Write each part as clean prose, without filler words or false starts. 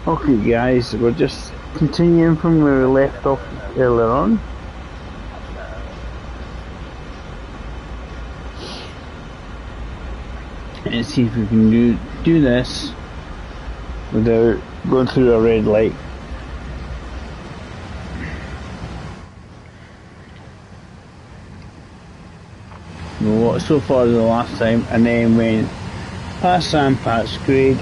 Okay guys, we're just continuing from where we left off earlier on. And see if we can do this without going through a red light. We watched so far the last time and then went past Sandpat's grade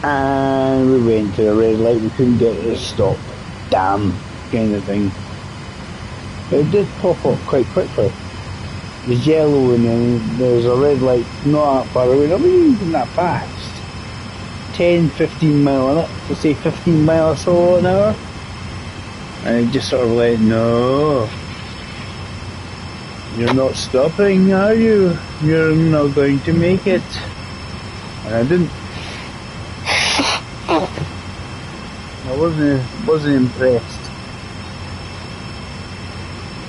and we went to a red light. We couldn't get it to stop. Damn, kind of thing. But it did pop up quite quickly. It was yellow and then there's a red light not that far away, not even that fast. 10-15 mile an hour, to say 15 miles or so an hour. And it just sort of like, no, you're not stopping, are you? You're not going to make it. And I didn't. I wasn't impressed.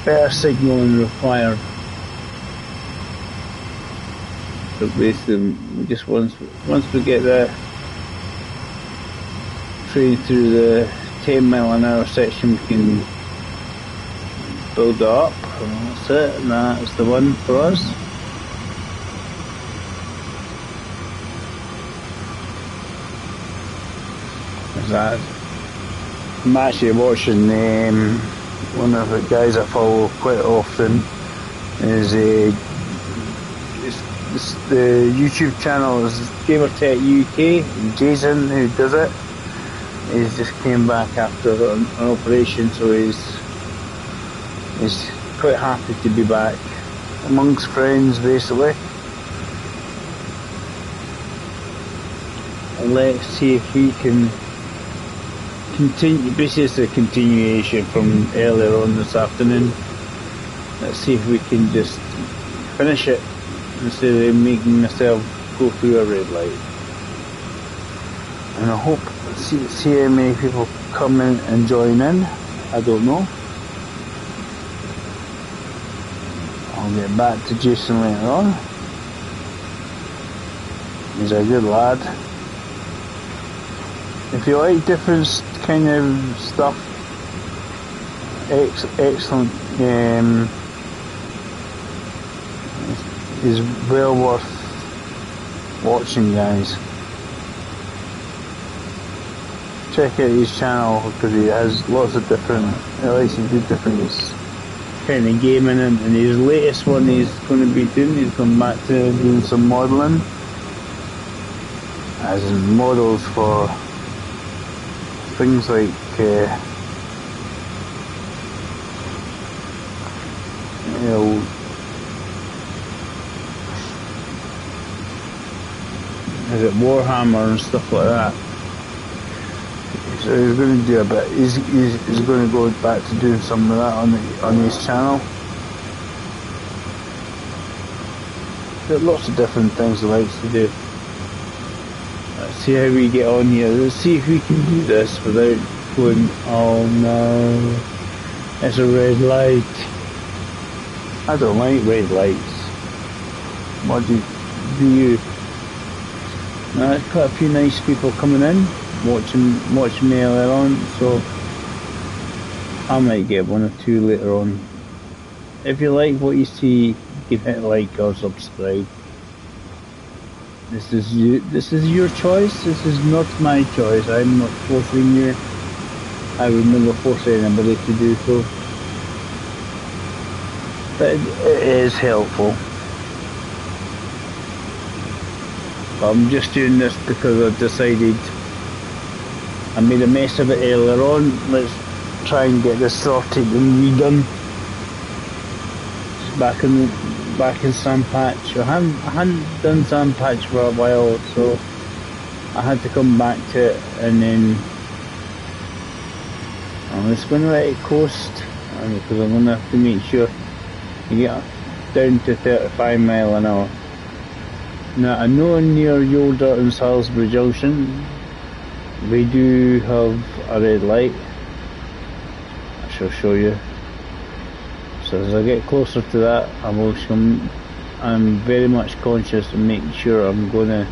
Better signaling required. So basically, just once we get the train through the 10 mile an hour section, we can build it up. And that's it. And that's the one for us. There's that. I'm actually watching one of the guys I follow quite often is the YouTube channel is Gamertech UK. Jason, who does it, he's just came back after an operation, so he's quite happy to be back amongst friends, basically. And let's see if we can continue. Basically, it's a continuation from earlier on this afternoon. Let's see if we can just finish it instead of making myself go through a red light. And I hope see how many people come in and join in. I don't know. I'll get back to Jason later on. He's a good lad. If you like different kind of stuff, excellent. Is well worth watching, guys. Check out his channel because he has lots of different. He likes to do different kind of gaming, and his latest one he's going to be doing. He's going back to doing some modelling, as in models for things like you know, is it Warhammer and stuff like that. So he's going to do a bit. He's going to go back to doing some of that on his channel. Got lots of different things he likes to do. Let's see how we get on here. Let's see if we can do this without going, oh no, it's a red light. I don't like red lights. What do you? There's quite a few nice people coming in, watching me earlier on, so I might get one or two later on. If you like what you see, give it a like or subscribe. This is your choice. This is not my choice. I'm not forcing you. I would never force anybody to do so. But it is helpful. I'm just doing this because I've decided I made a mess of it earlier on. Let's try and get this sorted and redone. Back in Sandpatch. I hadn't done Sandpatch for a while, so I had to come back to it, and then I'm just going to let it coast because I'm going to have to make sure you get down to 35 mile an hour. Now I know near Yoder and Salisbury Junction we do have a red light. I shall show you. So as I get closer to that, I'm very much conscious of making sure I'm going to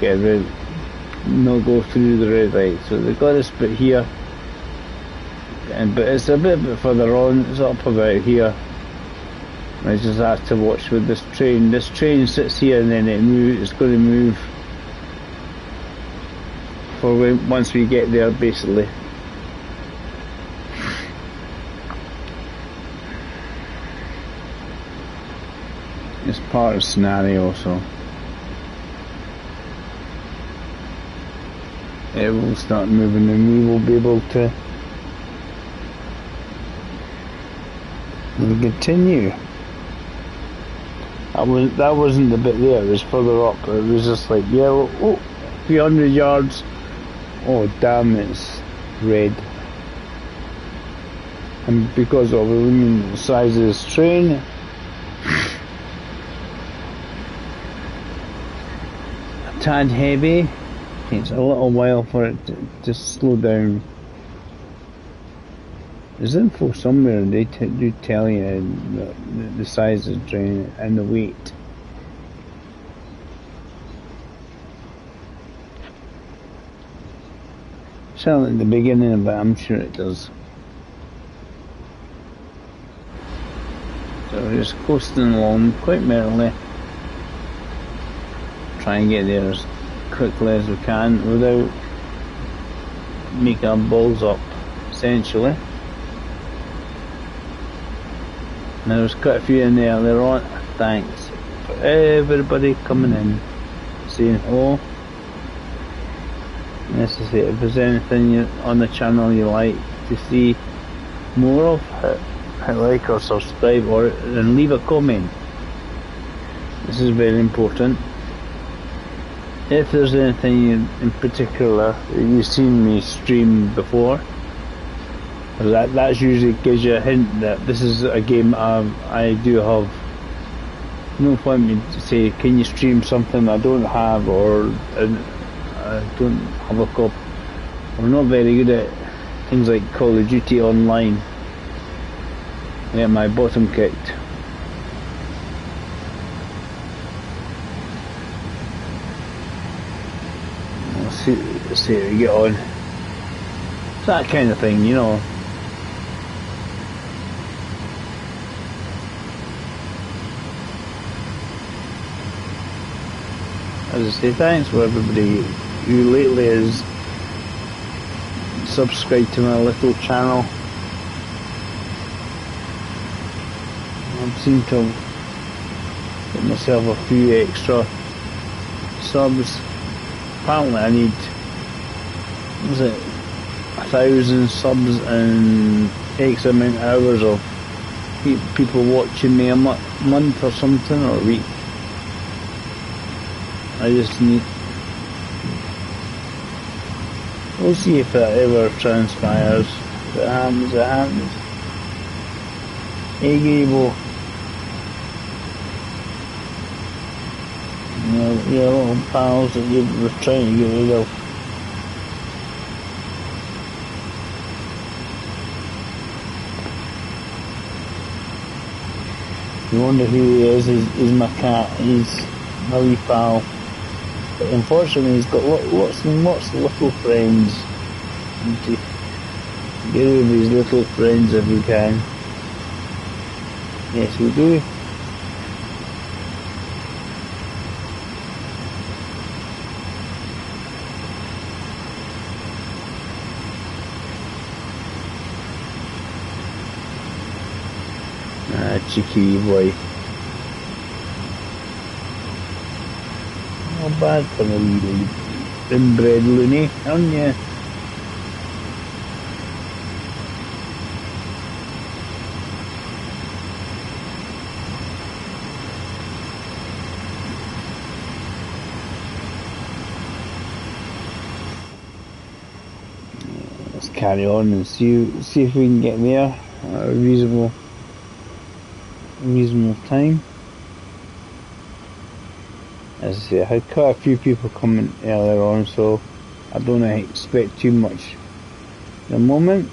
get rid, not go through the red light. So they've got this bit here, but it's a bit further on. It's up about here. I just have to watch with this train. This train sits here and then it's going to move for once we get there, basically. It's part of the scenario, so it will start moving and we will be able to continue. That wasn't the bit there, it was further up. It was just like, yeah, oh, 300 yards. Oh damn, it's red. And because of the size of this train, a tad heavy, takes a little while for it to slow down. There's info somewhere, they do tell you the size of the train and the weight. Sound at the beginning, but I'm sure it does. So we're just coasting along quite merrily. Try and get there as quickly as we can without making our balls up, essentially. Now there's quite a few in there earlier on. Thanks for everybody coming in, saying hello. As I say, if there's anything on the channel you like to see more of, hit like or subscribe, or and leave a comment. This is very important. If there's anything in particular that you've seen me stream before, that usually gives you a hint that this is a game I do have. No point me to say, can you stream something I don't have, or I don't have a copy. I'm not very good at things like Call of Duty Online. I get my bottom kicked. Let's see how we get on. It's that kind of thing, you know. As I say, thanks for everybody who lately has subscribed to my little channel. I seem to have got myself a few extra subs. Apparently I need, was it 1,000 subs and X amount of hours of people watching me a month or something, or a week. I just need, we'll see if that ever transpires. If it happens, it happens. Hey Gable, you know, your little pals that you were trying to get rid of. You wonder who he is my cat. He's my wee pal. But unfortunately he's got lots and lots of little friends. And to get rid of his little friends if we can. Yes, we do. Cheeky boy. Not bad for a wee inbred loony, aren't you? Let's carry on and see if we can get there at a reasonable time. As I say, I had quite a few people coming earlier on, so I don't expect too much at the moment.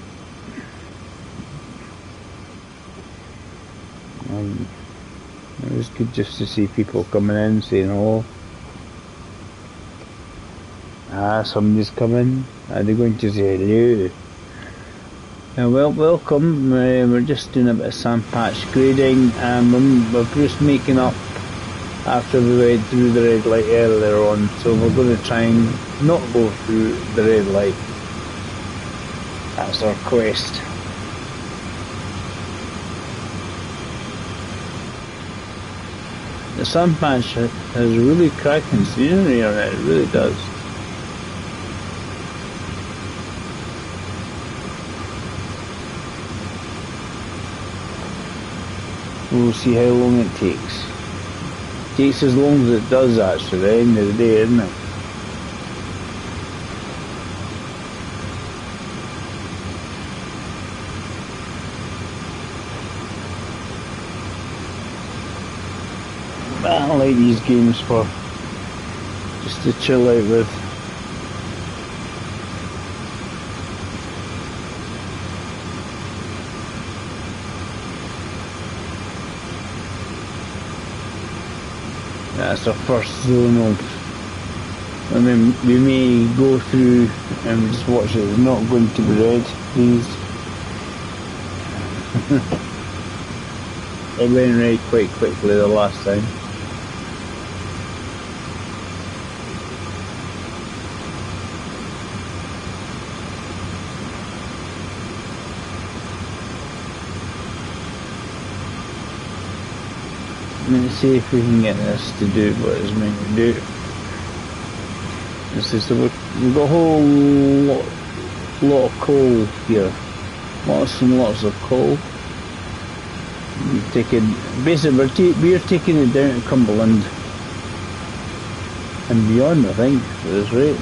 It was good just to see people coming in, saying hello. Ah, somebody's coming. Are they going to say hello? Well, welcome. We're just doing a bit of sand patch grading, and we're just making up after we went through the red light earlier on. So we're going to try and not go through the red light. That's our quest. The sand patch has really cracking scenery on it. It really does. We'll see how long it takes. It takes as long as it does actually, at the end of the day, isn't it? I like these games for just to chill out with. That's our first zone of, I mean, we may go through and just watch it. It's not going to be red, please. It went red quite quickly the last time. Let's see if we can get this to do what it's meant to do. This is we've got a whole lot of coal here. Lots and lots of coal. Basically we're taking it down to Cumberland and beyond, I think, at this rate.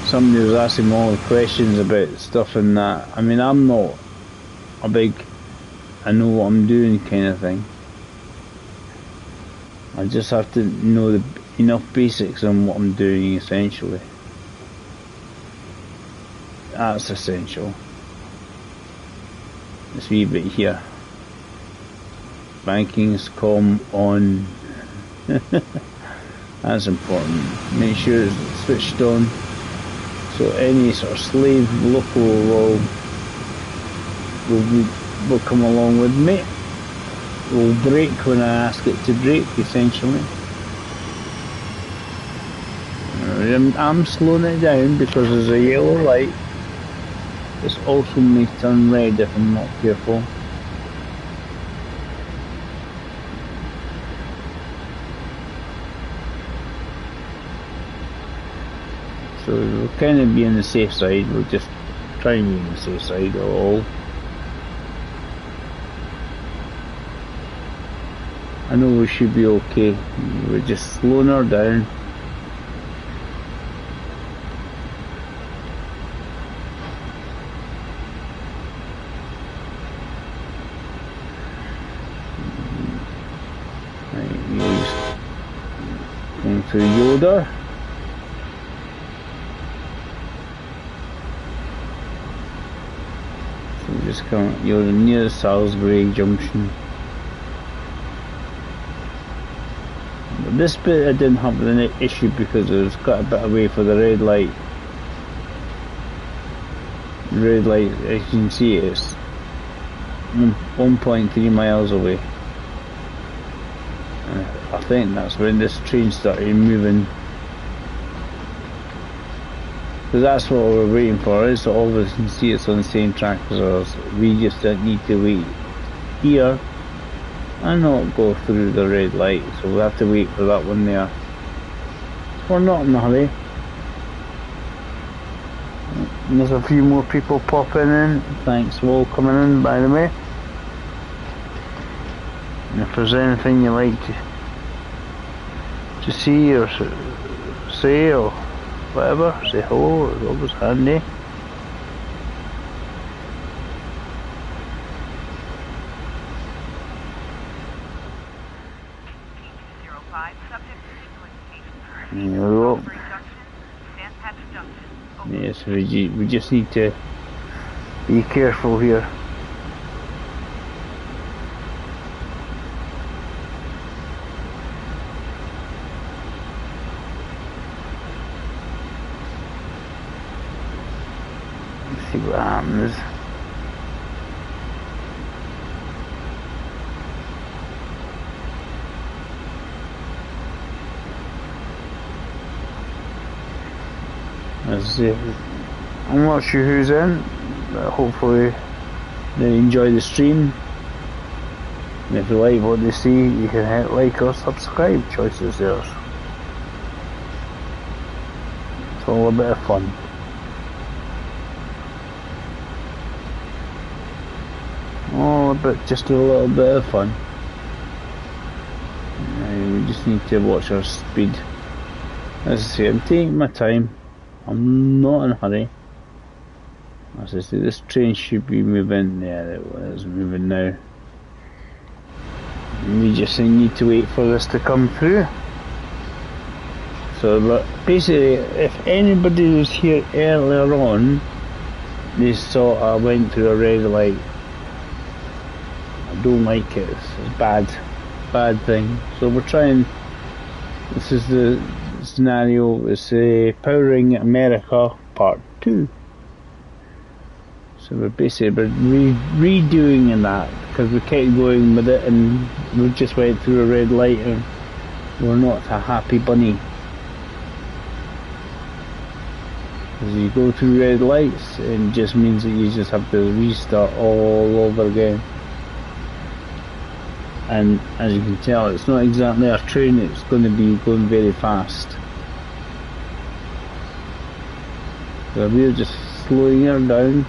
Somebody was asking all the questions about stuff and that. I mean, I'm not a big, I know what I'm doing kind of thing. I just have to know enough basics on what I'm doing, essentially. That's essential. This wee bit here. Banking's com on. That's important. Make sure it's switched on. So any sort of slave local will come along with me. Will brake when I ask it to brake, essentially. I'm slowing it down because there's a yellow light. This also may turn red if I'm not careful. So we'll kind of be on the safe side. We'll just try and be on the safe side of all. I know we should be okay. We're just slowing her down. Right, going through Yoda. Just come, you're near Salisbury Junction. But this bit I didn't have an issue because it was got a bit away for the red light. The red light, as you can see, it's 1.3 miles away. I think that's when this train started moving. Because that's what we're waiting for, is so all of us can see it's on the same track as us. We just don't need to wait here and not go through the red light, so we'll have to wait for that one there. So we're not in a hurry. And there's a few more people popping in. Thanks for all coming in, by the way. And if there's anything you like to see or say or whatever, say hello, it's always handy. There we go. Yes, we just need to be careful here. what happens. As I'm not sure who's in, but hopefully they enjoy the stream. And if you like what they see, you can hit like or subscribe. Choice is yours. It's all a bit of fun. All a bit, just a little bit of fun. We just need to watch our speed. As I say, I'm taking my time. I'm not in a hurry. As I say, this train should be moving. Yeah, it is moving now. We just need to wait for this to come through. So, but basically, if anybody was here earlier on, they saw I went through a red light. I don't like it. It's bad thing. So we're trying. This is the scenario. It's Powering America Part 2. So we're basically redoing that because we kept going with it and we just went through a red light and we're not a happy bunny. As you go through red lights, it just means that you just have to restart all over again. And as you can tell, it's not exactly a train, it's going to be going very fast. So we're just slowing her down.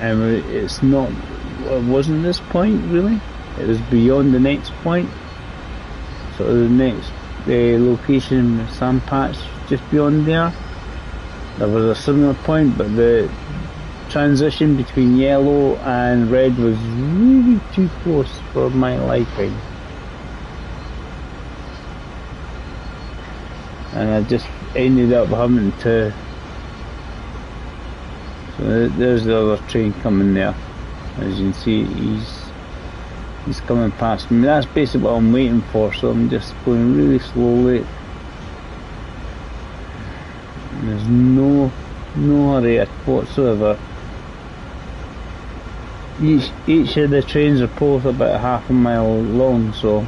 And it's not, it wasn't this point really, it was beyond the next point. So the next location, sand patch, just beyond there was a similar point, but the transition between yellow and red was really too close for my liking. And I just ended up having to. So there's the other train coming there. As you can see, he's coming past me. That's basically what I'm waiting for, so I'm just going really slowly. And there's no hurry whatsoever. Each of the trains are both about half a mile long, so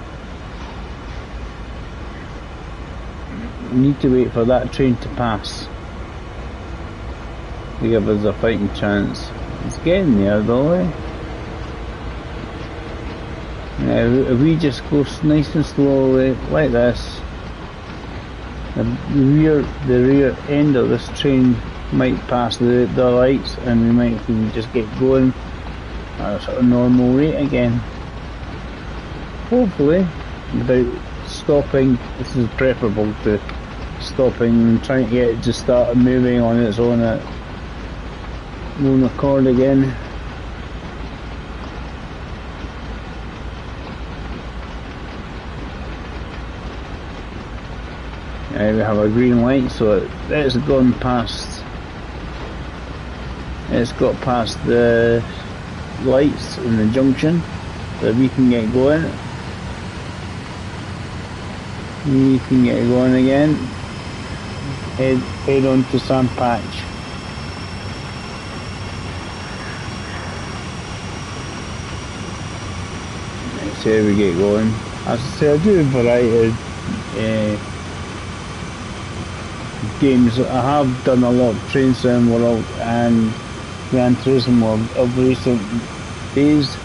we need to wait for that train to pass to give us a fighting chance. It's getting there though, eh? Now, if we just go nice and slowly like this, the rear end of this train might pass the lights and we might just get going at a sort of normal rate again. Hopefully, without stopping. This is preferable to stopping and trying to get it to start moving on its own accord again. We have a green light, so it's gone past. It's got past the lights in the junction, so we can get going. We can get going again. Head on to sand patch. Let's see how we get going. As I say, I do a variety of games. I have done a lot of Train Sim World and Gran Turismo of recent days.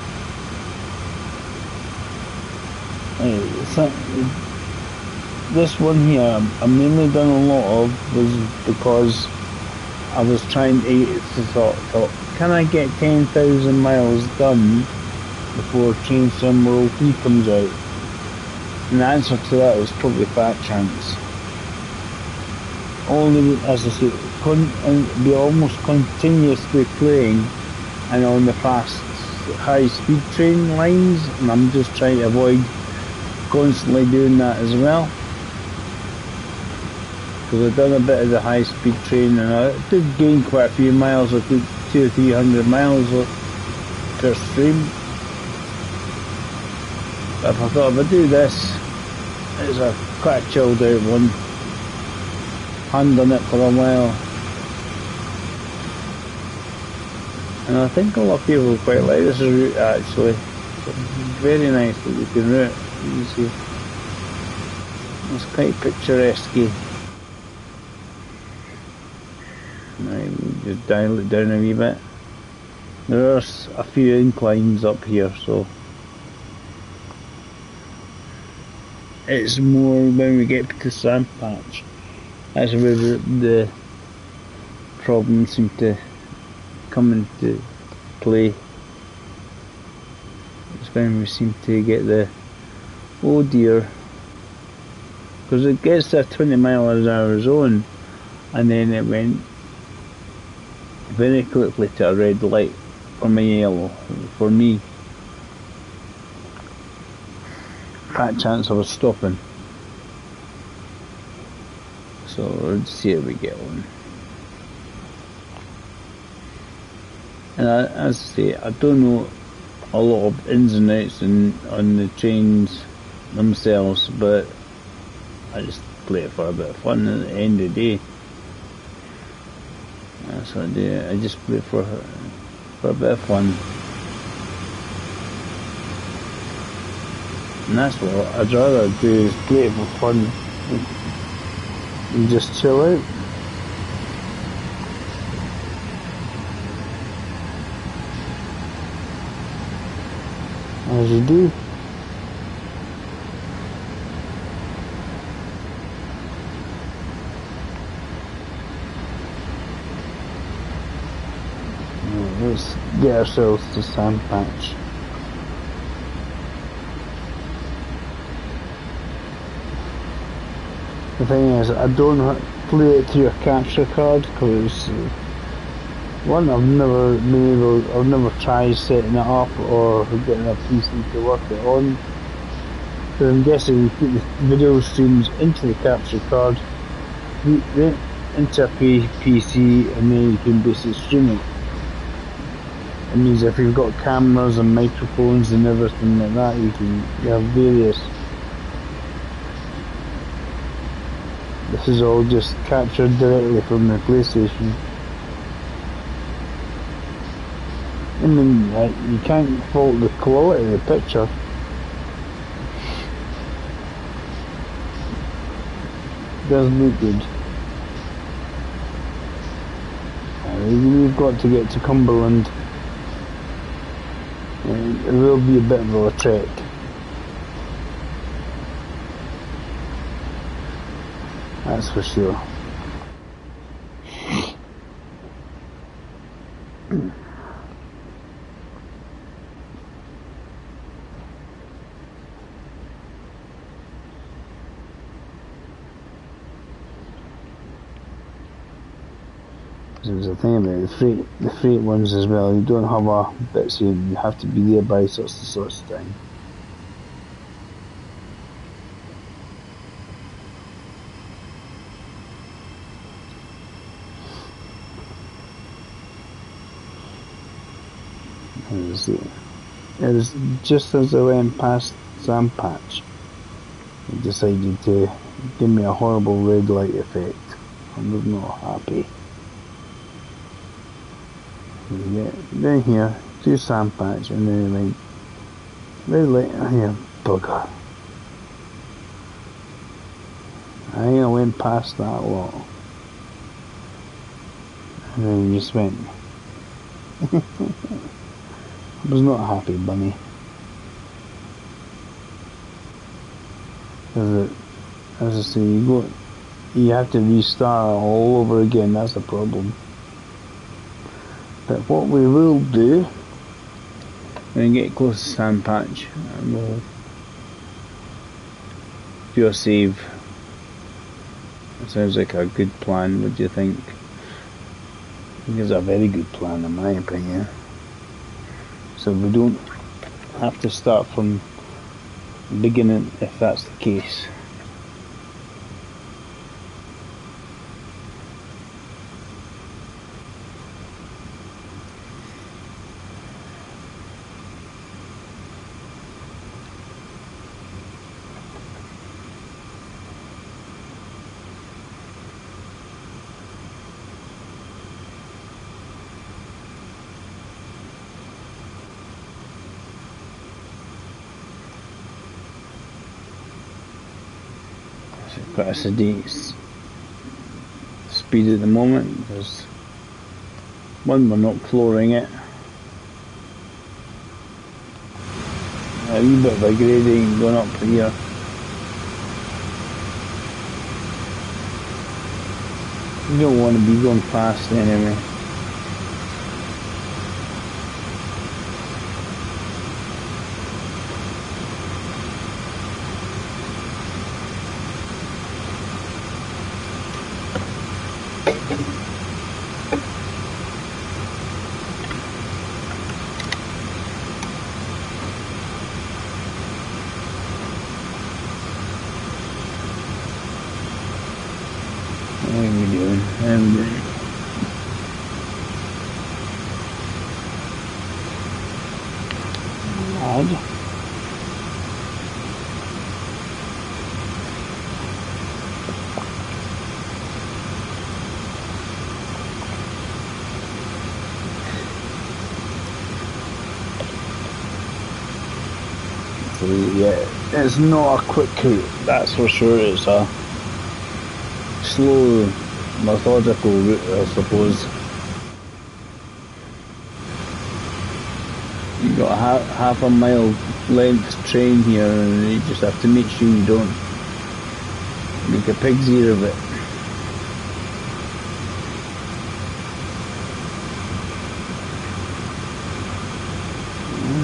This one here I mainly done a lot of was because I was trying to thought, can I get 10,000 miles done before Train Sim World 3 comes out? And the answer to that is probably fat chance. Only, as I say, be almost continuously playing and on the fast high speed train lines, and I'm just trying to avoid constantly doing that as well, because I've done a bit of the high speed train and I did gain quite a few miles. I took 200 or 300 miles per stream. But if I thought if I do this, it's quite a chilled out one. Hadn't done it for a while. And I think a lot of people quite like this route actually. It's a very nicely looking route, you can see. It's quite picturesque. Right, we'll just dial it down a wee bit. There are a few inclines up here, so it's more when we get to the sand patch. That's where the problems seem to come into play. It's when we seem to get the, oh dear, because it gets to a 20-mile-an-hour zone, and then it went very quickly to a red light from a yellow for me. Fat chance I was stopping. So let's see how we get on. And as I say, I don't know a lot of ins and outs on the trains themselves, but I just play it for a bit of fun at the end of the day. That's what I do. I just play it for a bit of fun. And that's what I'd rather do, is play it for fun and just chill out. As you do. Let's get ourselves to sand patch. The thing is, I don't play it through a capture card because one, I've never tried setting it up or getting a PC to work it on. So I'm guessing you put the video streams into the capture card, into a PC, and then you can basically stream it. It means if you've got cameras and microphones and everything like that, you have various. This is all just captured directly from the PlayStation. I mean, you can't fault the quality of the picture. It does look good. We've got to get to Cumberland. It will be a bit of a trek. That's for sure. There's a thing about the freight ones as well. You don't have a bit, so you have to be there by such and such time. It was just as I went past sand patch, it decided to give me a horrible red light effect. I was not happy. Then here, to sand patch, and then like red light here, bugger. I went past that lot, and then just went. I was not happy, bunny. As I say, you have to restart all over again. That's the problem. But what we will do, when we get close to sand patch, we'll do a save. It sounds like a good plan. What do you think? I think it's a very good plan, in my opinion. So we don't have to start from the beginning if that's the case. quite a steady speed at the moment. There's one, we're not flooring it. A wee bit of a gradient going up here. You don't want to be going fast anyway. How are we doing? Odd. So yeah, it's not a quick route, that's for sure. It's a slow, methodical route, I suppose. You got half a mile length train here, and you just have to make sure you don't make a pig's ear of it.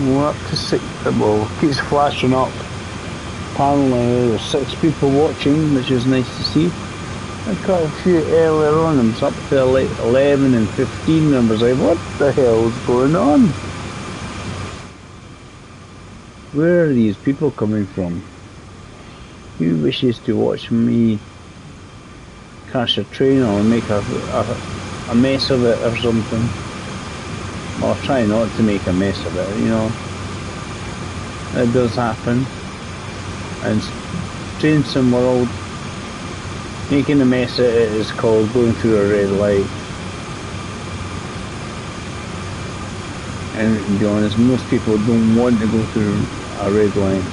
We're up to 6, well, it keeps flashing up. Apparently there's 6 people watching, which is nice to see. I got a few earlier on, and it's up to like 11 and 15 numbers. Like, what the hell is going on? Where are these people coming from? Who wishes to watch me crash a train or make a mess of it or something? Well, I'll try not to make a mess of it, you know. It does happen. And Train Sim World, making a mess of it is called going through a red light. And to be honest, most people don't want to go through a red light.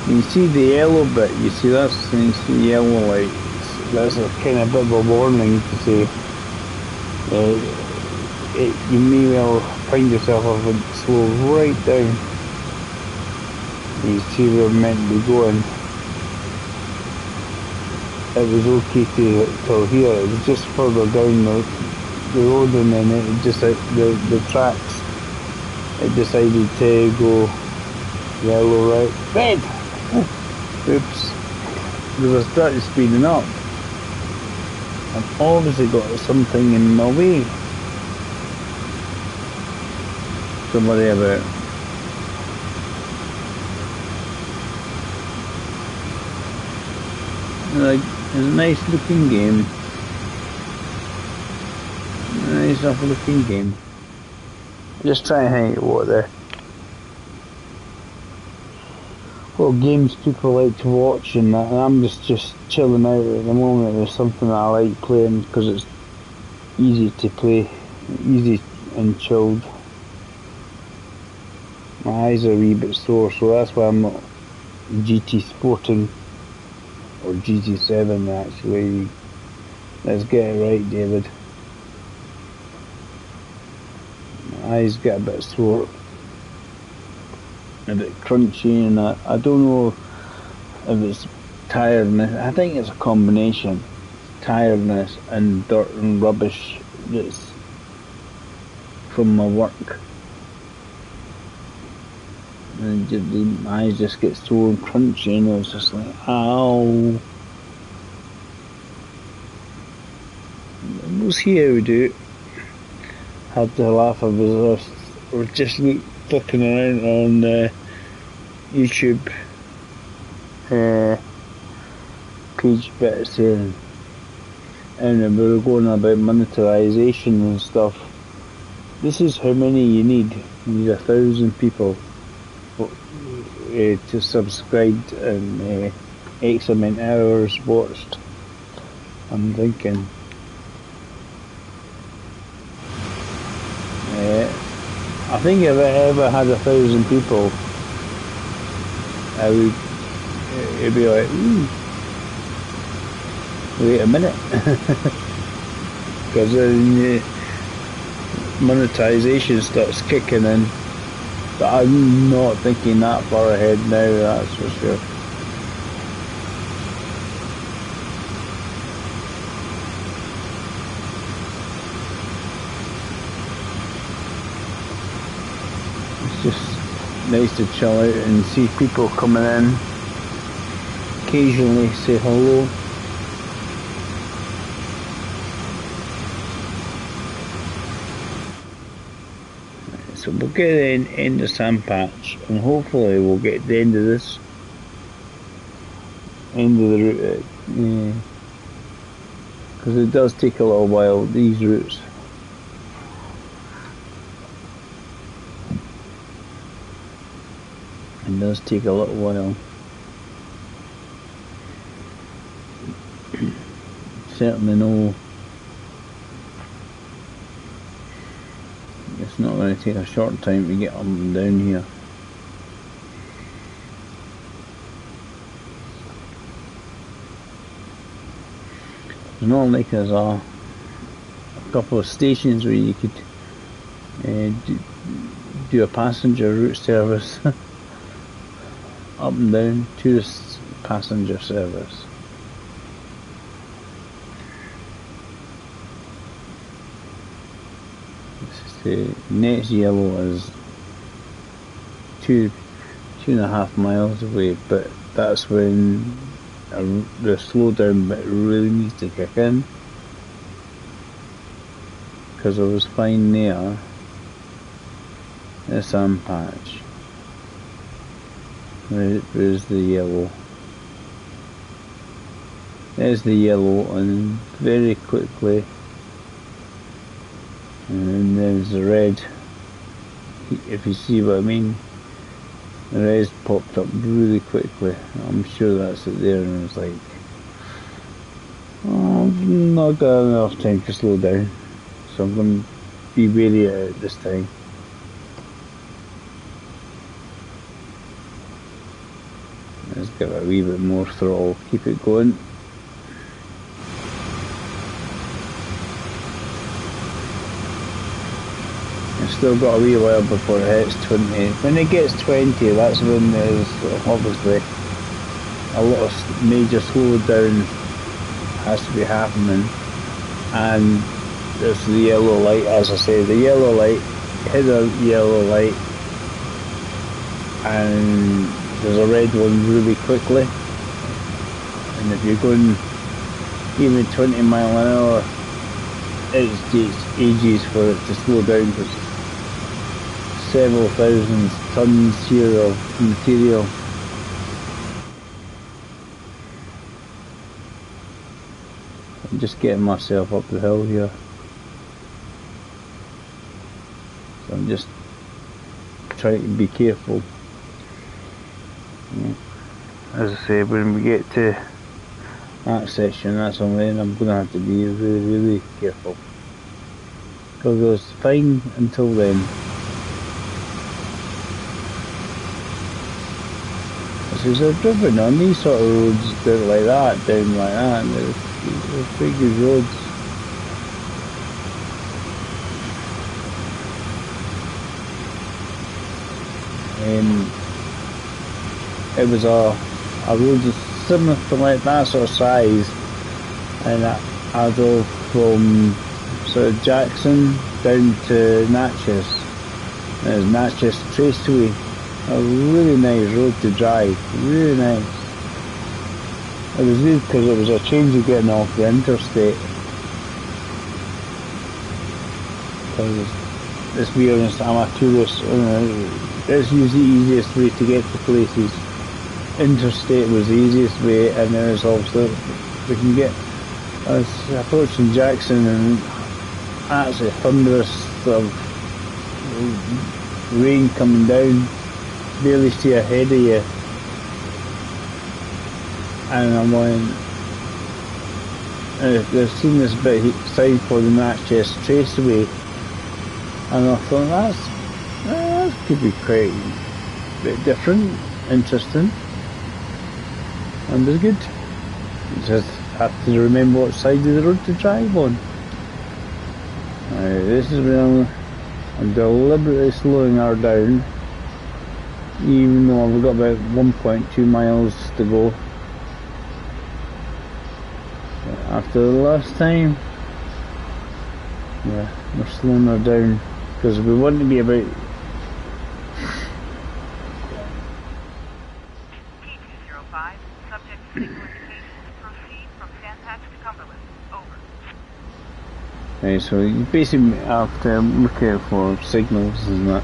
You see the yellow bit, you see that's you see the yellow light. That's a kind of bit of a warning to say you may well find yourself having to slow right down. You see where we're meant to be going. It was okay till here, it was just further down the road, and then it just the tracks, it decided to go yellow, right, red. Oops, because I started speeding up. I've obviously got something in my way to worry about. Like, it's a nice looking game. Nice enough looking game. Just try and hang it what games people like to watch and that, and I'm just chilling out at the moment. There's something that I like playing because it's easy to play, easy and chilled. My eyes are a wee bit sore, so that's why I'm not GT Sporting or GT7 actually. Let's get it right, David. My eyes get a bit sore, a bit crunchy, and I don't know if it's tiredness. I think it's a combination, tiredness and dirt and rubbish that's from my work. And my eyes just get sore and crunchy, and it's just like, ow. We'll see how we do it. Had to laugh. We're just flicking around on YouTube page bits here, and we were going about monetization and stuff. This is how many you need. You need 1,000 people to subscribe and X amount hours watched. I'm thinking. I think if I ever had 1,000 people, it'd be like, ooh. wait a minute, because then monetization starts kicking in. But I'm not thinking that far ahead now, that's for sure. It's just nice to chill out and see people coming in. Occasionally say hello. So we'll get the end of Sand Patch, and hopefully we'll get the end of this, end of the route, yeah. Because it does take a little while, these routes. It does take a little while. Certainly no. It's not going to take a short time to get up and down here. It's not like there's a couple of stations where you could do a passenger route service up and down, tourist passenger service. The next yellow is 2.5 miles away, but that's when the slowdown bit really needs to kick in, because I was fine there. The Sand Patch. There's the yellow. There's the yellow, and very quickly. And then there's the red, if you see what I mean. The red's popped up really quickly. I'm sure that's it there, and it's like, oh, I've not got enough time to slow down, so I'm going to be wary of it this time. Let's give it a wee bit more throttle, keep it going. Still got a wee while before it hits 20. When it gets 20, that's when there's obviously a lot of major slowdown has to be happening. And there's the yellow light, as I say, the yellow light, hit a yellow light, and there's a red one really quickly. And if you're going even 20 mile an hour, it takes ages for it to slow down, because several thousand tons here of material. I'm just getting myself up the hill here, so I'm just trying to be careful. As I say, when we get to that section, that's when I'm going to have to be really, really careful, because it was fine until then. Because I've driven on these sort of roads down like that, and they're pretty good roads. It was a road similar to like that sort of size, and I drove from sort of Jackson down to Natchez. There's Natchez Traceway. A really nice road to drive, really nice. It was good because it was a change of getting off the interstate. Because, let's be honest, I'm a tourist, it's usually the easiest way to get to places. Interstate was the easiest way, and then it's also, we can get, I was approaching Jackson, and actually thunderous sort of rain coming down. Barely see ahead of you, and I'm going, I've seen this bit sign for the Natchez Traceway, and I thought that could be quite a bit different, interesting, and it's good. It's just have to remember what side of the road to drive on. This is when I'm deliberately slowing her down, even though I've got about 1.2 miles to go. After the last time, yeah, we're slowing her down because we want to be about T205, subject signal indications, proceed from Sandpatch to Cumberland. Over. Right, so you basically have to look out for signals and that.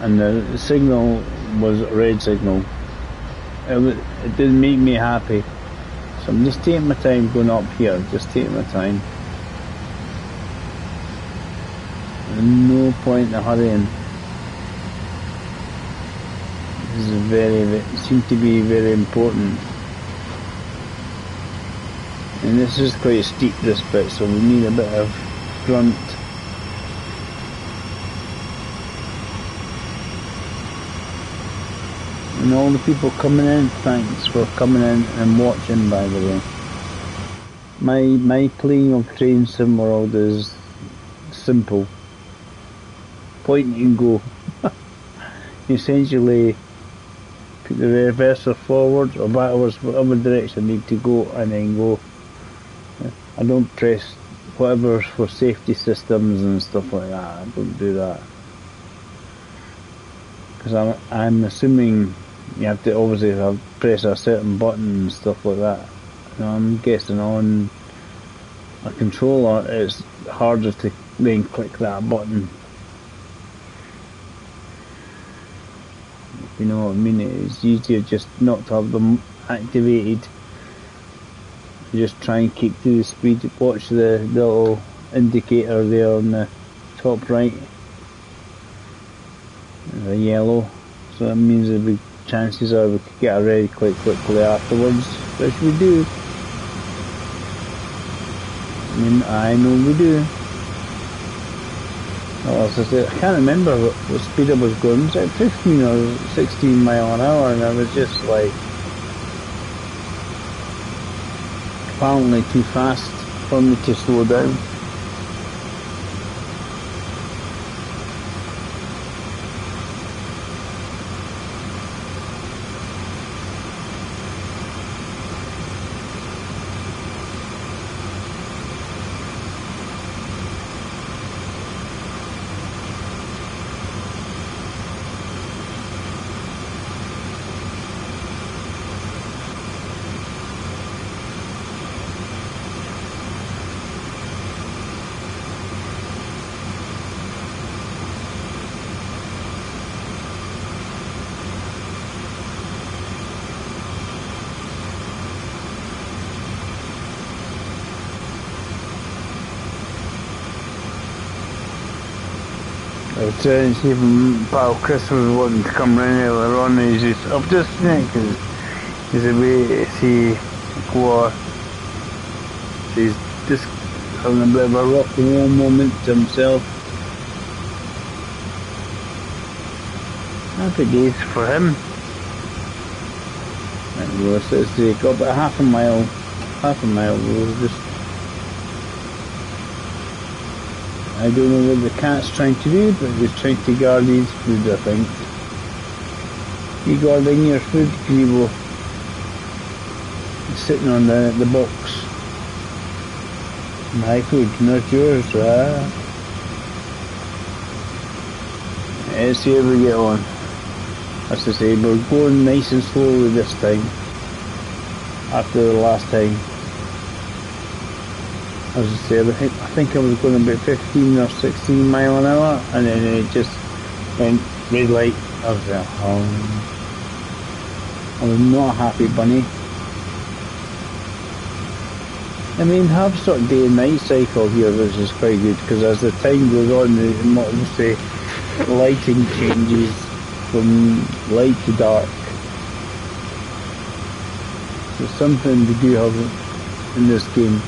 And the signal was a red signal. It didn't make me happy. So I'm just taking my time going up here, just taking my time. No point in hurrying. This is it seems to be very important. And this is quite steep, this bit, so we need a bit of grunt. And all the people coming in, thanks for coming in and watching, by the way. My playing of Train Sim World is simple. Point and go. Essentially, put the reverser forward or backwards, whatever direction I need to go, and then go. I don't press whatever's for safety systems and stuff like that. I don't do that. Because I'm assuming you have to obviously press a certain button and stuff like that. And I'm guessing on a controller it's harder to then click that button. You know what I mean? It's easier just not to have them activated. You just try and keep to the speed. Watch the little indicator there on the top right. The yellow. So that means the chances are we could get a red quite quickly afterwards, which we do. I know we do. Well, as I said, I can't remember what speed I was going. It was like 15 or 16 mile an hour, and I was just like apparently too fast for me to slow down. I was trying to see if pal Chris was wanting to come round earlier on, and he's just up just because he's away to see what. So he's just having a bit of a rock and roll moment to himself. Happy days for him. And we were got about half a mile, we were just. I don't know what the cat's trying to do, but he's trying to guard his food, I think. You guarding your food, Grebo? It's sitting on the box. My food, not yours, Let's see how we get on. As I say, we're going nice and slowly this time. After the last time. As I say, I think I was going about 15 or 16 mile an hour, and then it just went red light. I was like, I was not a happy bunny. I mean, have sort of day and night cycle here, which is quite good, because as the time goes on, the lighting changes from light to dark. So something to do have in this game.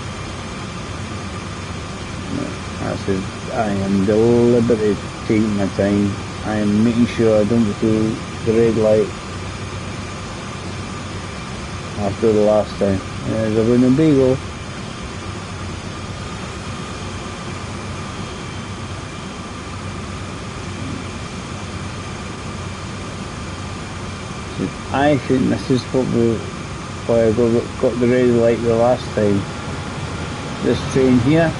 I am deliberately taking my time. I am making sure I don't do the red light after the last time. There's a Winnebago. I think this is why I got the red light the last time. This train here,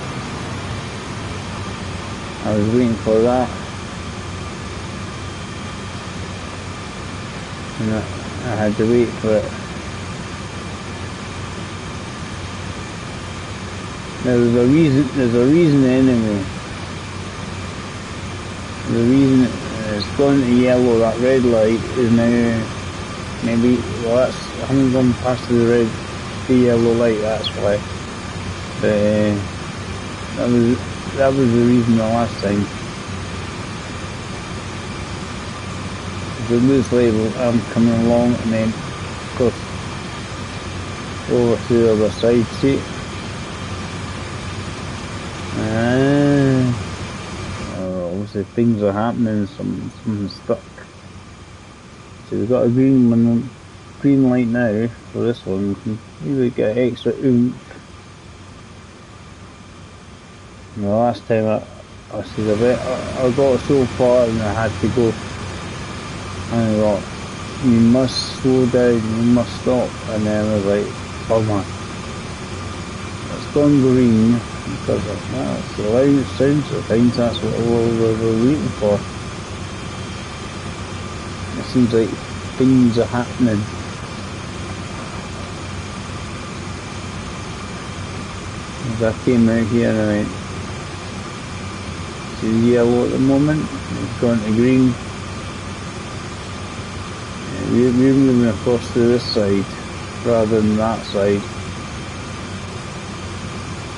I was waiting for that, and I had to wait for it. There's a reason anyway. The reason it's gone to yellow, that red light is now maybe, well, I haven't gone past the yellow light, that's why. But that was the reason the last time. It looks like I'm coming along and then, of course, over to the other side, see? Obviously things are happening, something's stuck. So we've got a green light now for this one. We can really get extra oomph. And the last time I said a bit, I got so far and I had to go. And I thought, you must slow down, you must stop. And then I was like, bummer. It's gone green. Because that's the loud sounds of things, that's what we're waiting for. It seems like things are happening. As I came out here and I went, see yellow at the moment, it's gone to green. We're moving across to this side rather than that side.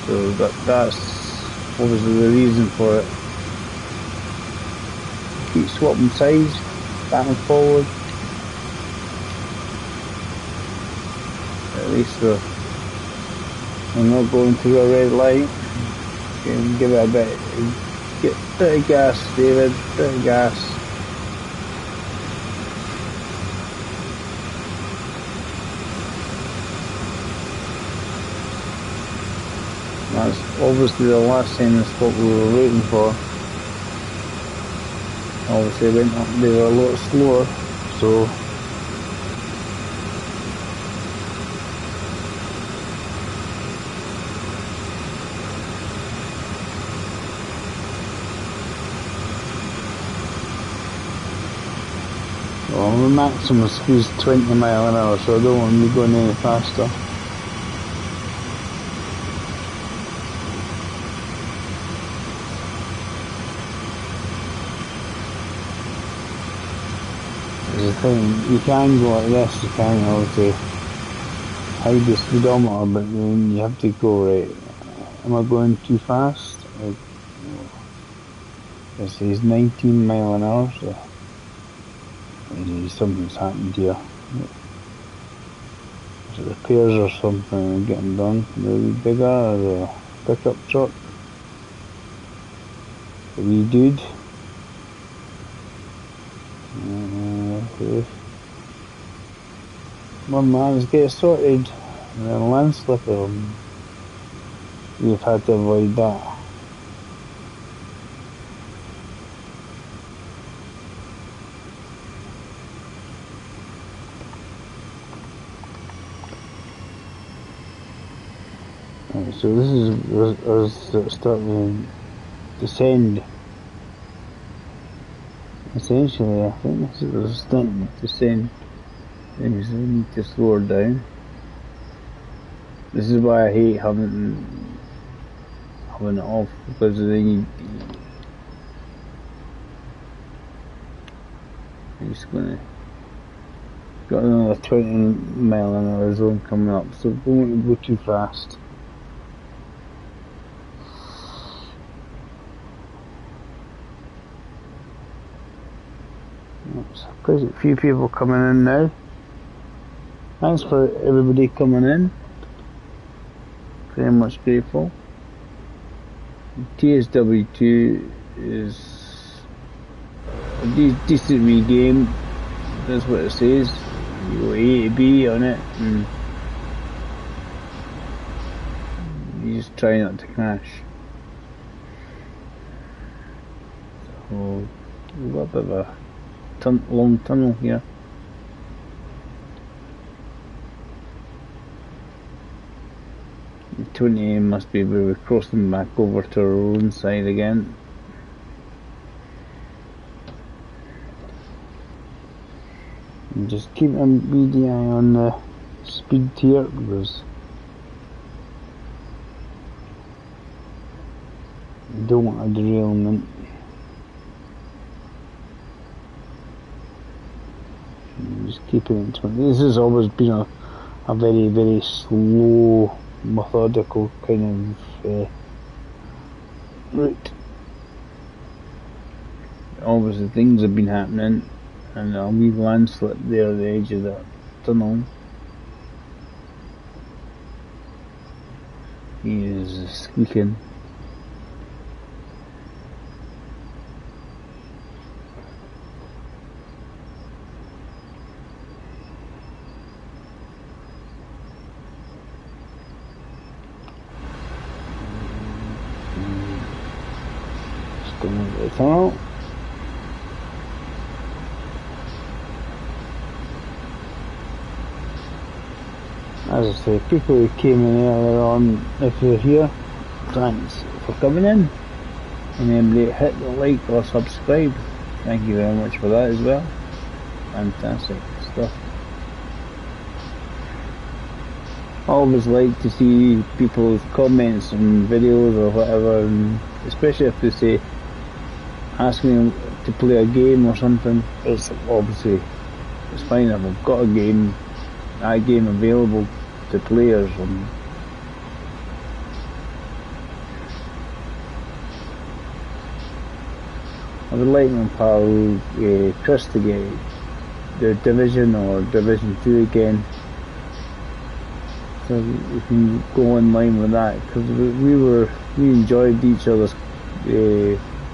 So that's obviously the reason for it. Keep swapping sides, back and forward. At least we're not going through a red light. Give it a bit of gas, David, bit of gas. That's obviously the last time that's what we were waiting for. Obviously it went up there a lot slower, so well, the maximum speed is 20 miles an hour, so I don't want to be going any faster. The thing, you can go like this, you can obviously hide the speedometer, but then you have to go right. Am I going too fast? It says 19 miles an hour, so something's happened here. Is it repairs or something getting done? Maybe bigger, or a pickup truck? A wee dude? Okay. Come on man, let's get it sorted. And then landslipper, we've had to avoid that. Right, so this is us starting to descend. Essentially, I think this is a stunt to send things. We need to slow her down. This is why I hate having it off, because then you're just gonna got another 20 mile an hour zone coming up, so don't want to go too fast. Quite a few people coming in now. Thanks for everybody coming in. Very much grateful. TSW2 is a decent wee game. That's what it says. You go A to B on it, and just try not to crash. So we've got a bit of a long tunnel here. The 20 must be where we're crossing back over to our own side again. And just keep a beady eye on the speed here because you don't want a derailment. And just keeping it 20. This has always been a very, very slow, methodical kind of route. Obviously things have been happening, and a wee landslip there at the edge of that tunnel. He is squeaking. Just going over the tunnel. As I say, people who came in earlier on, if you're here, thanks for coming in. And anybody hit the like or subscribe, thank you very much for that as well. Fantastic stuff. I always like to see people's comments on videos or whatever, and especially if they say, asking them to play a game or something. It's obviously, it's fine if I've got a game, that game available to players. And I would like my pal Chris to get the Division or Division 2 again, so we can go online with that, because we enjoyed each other's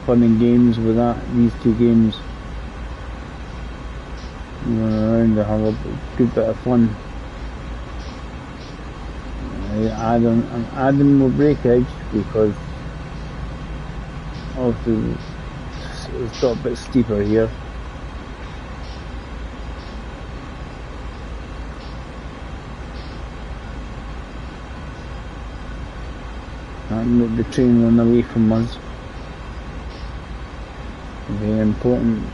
fun and games with that, these two games. We went around to have a good bit of fun. I'm adding more breakage because obviously it's got a bit steeper here. And the train run away from us. Very important.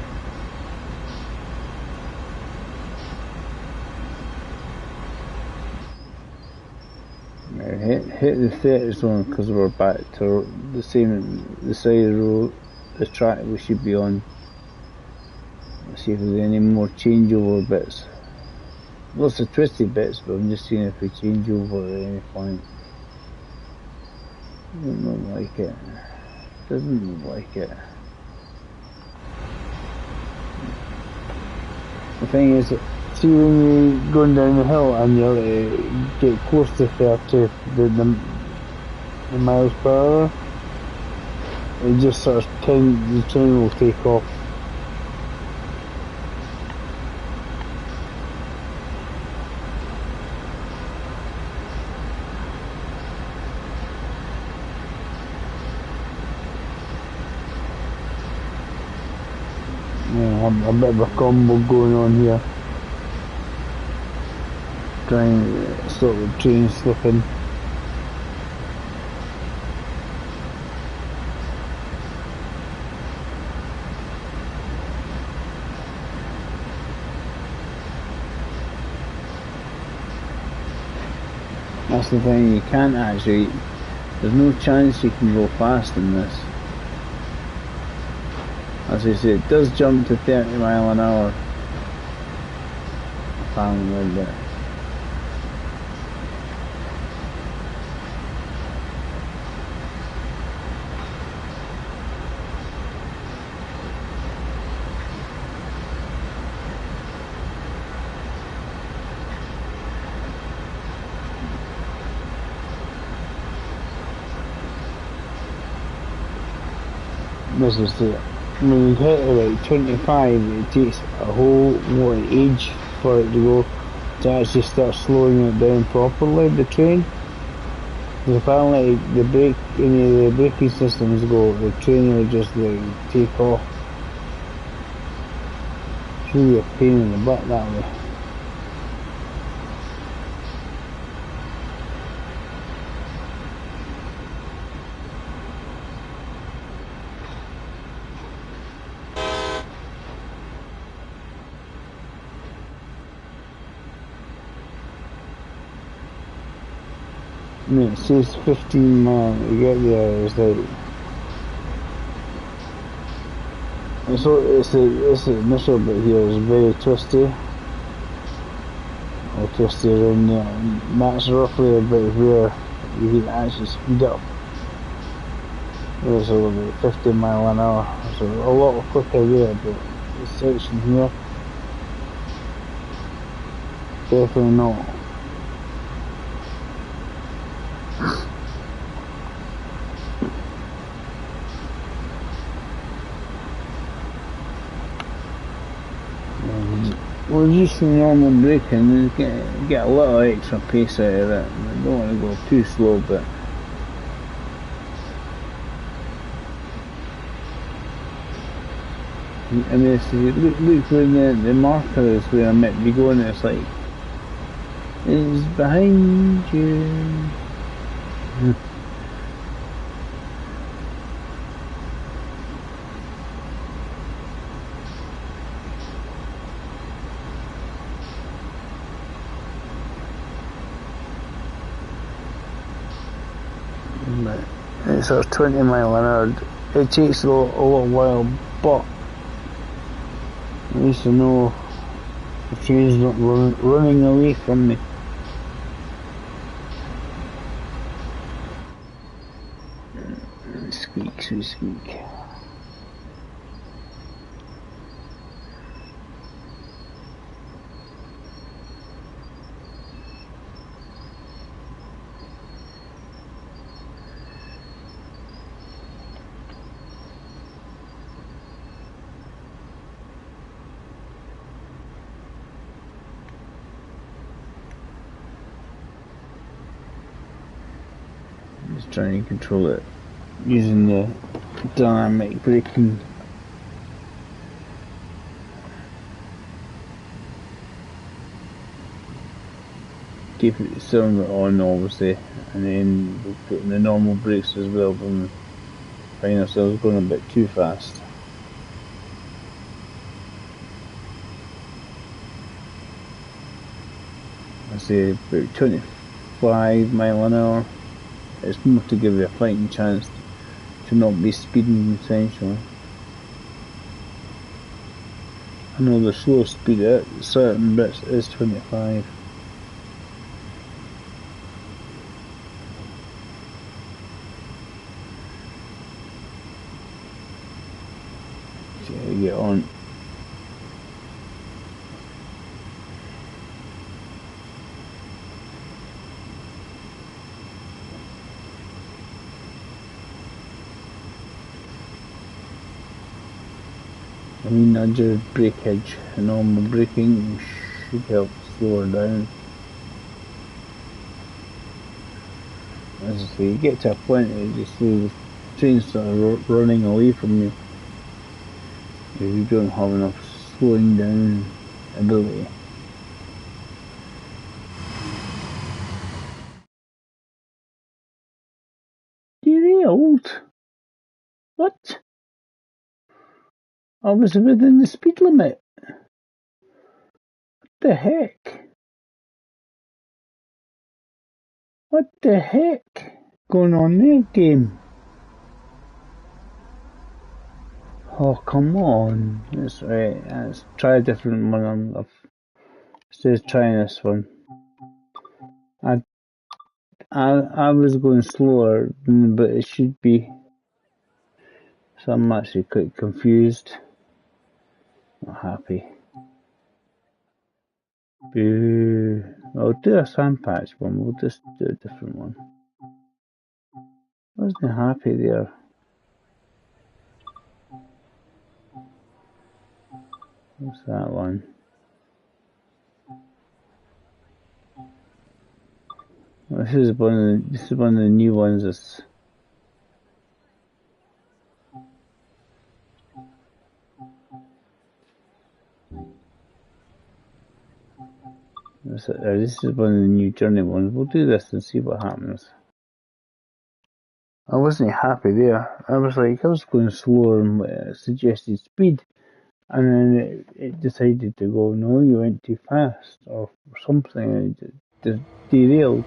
Hit the 30 zone because we're back to the side of the track we should be on. Let's see if there's any more changeover bits. Lots of twisty bits, but I'm just seeing if we change over at any point. Doesn't look like it. Doesn't look like it. The thing is, see when you're going down the hill and you get close to 30, the miles per hour, it just sort of the train will take off. Yeah, a bit of a combo going on here. Trying to stop the train slipping. That's the thing, you can't actually, there's no chance you can go fast in this. As I say, it does jump to 30 mile an hour. I found a little bit. This is the, when you hit about 25, it takes a whole lot of age for it to actually start slowing it down properly, the train. If I like the brake, any of the braking systems go, the train will just like take off. It's really a pain in the butt that way. I mean, it says 15 miles to get there. It's like it's the initial bit here is very twisty. Or twisty around there. And that's roughly about where you can actually speed up. There's about 50 mile an hour. So a lot quicker there, but this section here, definitely not. We're using normal braking and get a little extra pace out of it. I don't want to go too slow, but I mean, look where the marker is where I might be going. It's like it's behind you. It's a 20 mile an hour. It takes a little while, but at least I know the train's not running away from me. Squeak, squeak, squeak. Just trying to control it using the dynamic braking. Keep it cylinder on obviously, and then we'll put in the normal brakes as well when we find ourselves going a bit too fast. I say about 25 mile an hour. It's more to give you a fighting chance to not be speeding essentially. I know the slow speed at certain bits is 25. So you get on. I mean, I just breakage, normal braking should help slow her down. As I say, you get to a point where you just see the train start running away from you if you don't have enough slowing down ability. Derailed? What? I was within the speed limit. What the heck? What the heck going on there, game? Oh, come on. That's right. Let's try a different one. Instead of trying this one. I was going slower, but it should be. So I'm actually quite confused. Not happy. Boo. I'll do a sand patch one. We'll just do a different one. I wasn't happy there. What's that one? This is one of the new ones. This is one of the new journey ones. We'll do this and see what happens. I wasn't happy there. I was going slower than suggested speed, and then it decided to go, no, you went too fast, or something. It derailed.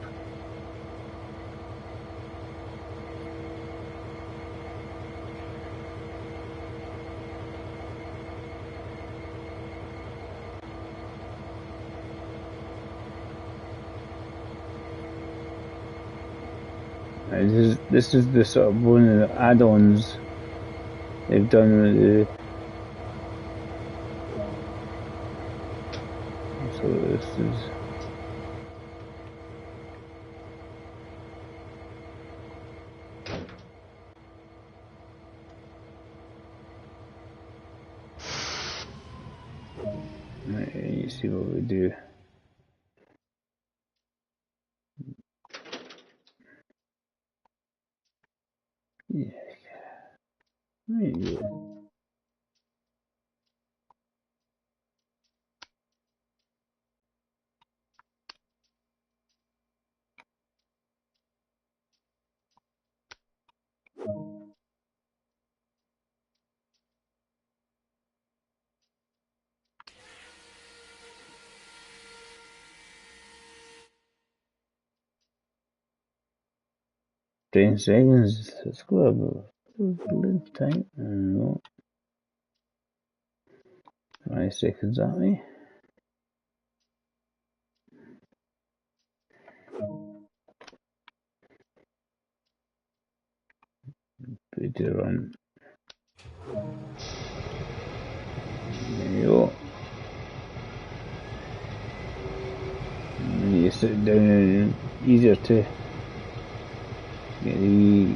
This is the sort of one of the add-ons they've done with the. So this is. You see what we do. Yeah. There you go. Ten seconds. Let's go about a little time. No. 5 seconds at me. Put it on. There you go. And you sit down and easier to get the.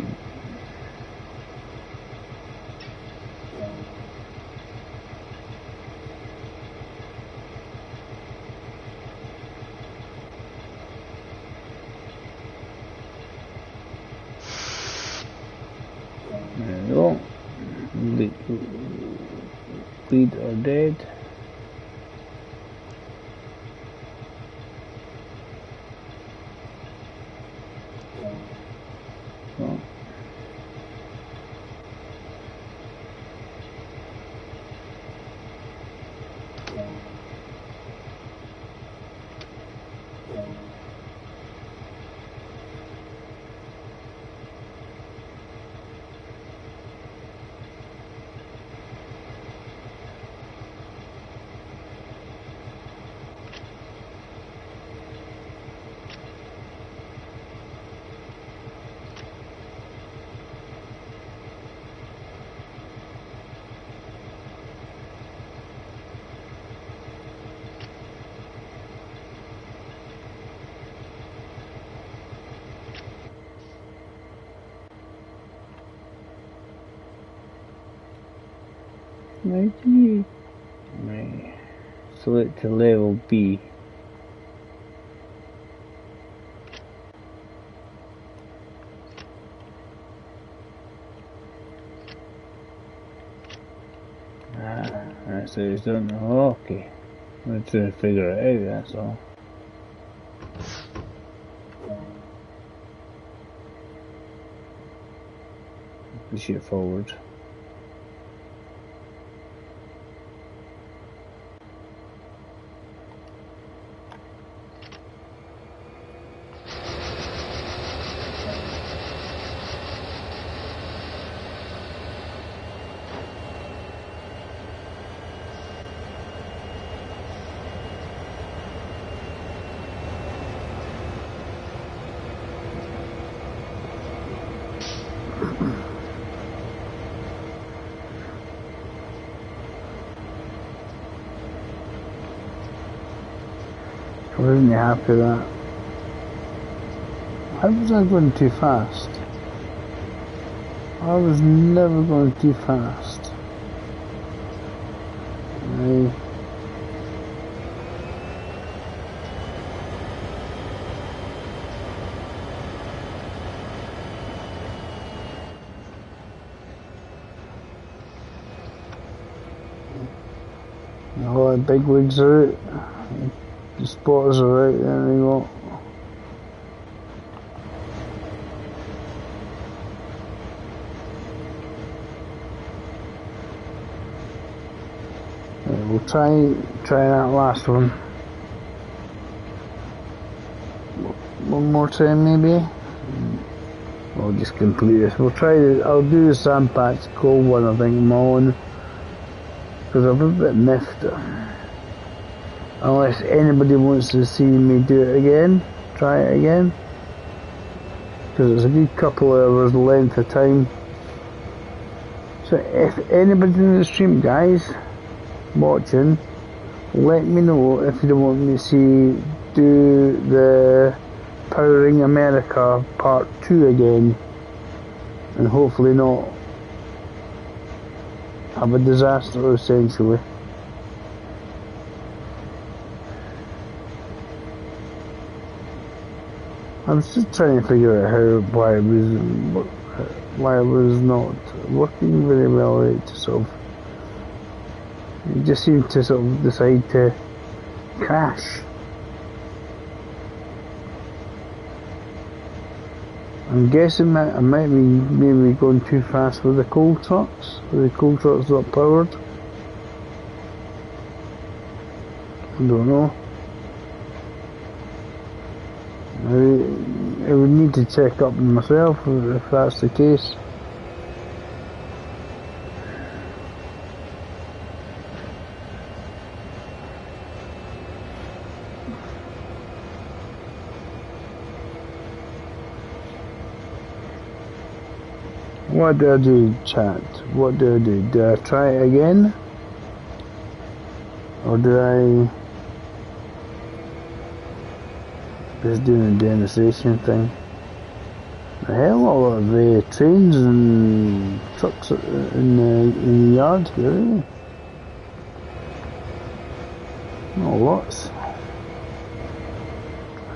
There you go. Lead or dead. Oh. Right. Select to level B. That's what he's done. Oh, okay. I'm trying to figure it out, that's all. Push it forward. I wasn't happy with that. Why was I going too fast? I was never going too fast. All the big wigs are out. The spotters are out, there we go. We'll try that last one. One more time maybe. I'll just complete this. We'll try this. I'll do the sandpatch cold one, I think, my own, because I'm a bit miffed. Unless anybody wants to see me do it again, try it again, because it's a good couple of hours length of time. So if anybody in the stream, guys, watching, let me know if you want me to see do the Powering America Part 2 again, and hopefully not have a disaster essentially. I was just trying to figure out why it was not working very well. It just seemed to sort of decide to crash. I'm guessing that I might be maybe going too fast with the coal trucks. The coal trucks not powered. I don't know. I would need to check up myself if that's the case. What do I do, chat? What do I do? Do I try it again? Or do I just do the demonstration thing? A hell of a lot of trains and trucks in the yard here, really. Not lots. I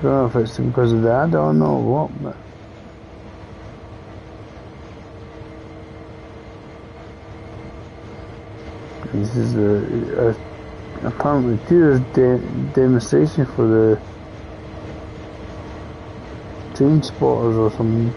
don't know if it's because of the add-on or what, but this is apparently two demonstration for the train spotters or something.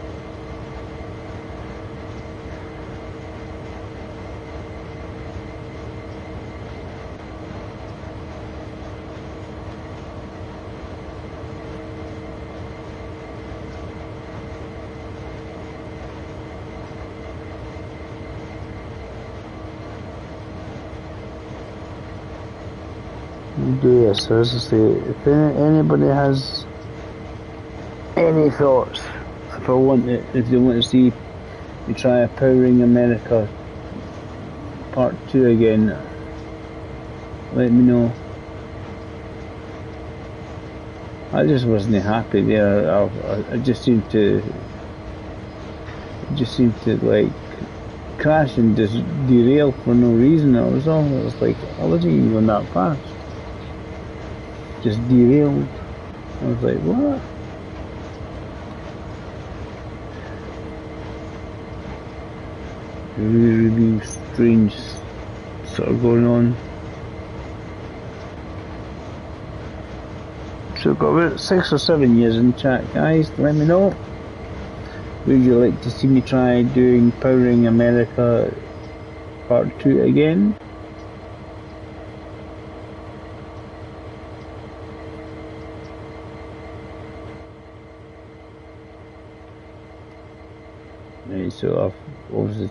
Yes, as I say, if anybody has any thoughts, if they want to see me try a Powering America Part 2 again, let me know. I just wasn't happy there. I just seemed to like crash and just derail for no reason. That was all. It was like I wasn't even going that fast. Just derailed. I was like, what? Really strange sort of going on. So I've got about 6 or 7 years in chat, guys. Let me know. Would you like to see me try doing Powering America Part 2 again? Right, so I've obviously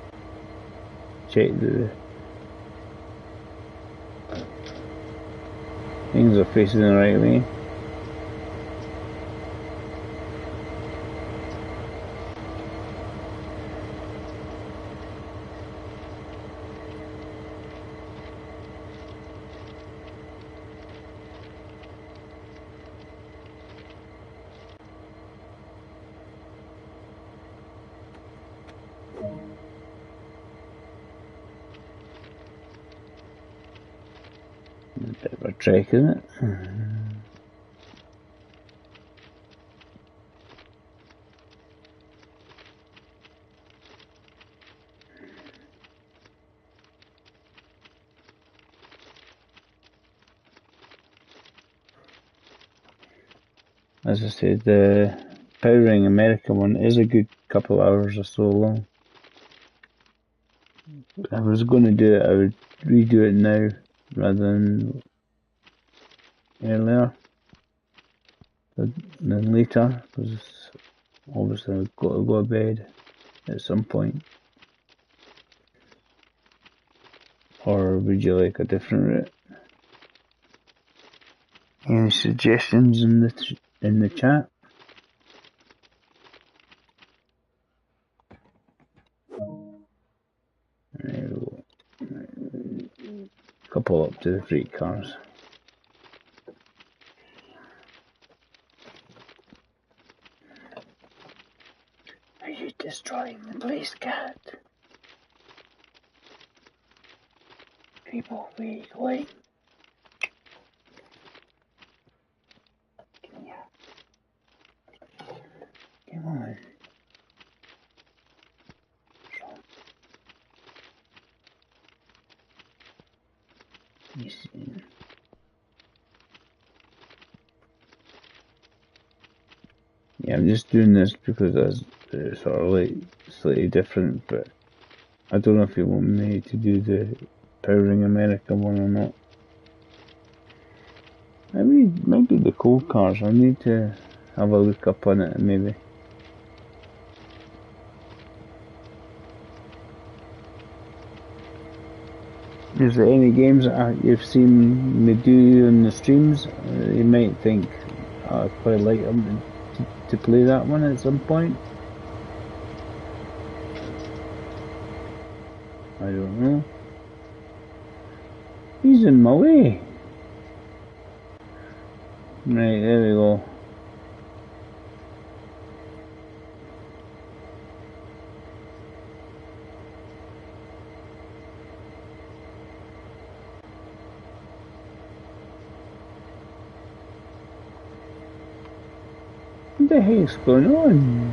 checked the things are facing the right way. A bit of a trek, isn't it? as I said, the Powering America one is a good couple hours or so long. If I was going to do it, I would redo it now rather than earlier than later, because obviously I've got to go to bed at some point. Or would you like a different route? Any suggestions in the chat? Couple up to the freight cars. Are you destroying the place, cat? People, where are you going? Come here. Come on. You see. Yeah, I'm just doing this because it's sort of like slightly different, but I don't know if you want me to do the Powering America one or not. Maybe the cold cars. I need to have a look up on it maybe. Is there any games that you've seen me do on the streams? You might think I'd quite like them to play that one at some point. I don't know. He's in my way. Right, there we go. What the heck's going on?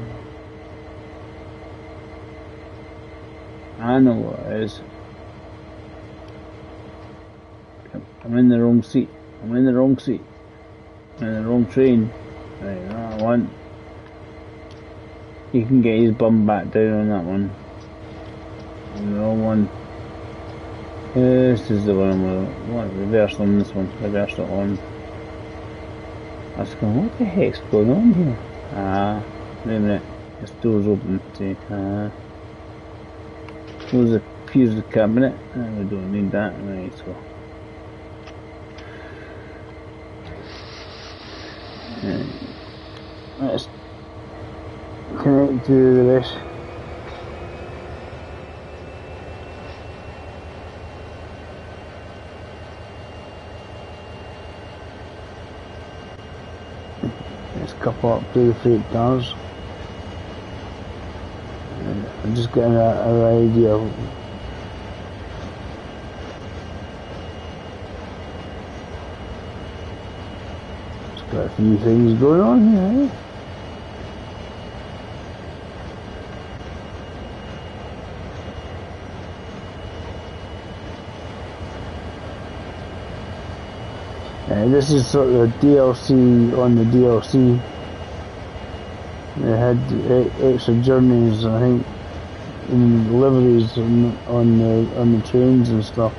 I know what it is. I'm in the wrong seat. I'm in the wrong seat. I'm in the wrong train. Right, that one. He can get his bum back down on that one. The wrong one. This is the one I'm going to reverse on this one. Reverse it on. I was going, what the heck's going on here? Ah, wait a minute. This door's open. See, close the fuse the cabinet. We don't need that. Right, so. Let's connect to the rest. Let's couple up to the freight cars. I'm just getting an idea of got a few things going on here, eh? This is sort of a DLC on the DLC. They had extra journeys, I think, in liveries on the trains and stuff.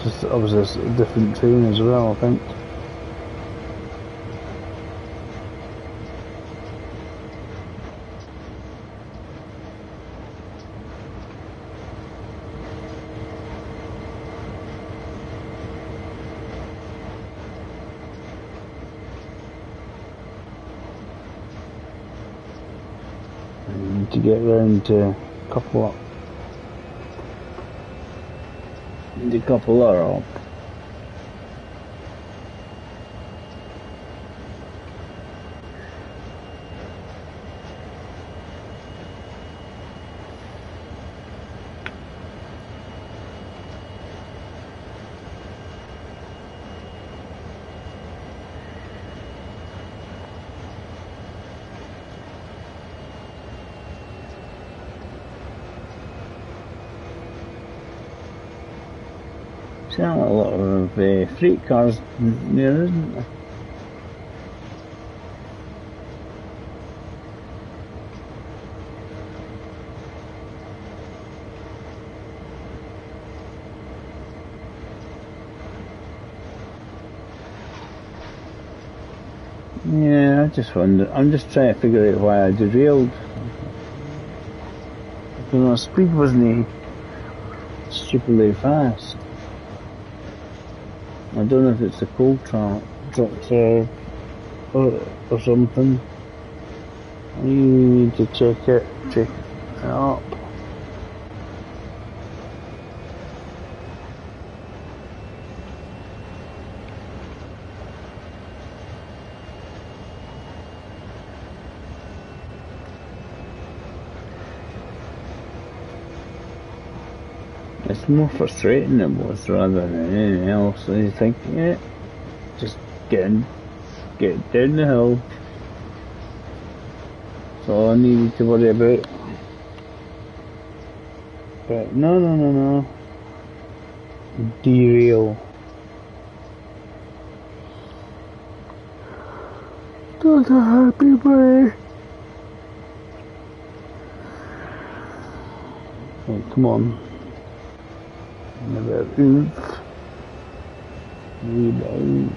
Just obviously a different train as well, I think. To get round to couple up. The couple are up. There's a lot of freight cars near, isn't there? Yeah, I just wonder. I'm just trying to figure out why I derailed. You know, speed wasn't stupidly fast. I don't know if it's the cold drops or something. You need to check it up. It's more frustrating than it was rather than anything else. So you think, yeah, just get down the hill. That's all I needed to worry about. But no. Derail. Not a happy boy. Oh, come on. Another oomph. Rebound.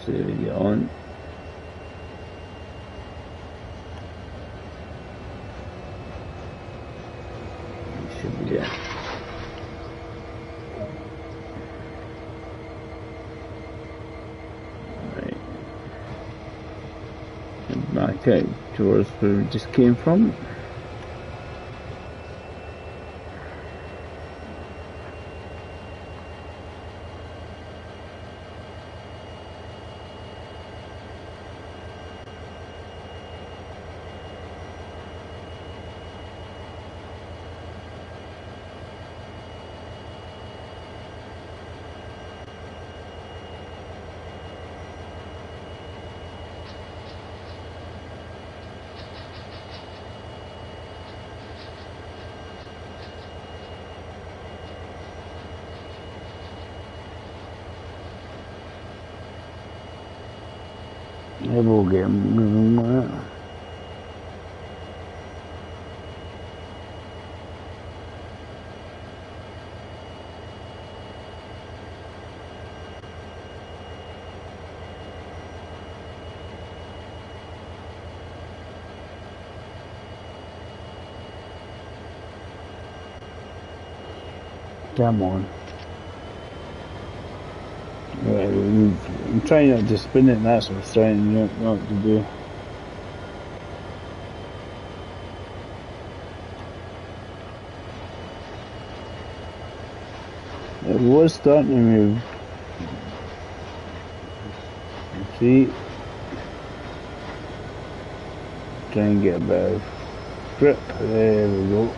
So you're on. You should be there. Right. And back out towards where we just came from. I will get moving with it. Come on. Right, I'm trying not to spin it, and that's what I'm trying not to do. It was starting to move. See? Try and get a bit of grip. There we go.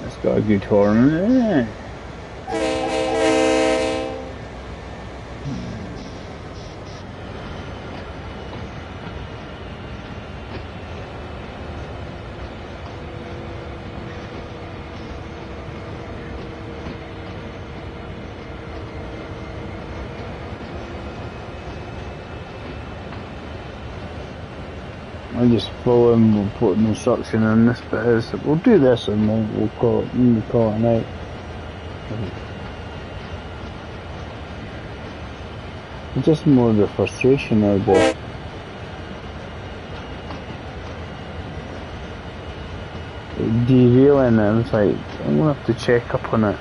That's got a good horn in it. I just follow him, we'll put an instruction in this bit is, we'll do this and we'll call it a night. Just more the frustration of the derailing it. It's like, I'm gonna have to check up on it.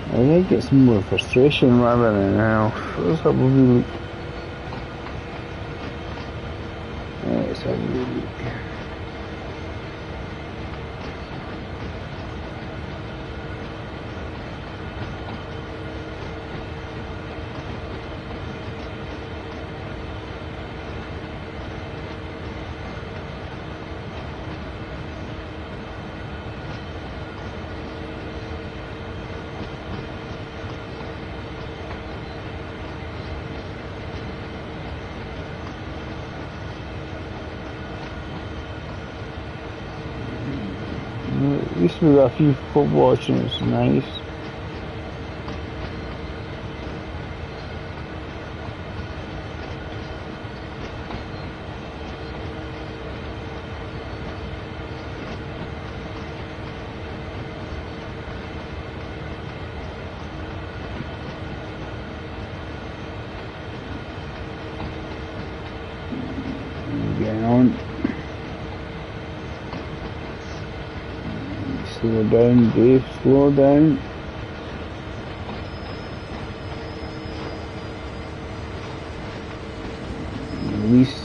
I think it's more frustration rather than anything else. Let's have a look. Let's have a look. with a few people watching, it's nice. Getting on. Slow down, Dave, slow down. Release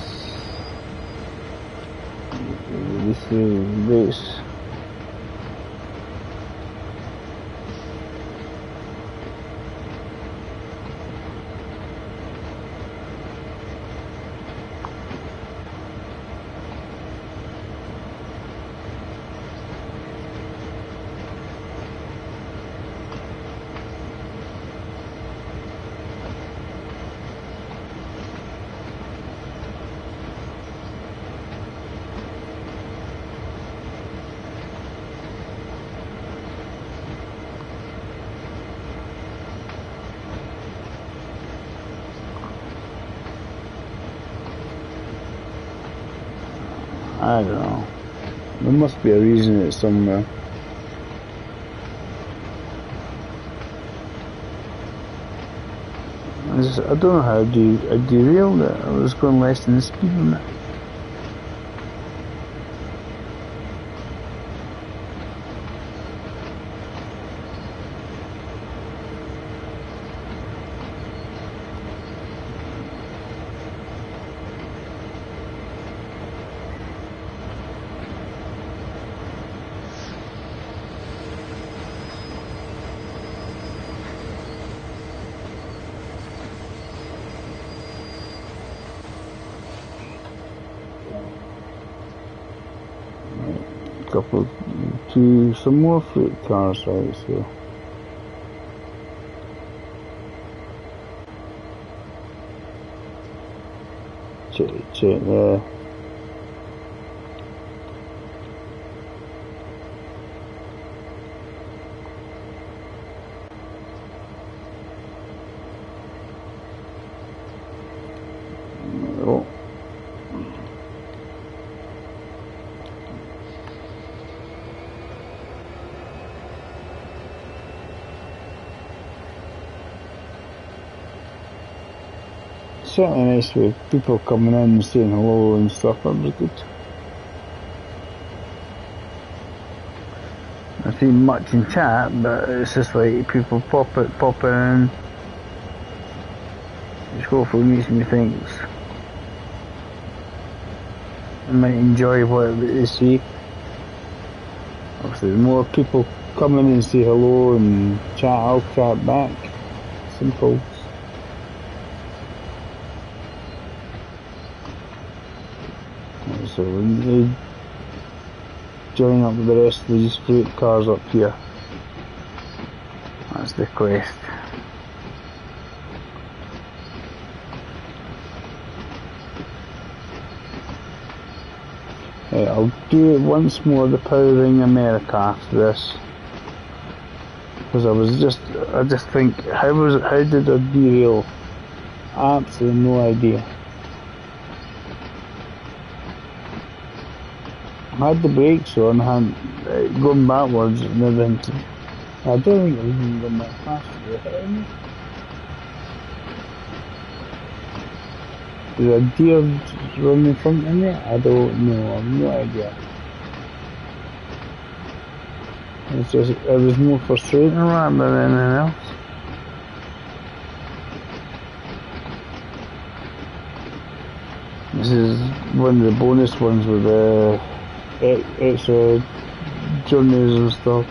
the brakes. I don't know. There must be a reason it's somewhere. I don't know how I derailed it. I was going less than the speed limit. Couple to some more freight cars, right? So check there. Oh. Certainly nice with people coming in and saying hello and stuff. That was good. I see much in chat, but it's just like people popping in. Which hopefully makes me think I might enjoy what they see. Obviously, the more people come in and say hello and chat, I'll chat back. Simple. So we join up with the rest of these freight cars up here. That's the quest. Right, I'll do it once more, the Powering America after this. Because I just think, how did I derail? Absolutely no idea. I had the brakes on, going backwards and everything. I don't think I was even going that fast. Did a deer run in front of me? I don't know, I have no idea. It was more frustrating than anything else. This is one of the bonus ones with the extra journeys and stuff.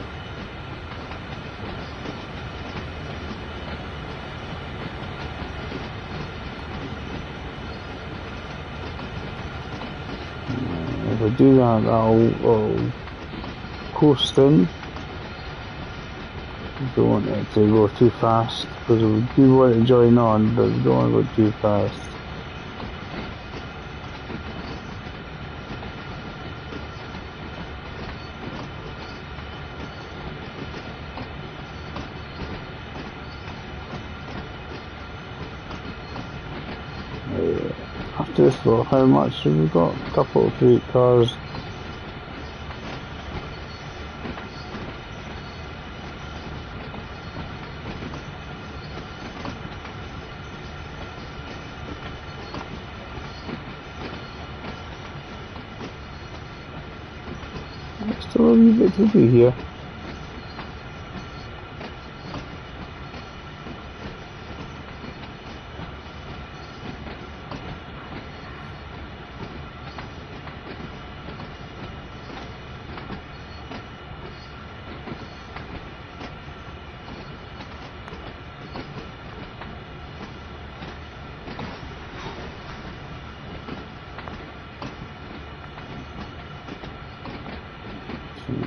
If I do that, I'll coast in. Don't want it to go too fast, because we do want to join on, but we don't want to go too fast. After this though, how much have we got? A couple of freight cars. Still a wee bit to do here.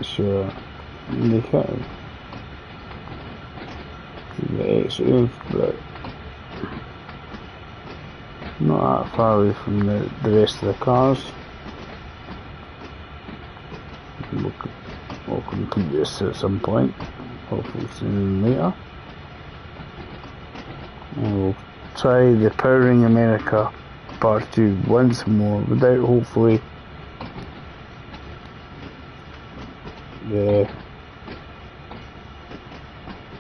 Sure, they can. The extra, but not that far away from the rest of the cars. We'll complete this at some point, hopefully sooner than later. And we'll try the Powering America Part 2 once more without hopefully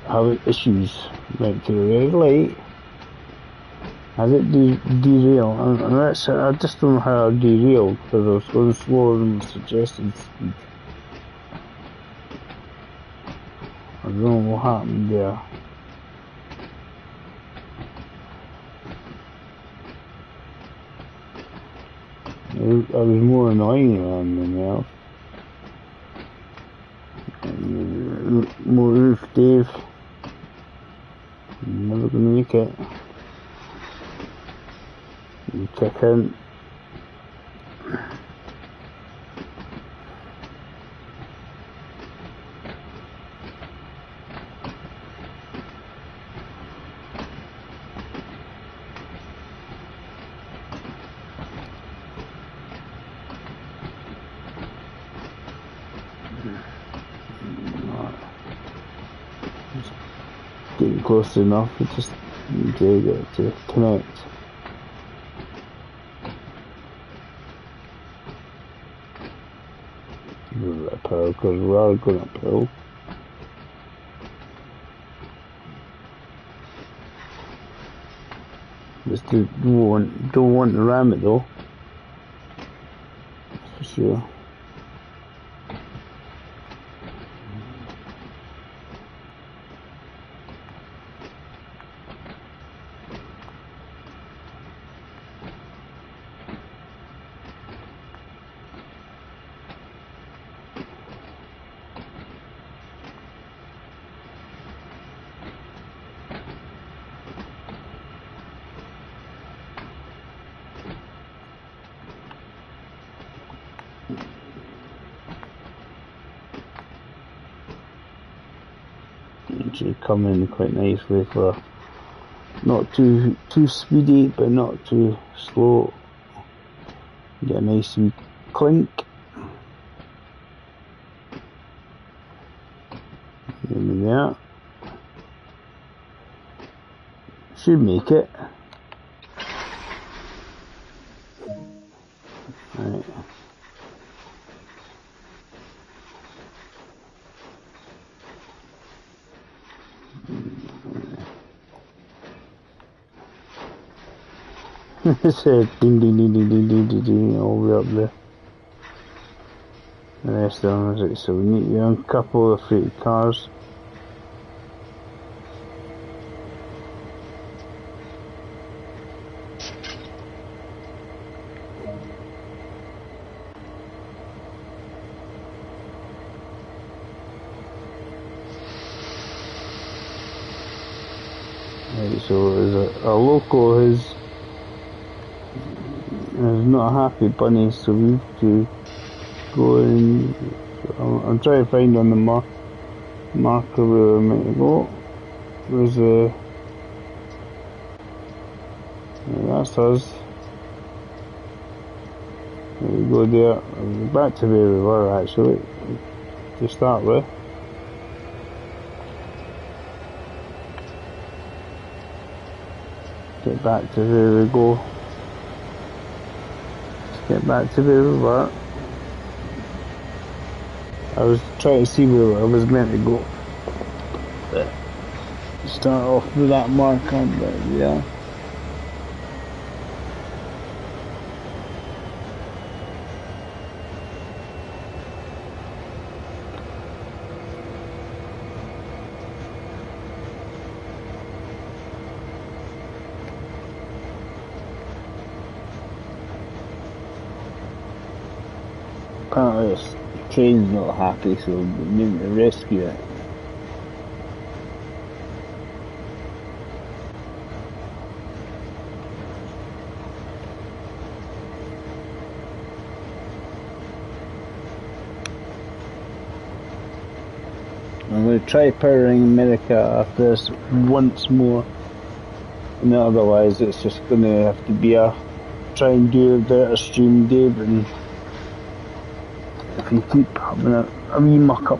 having issues. Went to the red light. Has it derailed? And that's, I just don't know how I derailed because I was going slower than the suggested speed. I don't know what happened there. I was more annoying than else. More roof, Dave. I'm never gonna make it. You kick in. Getting close enough, we just need to get to connect. A little bit of power because we are going uphill. Just don't want to ram it though. That's for sure. Should come in quite nicely for not too speedy but not too slow. Get a nice wee clink. There. Should make it. Right. It said ding ding ding ding ding ding ding ding all the way up there. The rest of them is it, so we need to uncouple the freight cars. Right, so there's a local is not a happy bunny, so we have to go and I'm trying to find on the marker where we're meant to go. There's a that's us. There we go there. Back to where we were actually to start with. Get back to where we go. get back to where we were. I was trying to see where I was meant to go. But start off with that marker, but yeah. Apparently this train's not happy, so we need to rescue it. I'm going to try powering America after this once more, and otherwise it's just going to have to be a try and do a better stream day, but if you keep having a wee muck up,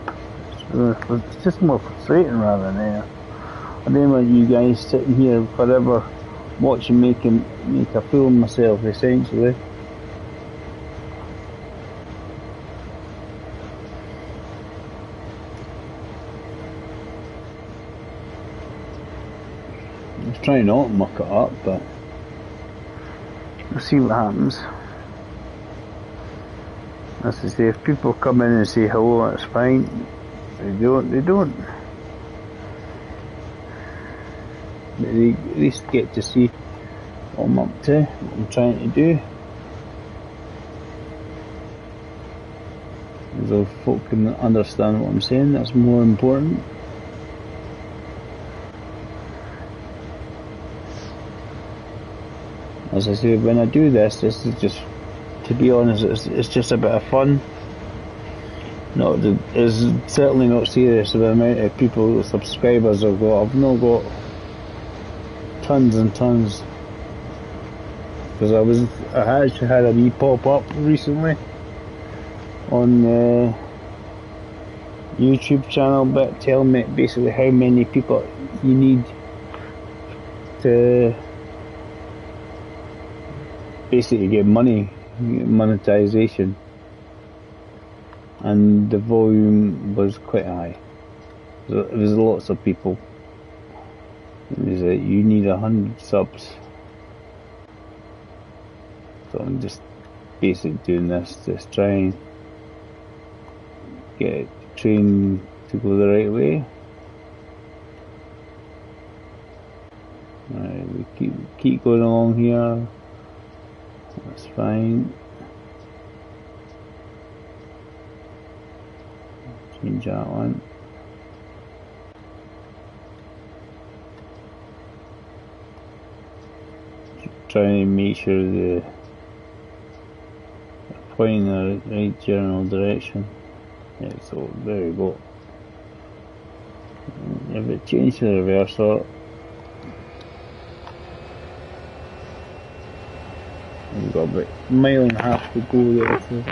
it's just more frustrating rather than I don't want you guys sitting here forever watching me make a fool of myself essentially. I was trying not to muck it up, but we'll see what happens. As I say, if people come in and say hello, that's fine. If they don't. But they at least get to see what I'm up to, what I'm trying to do. So folk can understand what I'm saying, that's more important. As I say, when I do this is just, to be honest, it's just a bit of fun. It's certainly not serious about the amount of people, subscribers I've got. I've not got tons and tons. Because I actually had a wee pop up recently on the YouTube channel, but telling me basically how many people you need to basically get money, monetization, and the volume was quite high. So there was lots of people. It was like, you need 100 subs. So I'm just basically doing this to try and get the train to go the right way. Alright, we keep going along here. That's fine. Change that one. Trying to make sure the pointing in the right general direction. Yeah, so there we go. If it changed to the reverser, we've got about a mile and a half to go there, so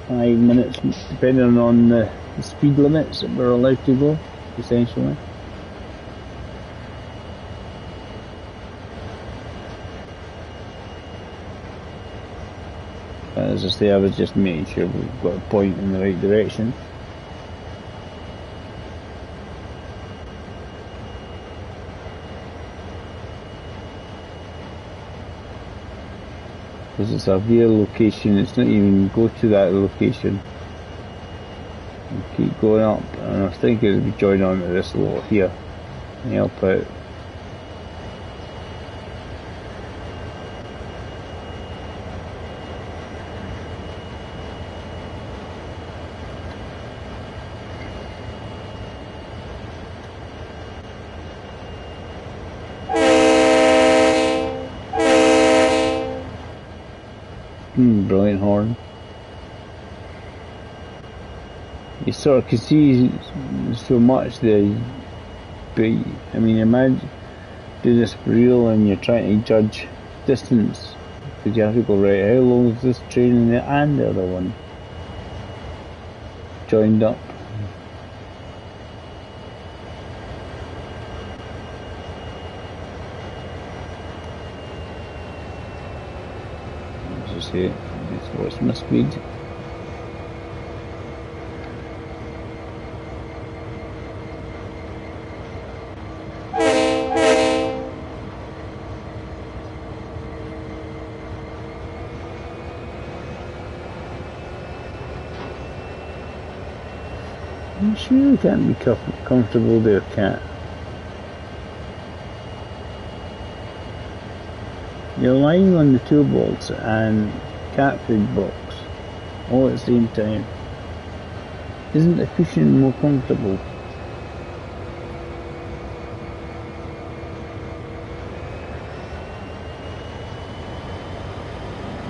5 minutes, depending on the speed limits that we're allowed to go, essentially. As I say, I was just making sure we've got a point in the right direction. Because it's a real location, it's not even go to that location. You keep going up, and I think it'll be joined on to this lot here and help out. Brilliant horn. You sort of can see so much there, but I mean, imagine doing this for real and you're trying to judge distance, because you have to go, right, how long is this train and the other one joined up? see. What's my speed? You sure you can't be comfortable there, cat? You're lying on the toolbox and cat food box all at the same time. Isn't the cushion more comfortable?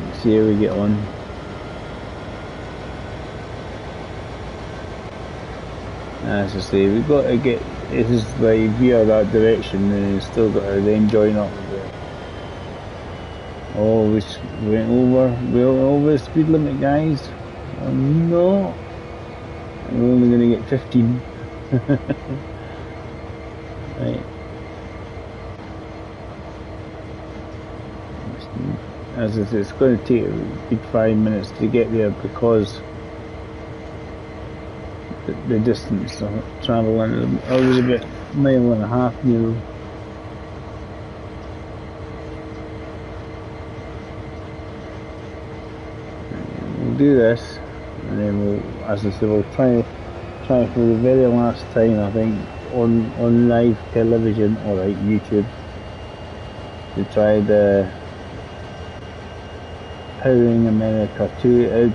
Let's see how we get on. As I say, we've got to get, this is like veer that direction and we've still got to then join up with it. Oh, we went over the speed limit, guys. Oh no, we're only going to get 15. Right. As I say, it's going to take a good 5 minutes to get there because the distance of travelling, I was about a mile and a half now. We'll do this, and then we'll, as I said, we'll try for the very last time, I think, on live television or like YouTube, to try the Powering America 2.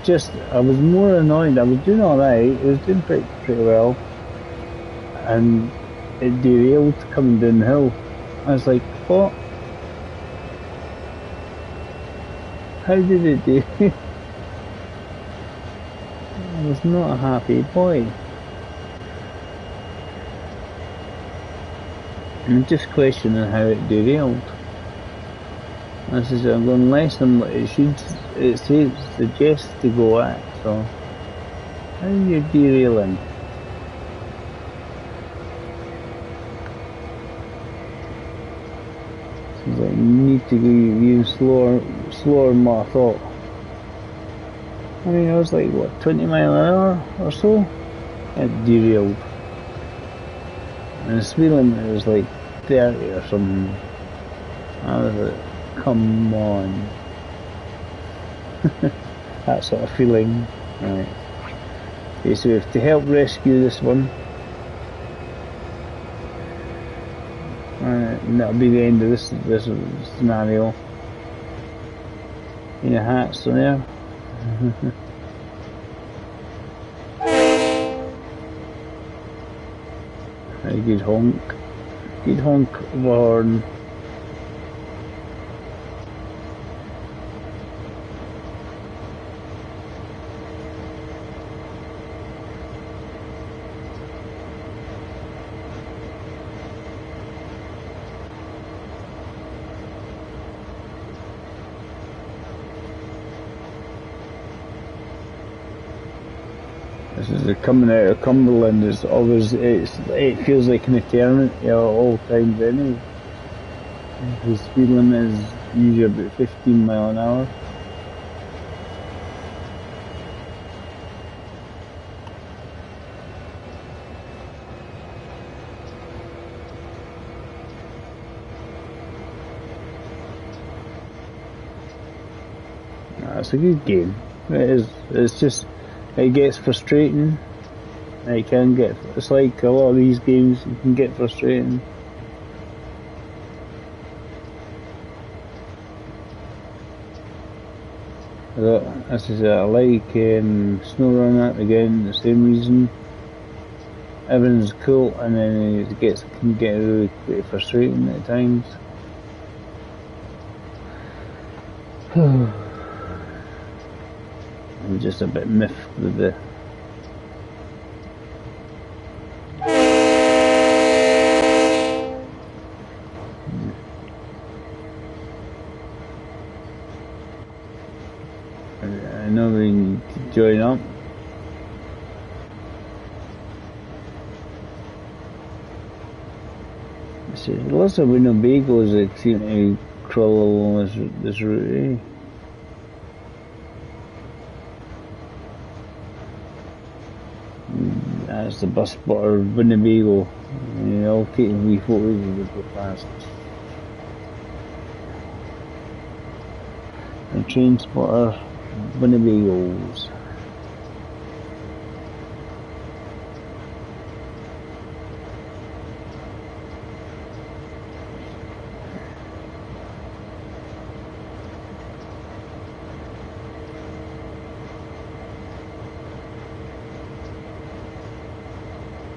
I was more annoyed. I was doing alright, it was doing pretty well, and it derailed coming down the hill. I was like, what? How did it do? I was not a happy boy. I'm just questioning how it derailed. As I said, I'm going less than what it should. It suggests to go at, so how are you derailing? Seems like you need to go even slower than what I thought. I mean, I was like, what, 20 mile an hour or so? It derailed. And the speed limit was like 30 or something. I was like, come on. That sort of feeling. Right. Okay, so we have to help rescue this one. And that'll be the end of this scenario. Any hats on there? Very good honk. Good honk of a horn. This is the coming out of Cumberland. It's always it feels like an eternity at all times anyway. The speed limit is usually about 15 mile an hour. It's a good game. It is. It's just. It gets frustrating. It can get. It's like a lot of these games. It can get frustrating. As I said, I like SnowRunner again. The same reason. Everything's cool, and then it can get really frustrating at times. I'm just a bit miffed with the I know we need to join up. There's lots of Winnebagos that seem to crawl along this route, eh? That's the bus spotter Winnebago. Yeah, I'll take a wee photos as we go past. The train spotter Winnebagos.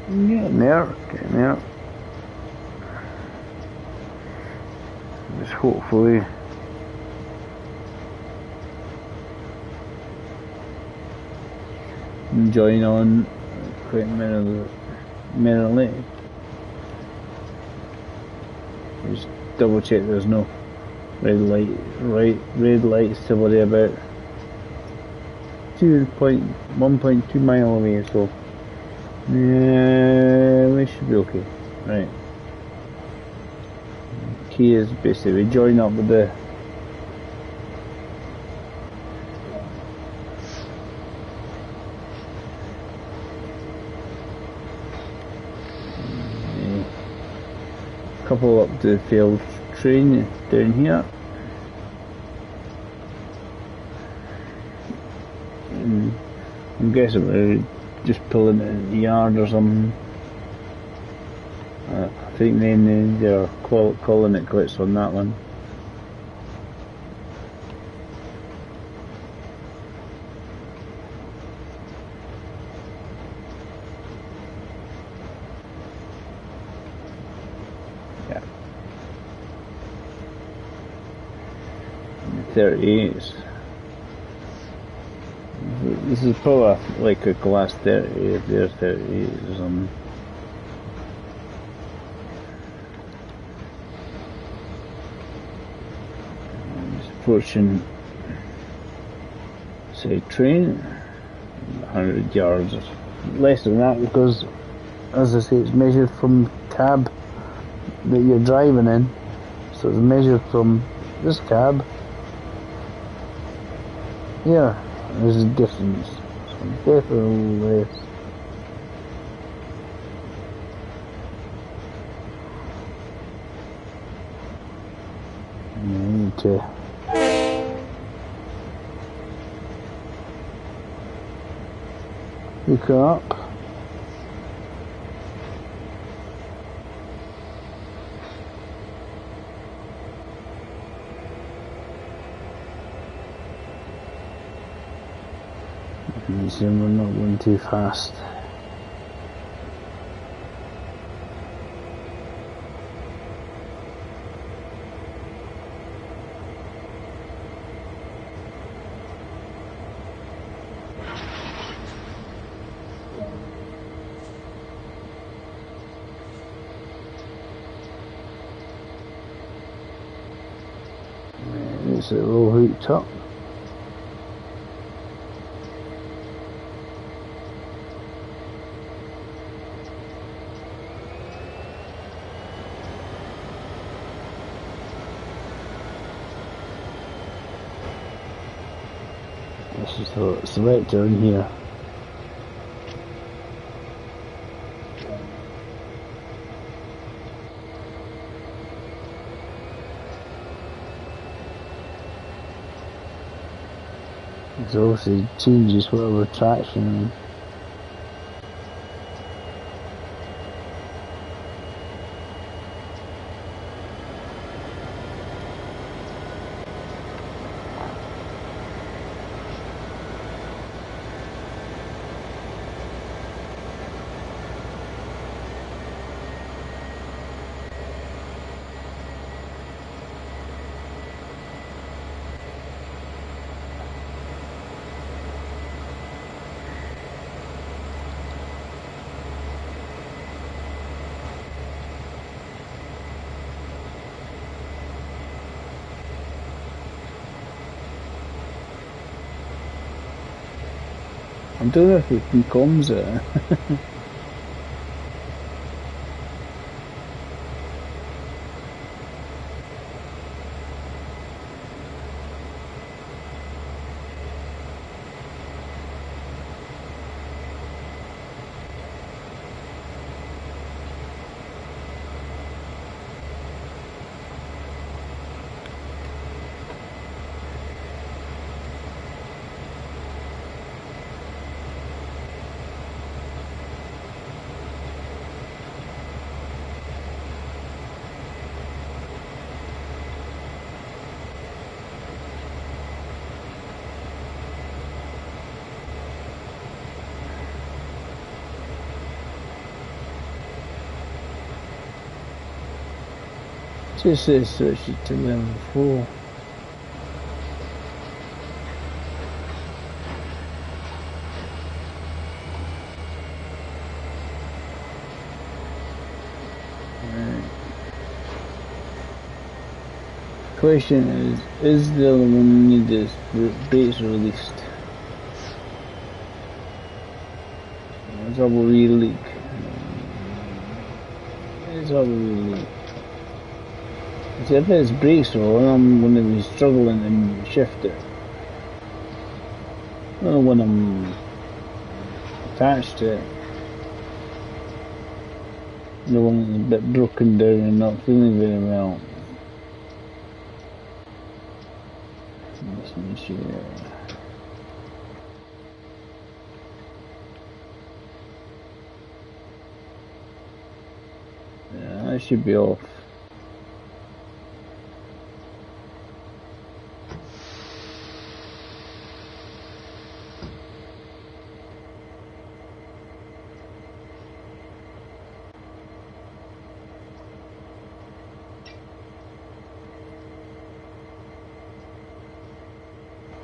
Getting there, getting there. Just hopefully join on quite a minute late. Just double check there's no red lights to worry about. 1.2 mile away, so yeah, we should be okay. Right. Key is basically join up with the couple up to the failed train down here. I'm guessing we're just pulling it in the yard or something. I think they're calling it quits on that one. Yeah. 38. This is probably like a class 30 if there's 38 or something. Just approaching, say, train, 100 yards, or less than that, because as I say, it's measured from cab that you're driving in, so it's measured from this cab here. There's a difference, so definitely less. I need to look up. So we're not going too fast. It's all hooked up. This is the selector in here. It obviously changes whatever traction. I don't know if we can comms it. Just says switch it to level 4. Question is the other one need this base released? It's all really leak. It's all really leak. See, if it's brakes roll, I'm going to be struggling to shift it. I don't know when I'm attached to it. The one that's a bit broken down and not feeling very well. Let's make sure. Yeah, that should be off.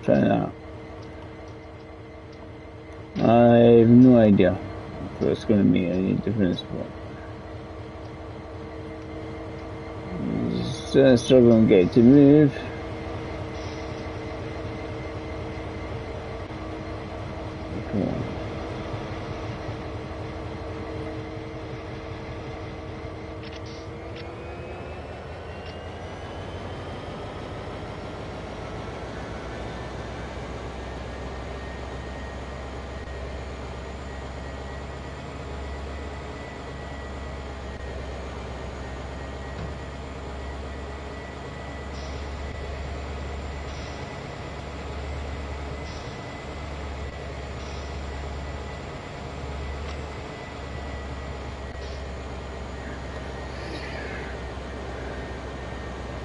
Try that. I have no idea if it's going to make any difference, but just struggling to get it to move. Come on.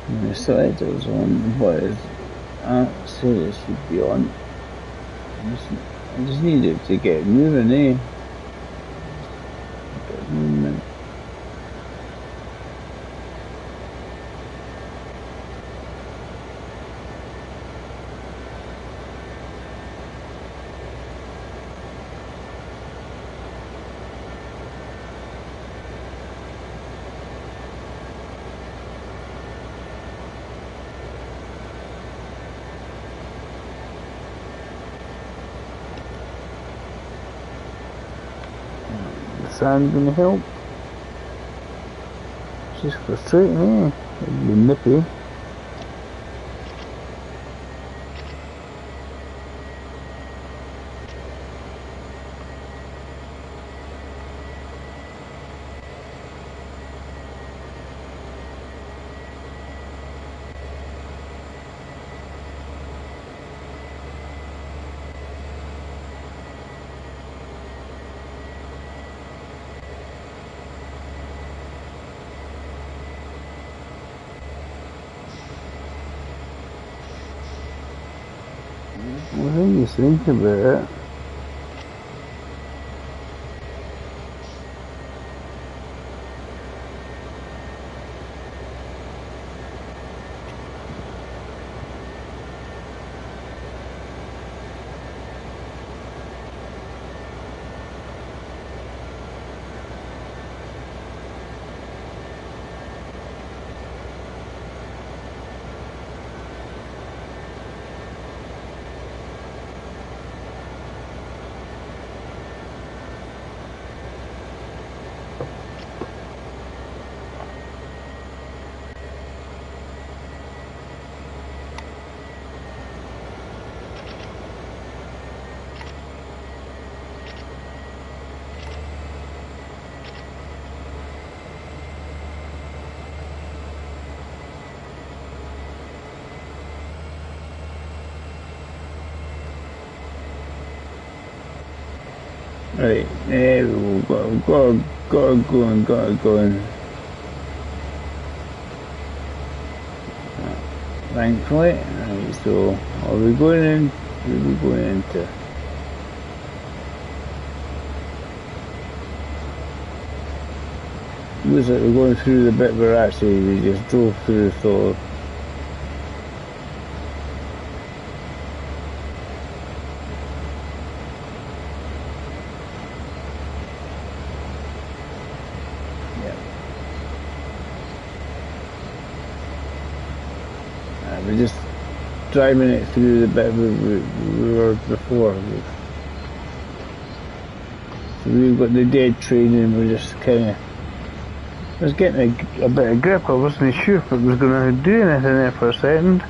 The selector's on, but I say it should be on. I just need it to get moving, eh? Get movement. Sand gonna help. It's just frustrating, eh? It'd be nippy. What do you think about it? Right, there we go, got it going. Thankfully, right, so are we going in? Where are we going into? looks like we're going through the bit where actually we just drove through, so we're just driving it through the bit we were before. So we've got the dead train and we're just kind of, I was getting a bit of grip. I wasn't sure if it was going to do anything there for a second.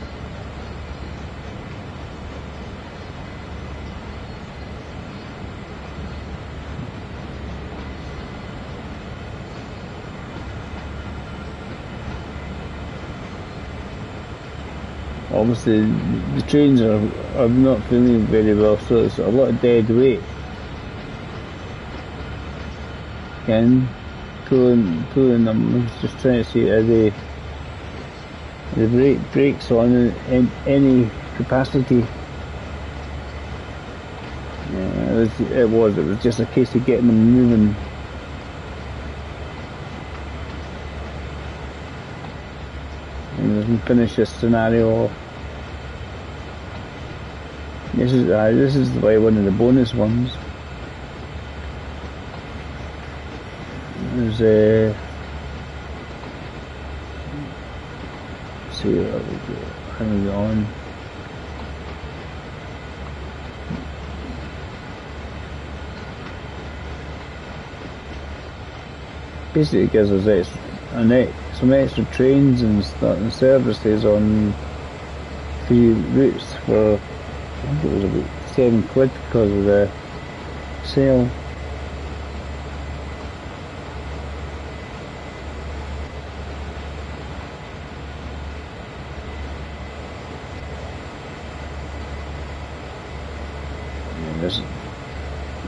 Obviously the trains are not feeling very well, so it's a lot of dead weight. Again, pulling them, just trying to see are the brakes on in any capacity. Yeah, it was just a case of getting them moving. And we can finish this scenario off. This is like one of the bonus ones. There's let's see how we go on. Basically it gives us some extra trains and services on 3 routes for, I think it was about £7 because of the sale.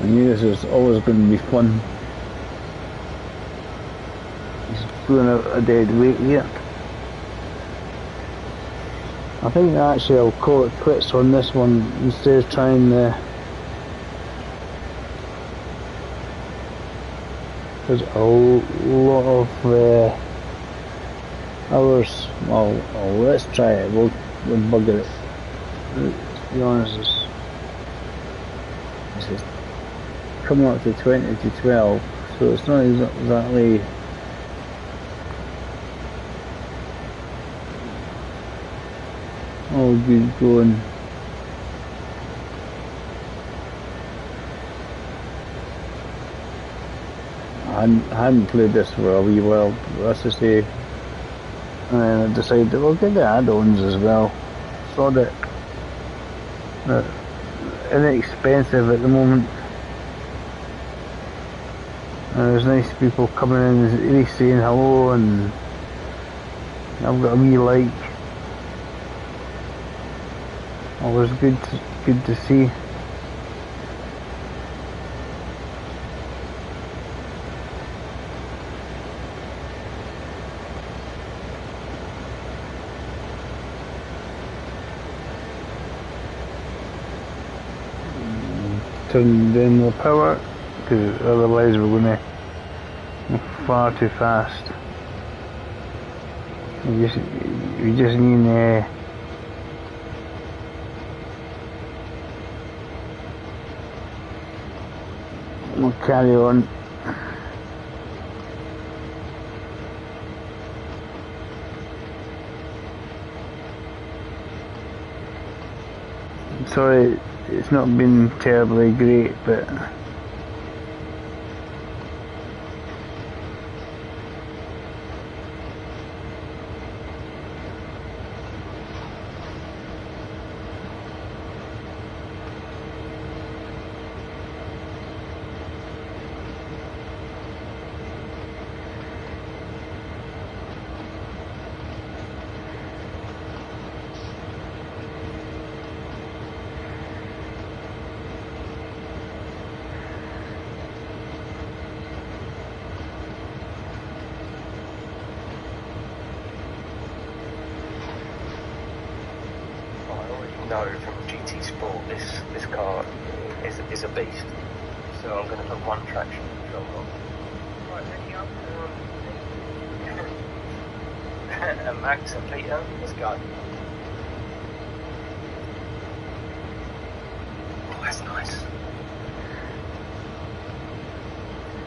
I knew this was always going to be fun. He's doing a dead weight here. I think actually I'll call it quits on this one instead of trying the. There's a lot of hours. Well, let's try it. We'll bugger it. To be honest, this is coming up to 20 to 12, so it's not exactly. All good going. I hadn't played this for a wee while, let's just say, and then I decided we'll get the add-ons as well. Saw that inexpensive at the moment. And there's nice people coming in, really saying hello, and I've got a wee like. Always good to see. Turn down the power, because otherwise we're going to go far too fast. We just need we'll carry on. Sorry, it's not been terribly great, but know from GT Sport this car is a beast. So I'm going to put one traction control on. What, anything else? And Max and Peter, let's go. Oh, that's nice.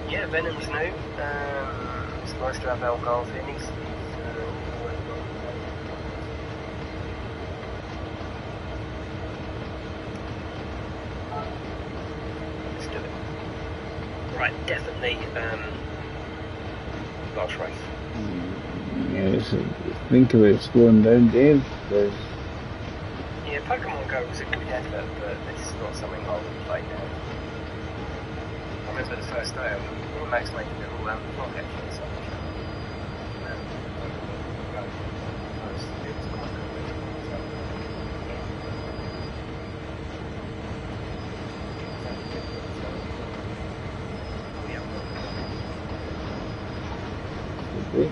Yeah, Venom's new. It's nice to have Algarve in. He's let's do it. Right, definitely last race. Yeah, so think about slowing down, Dave. There's Yeah, Pokemon Go was a good effort, but it's not something I would play now. I remember the first day, Max made a little vlog actually, so Pokemon Go. It was quite good. So, yeah. big.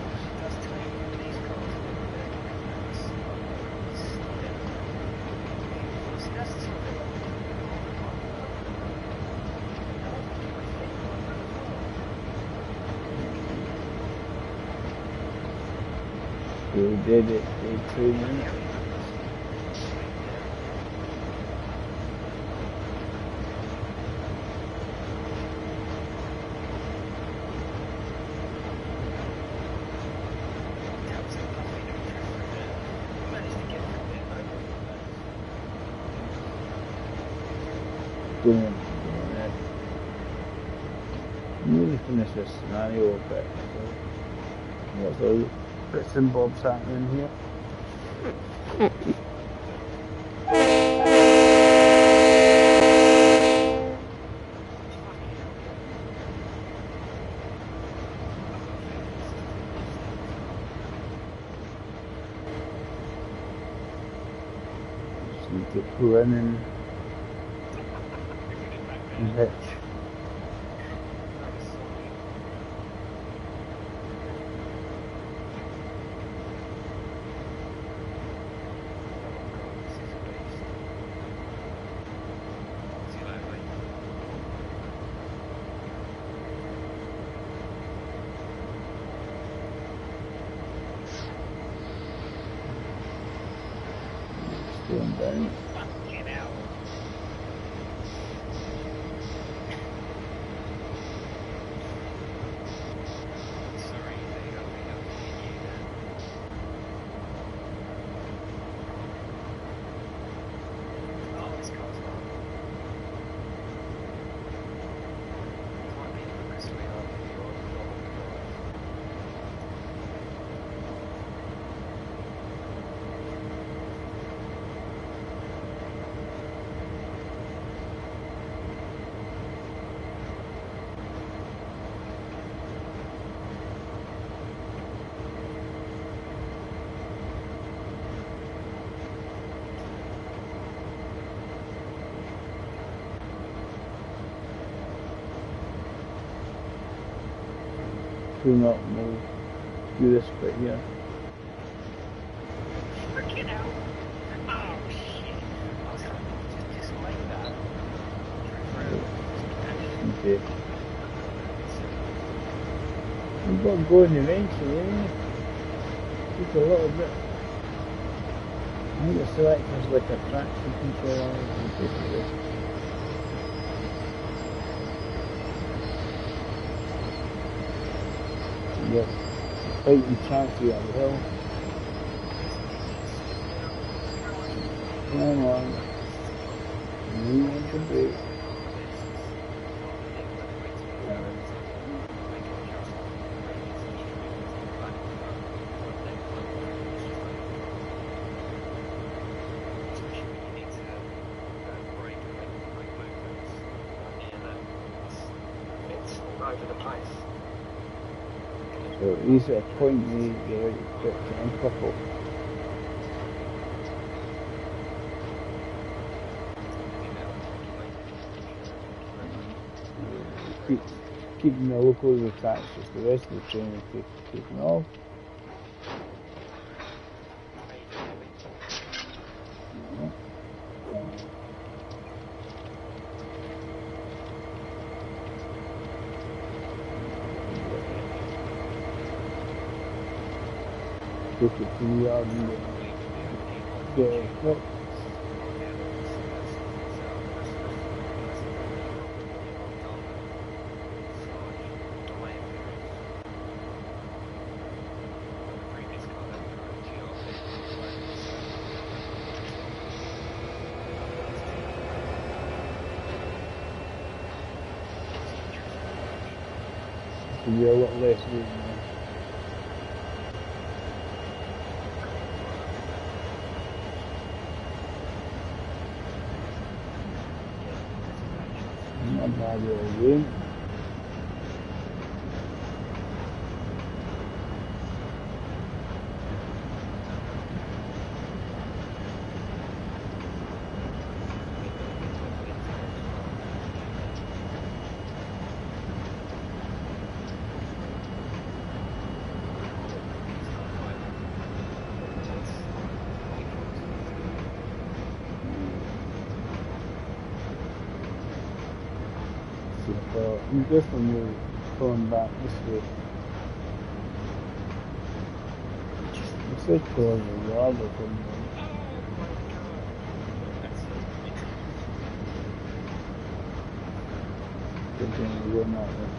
We did it in 3 minutes. Doing that. Nearly finished this scenario, but what's those bits and bobs happening here? Just need to pull in and hit. Going down. Do not move. Do this bit here. Freaking out. Oh shit. I was trying to just make that. Okay. We've got going eventually, eh? Just a little bit. I think the selector's like a traction controller. Yep. Fighting chance to get on the hill. Come on. You want to break. Over the place. So he's at a point where you're right to uncouple. Keeping the locals attached, just the rest of the train is taken off. take it to the yard and get it fixed. To be a lot less room now. Not bad little room. I'm guessing we're going back this way. It's like going to the yard or something. They're going to run out there.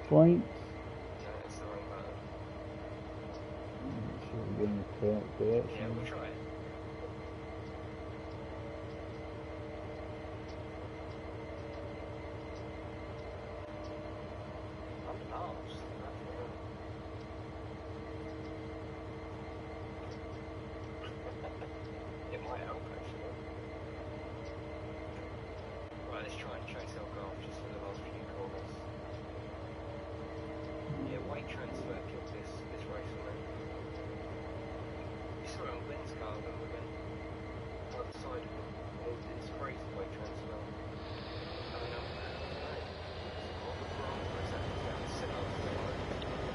Point. No, that's the wrong button. So we're going the correct direction. Yeah, we'll try it. I'm lost. It might help actually. Right, let's try and chase our golf just for the last few corners. Yeah, weight transfer killed this race for me. You saw it on Ben's car when we went either side of him. And he did this crazy weight transfer. Coming up there, I don't know. Is it on the front or is that down the centre?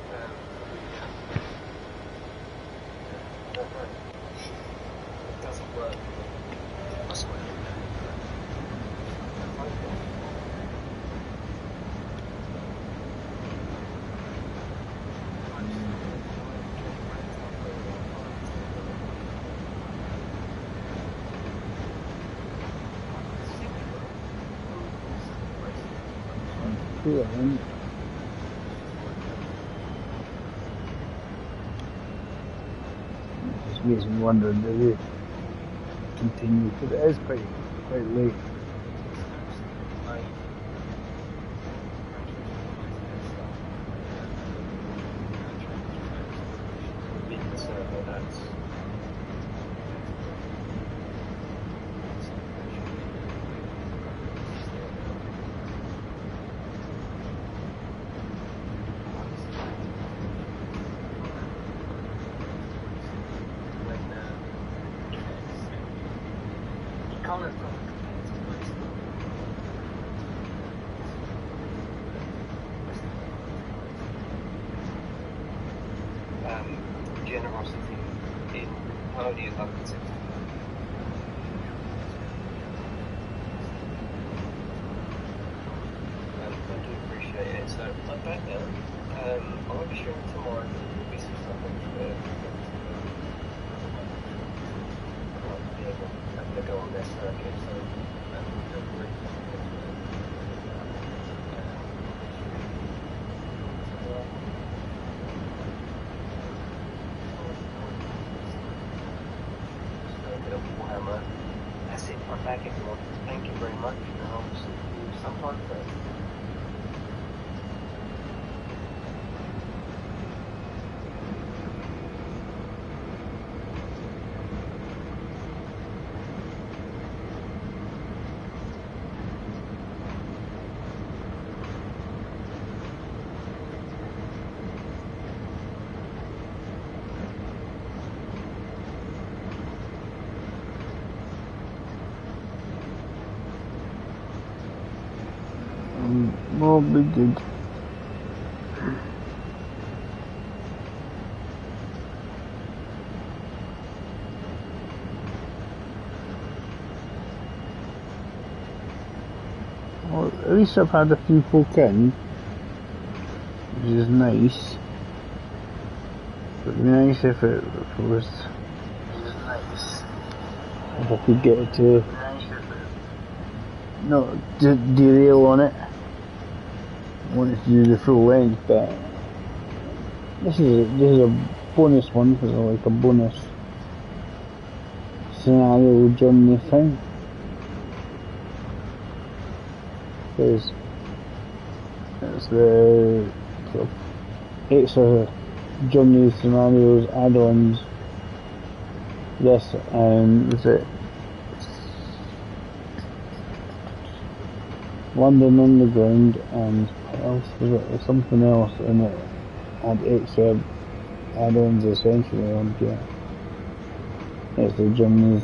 I don't know. It doesn't work. I swear. Cool, I think. Just makes me wonder, do they continue? Because it is quite late. generosity in earlier levels. I do appreciate it. So I don't know. I won't be streaming tomorrow. There'll be some stuff on I'm going to go on their circuit, so don't worry. That's it. I'm back, everyone. Thank you very much, and I'll see you sometime first. Well, we did. Well, at least I've had a few folk in, which is nice. But it'd be nice if it was. If I could get it to not derail on it. I wanted to do the full length, but this is a bonus one because I like a bonus scenario journey thing. Because it's the sort of extra journey scenarios, add-ons. This is it. London Underground, and what else was it? There's something else in it. And extra add-ons essentially on here. It's the journeys.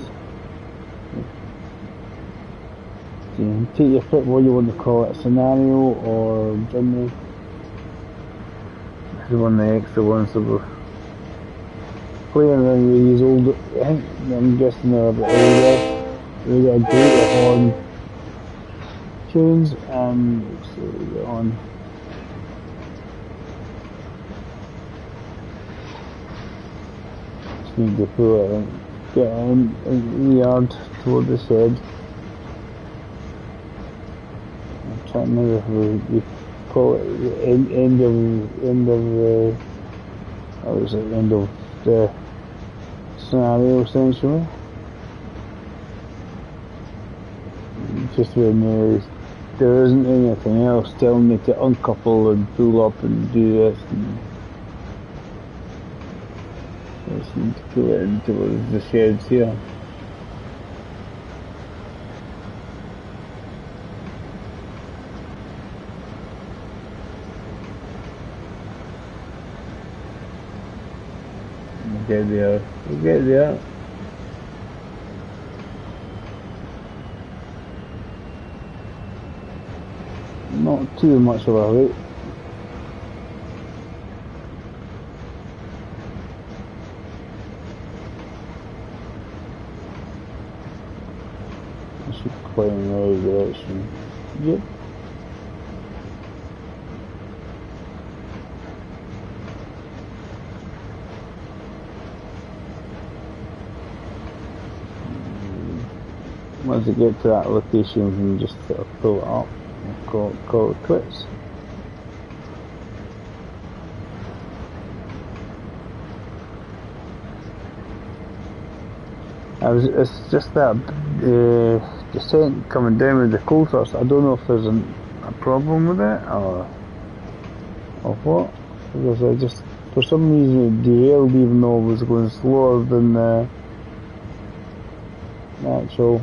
So you take your pick what you want to call it, scenario or journey. This is one of the extra ones that we're playing around with these old, I think, I'm guessing they're a bit older. They got a greater horn tunes, so we get on. Just need to pull it and get in the yard toward the shed. I'm trying to remember if we call it the end of the scenario essentially. Just when there isn't anything else telling me to uncouple and pull up and do this, and I just need to pull it into the sheds here. We'll get there. Not too much of a hurry. I should play in the right direction. Yep. Once I get to that location, we can just sort of pull it up. Call it quits. It's just that descent coming down with the coal thrust. I don't know if there's a problem with it or what, because For some reason it derailed even though it was going slower than the actual.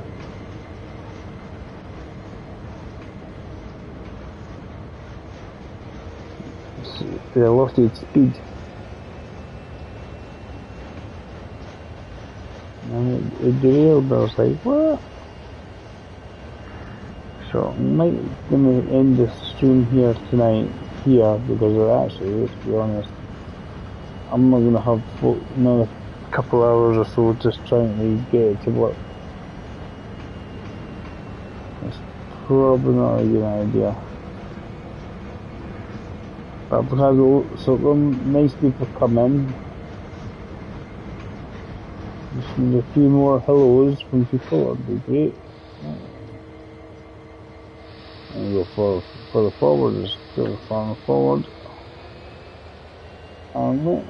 The allotted speed. And it derailed. I was like, what? So I might gonna end the stream here tonight here because actually, let's be honest, I'm not gonna have another couple hours or so just trying to get it to work. It's probably not a good idea. But we've had some nice people come in. Just need a few more hellos from people, that'd be great. And go further forward, just go further forward. And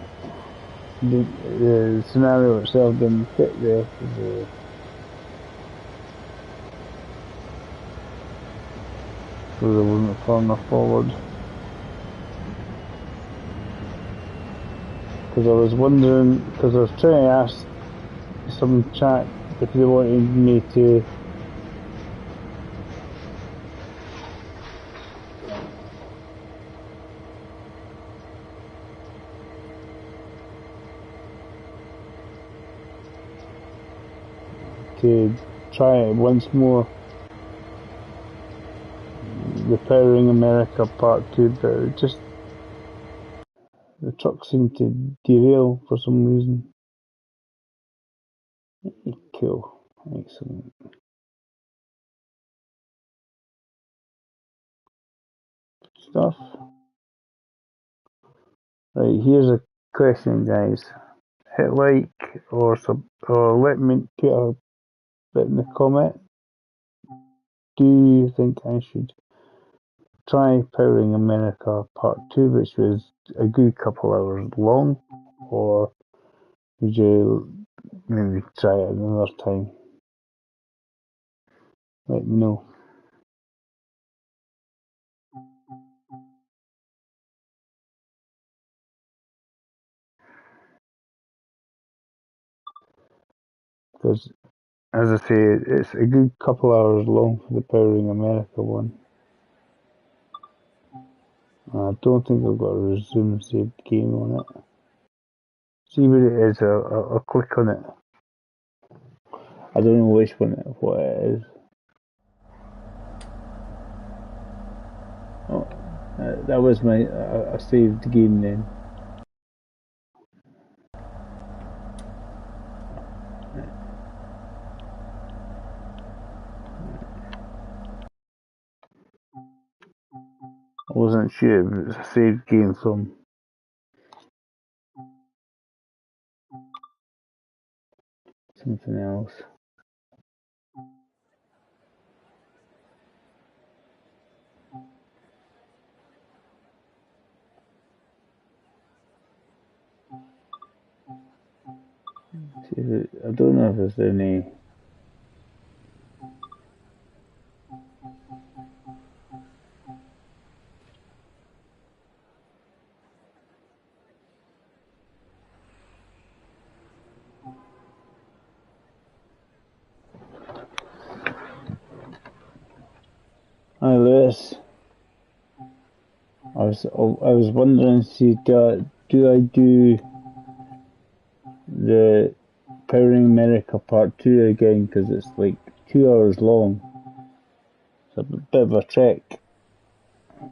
the scenario itself didn't fit there. Because I wasn't far enough forward. Because I was wondering, because I was trying to ask some chat if they wanted me to try it once more, Repairing America Part 2, but it just the truck seemed to derail for some reason. Cool, excellent. Stuff. Right, here's a question, guys. Hit like or let me put a bit in the comment. Do you think I should try Powering America Part 2, which was a good couple hours long, or would you maybe try it another time? Let me know. Because, as I say, it's a good couple hours long for the Powering America one. I don't think I've got a resume saved game on it. See what it is, I'll click on it. I don't know what it is. Oh, that was my a saved game then. I wasn't sure if it was a saved game from something else. I don't know if there's any. Hi Lewis. I was wondering, see, do I do the Powering America Part 2 again, because it's like 2 hours long. It's a bit of a trek.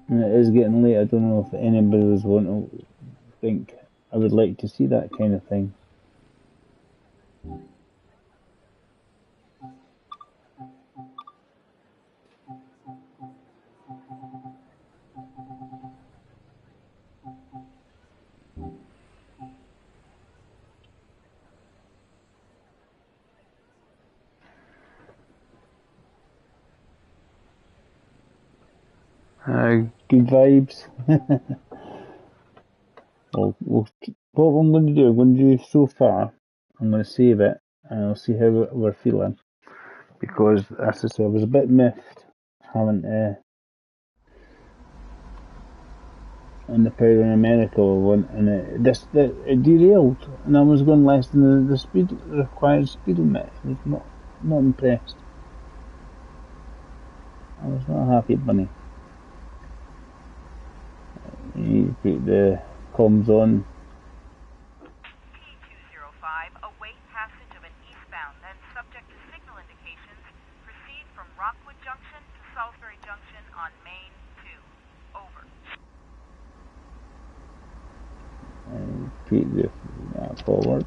And it is getting late. I don't know if anybody was wanting to think I would like to see that kind of thing. Good vibes. what I'm going to do, I'm going to do so far, I'm going to save it and I'll see how we're feeling. Because, as I say, I was a bit miffed having to on the power in America one, and it derailed, and I was going less than the speed required speed limit. I was not impressed. I was not happy, bunny. You put the comms on. T205, await passage of an eastbound, then subject to signal indications, proceed from Rockwood Junction to Salisbury Junction on Main 2. Over. And put the forward.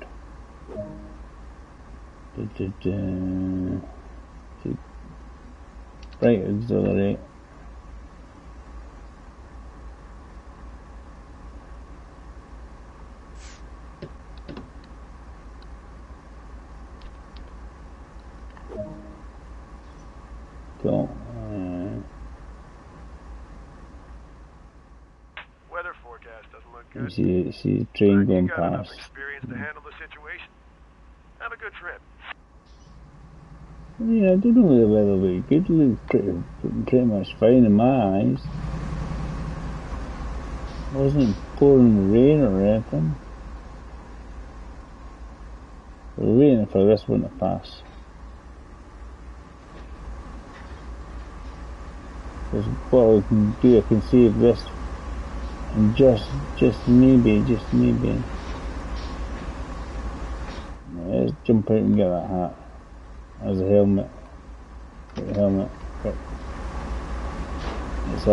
Right, auxiliary. Cool. Weather forecast doesn't look good. See train going You got enough past. experience to handle the situation. Have a good trip. Yeah, I don't know the weather will be good. It looks pretty much fine in my eyes. It wasn't pouring rain or anything. We're waiting for this one to pass. Because what I can do, I can save this and just maybe. Let's jump out and get that hat. As a helmet. Get the helmet. Quick. It's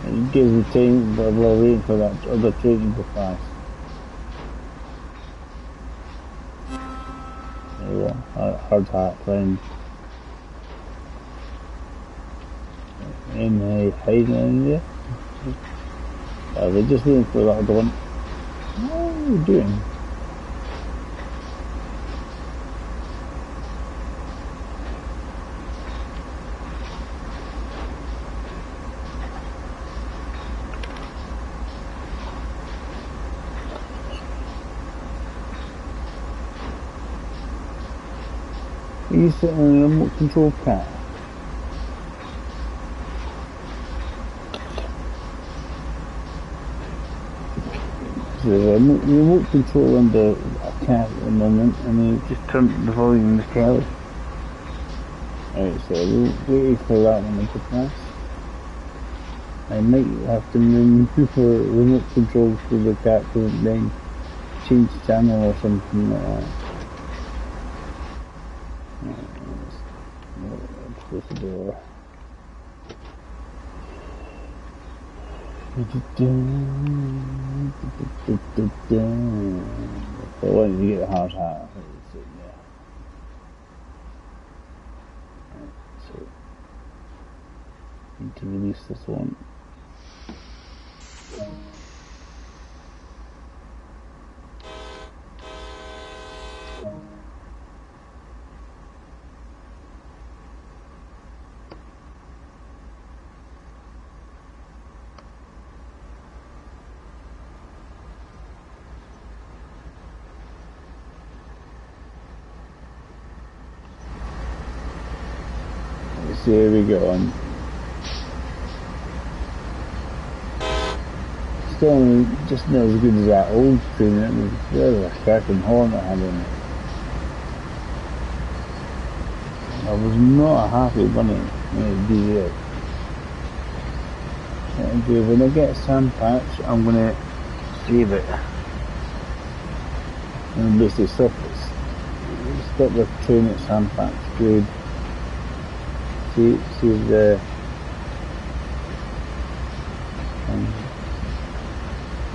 it gives me time, but we're waiting for that other train to pass. There we go. Hard hat round. In hiding in there. We're just waiting for that other one. What are you doing? Are you sitting in a remote control car? There's a remote control under a cat at the moment, and you just turn the volume in the telly. Alright, so we'll wait for that one to pass. I might have to move for remote control so the cat doesn't then change channel or something like that. Close the door. So why did you get a hard hat? Yeah. So need to release this one. So here we go on. Still just not as good as that old train. It was really a cracking horn I had in it. I was not a happy bunny when it did it. Okay, when I get a sand patch, I'm gonna save it. And basically stop the train at sand patch. Good. See the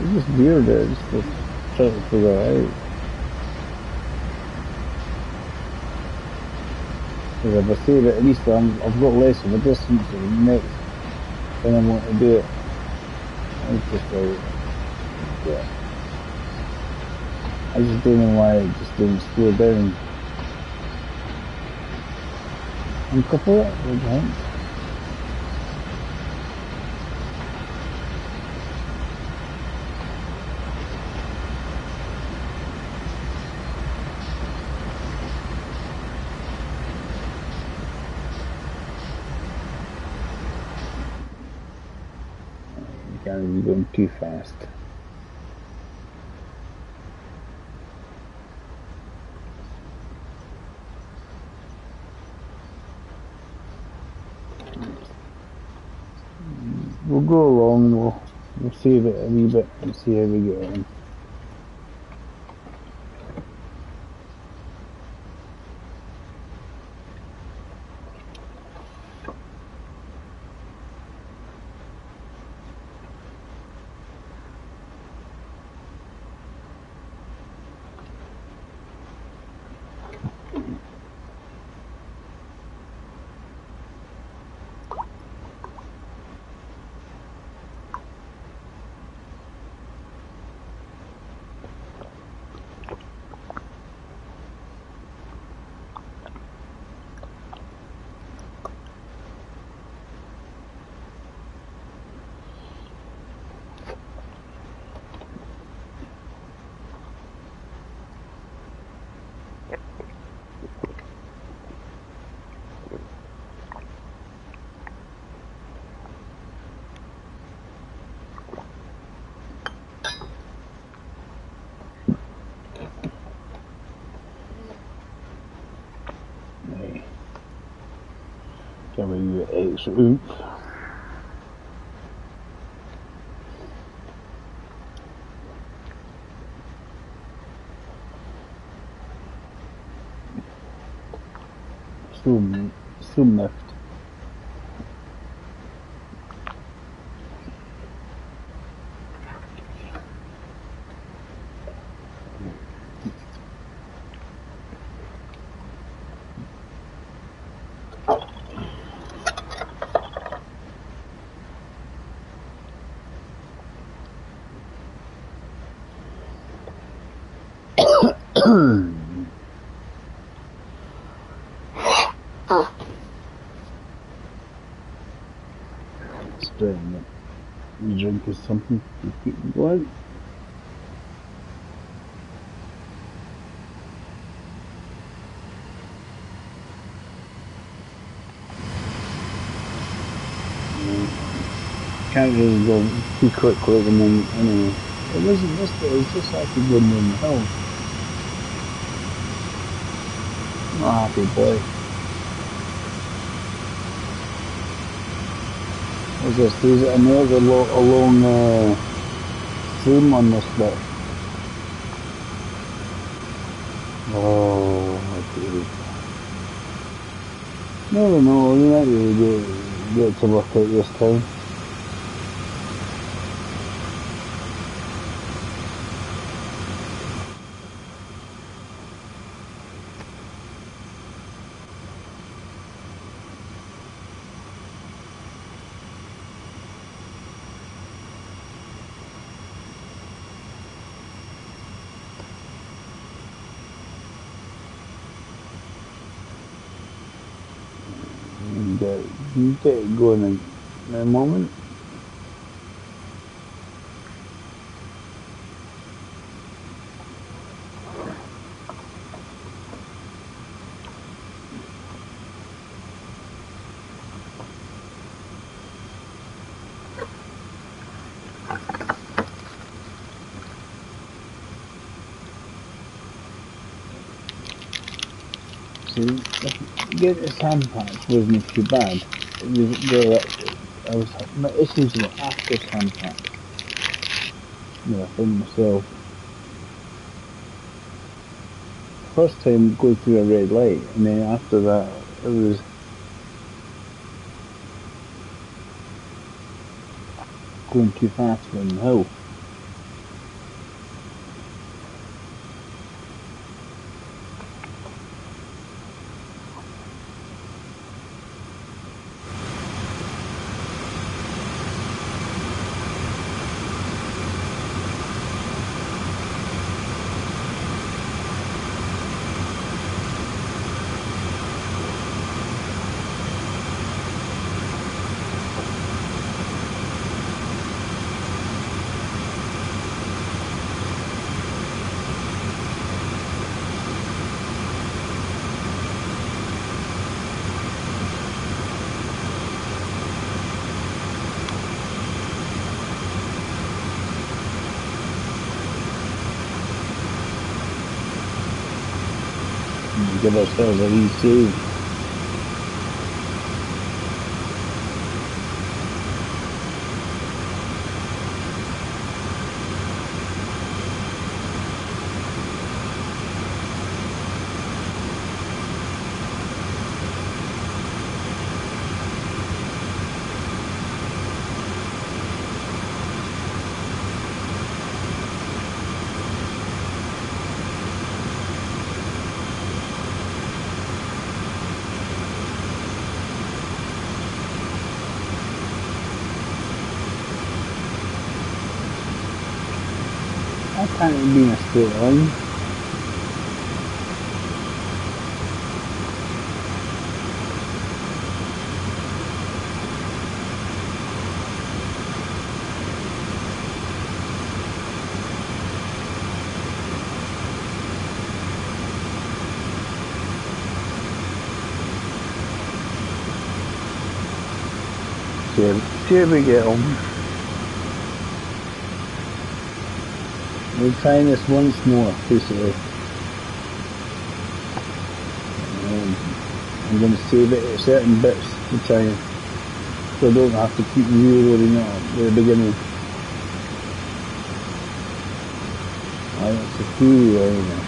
it's just weird. It's just trying to figure it out. Because if I save it, at least I've got less of a distance to the next when I want to do it. It's just like, yeah. I just don't know why it just didn't slow down. And couple it, I think. Can't be going too fast. We'll go along, we'll save it a wee bit and see how we get on. Give me extra oomph. So miffed. Spreading it. You drink is something to keep you going. Can't really go too quickly at the moment anyway. It wasn't this bit, it was just actually going down the hill. I'm a happy boy. What's this? There's another long zoom on this bit. Oh my goodness. Never know, we might really get to work out this time. Get it going in a moment. See, get this hand patch wasn't too bad. My issues were after hand patch. Yeah, I think myself. First time going through a red light, and then after that, it was going too fast down the hill. give ourselves a wee save. I can't be in a straight line. See if we get on. We're trying this once more, basically. I'm going to save it at certain bits to try and, so I don't have to keep reloading it at the beginning. It's a theory anyway.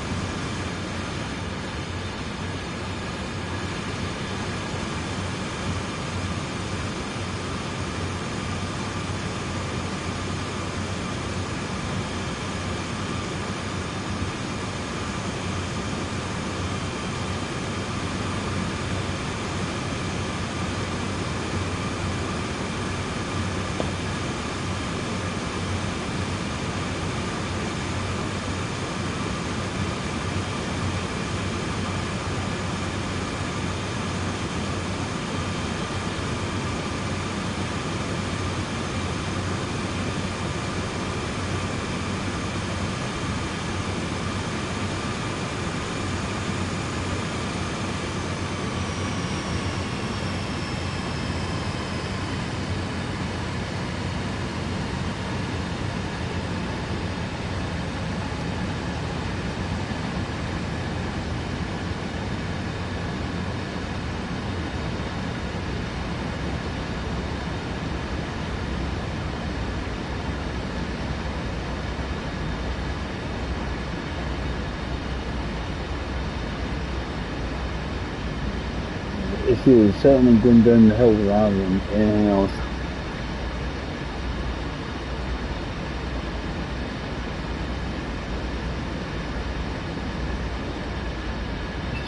If you were certainly going down the hill rather than anything else.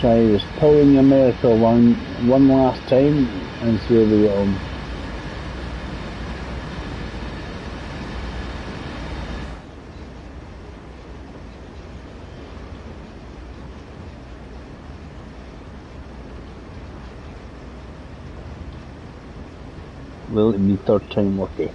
Try this pulling America one last time and see where we get on. Will it be third time lucky?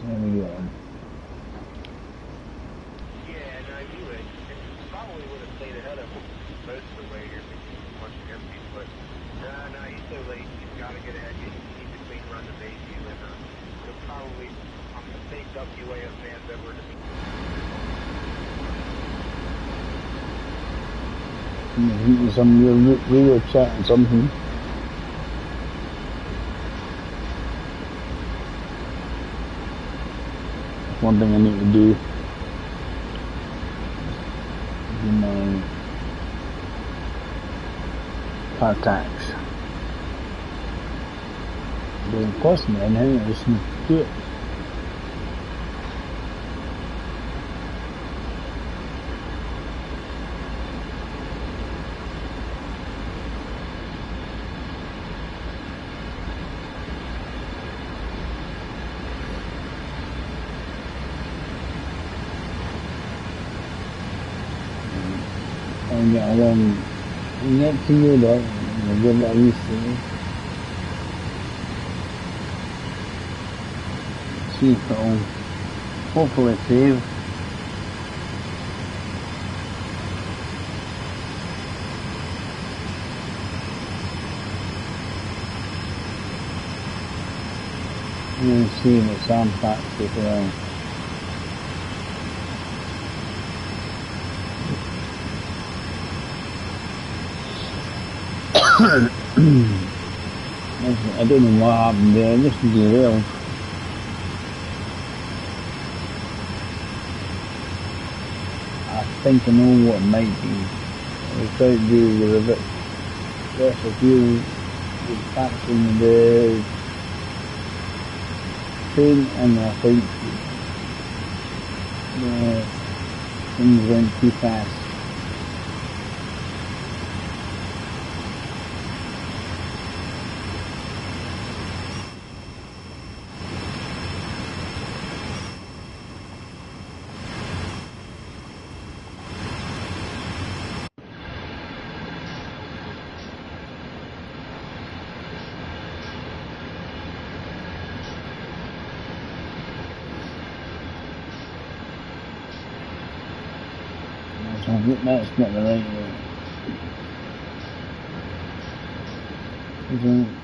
There we go. Yeah, no, you would. And probably would have stayed ahead of most of the way here because you much empty, but no, you're so late. You've got to get ahead. You need to clean run the base you and you'll probably, I'm going to take WA of fans over to me. Some real chat and something. One thing I need to do is my car tax. It doesn't cost me anything, I just need to do it. and get along. And get to you though, and give it a listen. See if it'll hopefully save. And then see if it's on factory as well. I don't know what happened there, this is real. I think I know what it might be. It's out there with a bit less of fuel with factoring the train, and I think things went too fast. That's not the right way. Isn't it?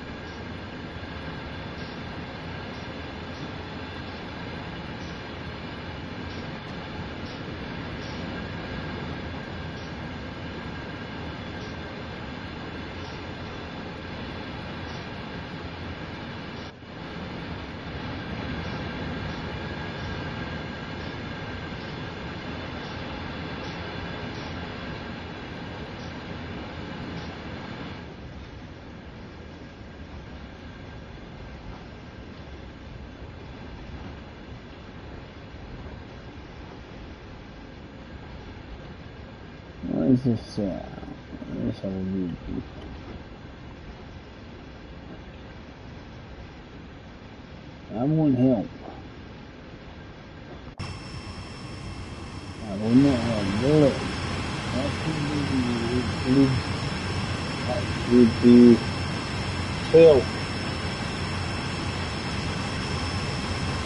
What is this? Let's have a read. That won't help. That will not help, will it? That would be fail.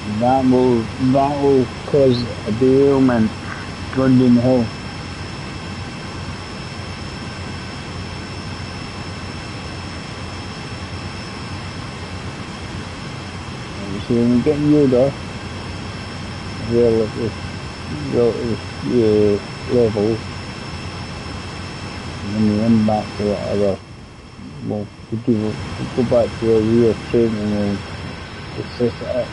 That will cause a derailment going down the hill. So when we get nearer relative level, and then we run back to whatever, we'll go back to our rear train and we'll set it up.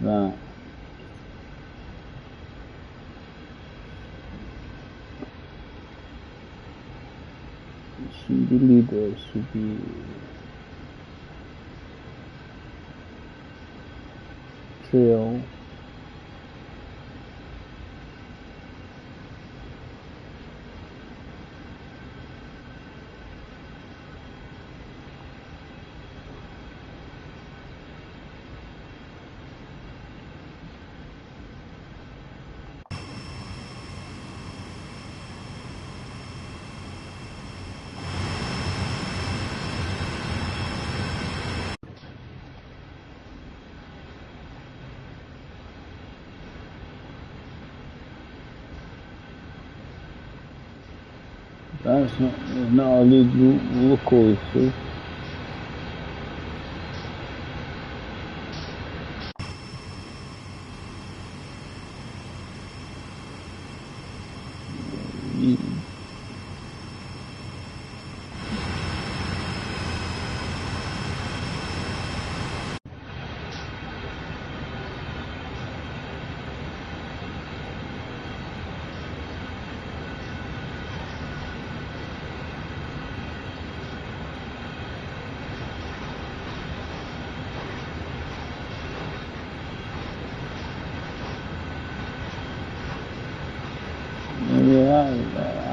That should be leader, should be trail. That's not a lead local issue.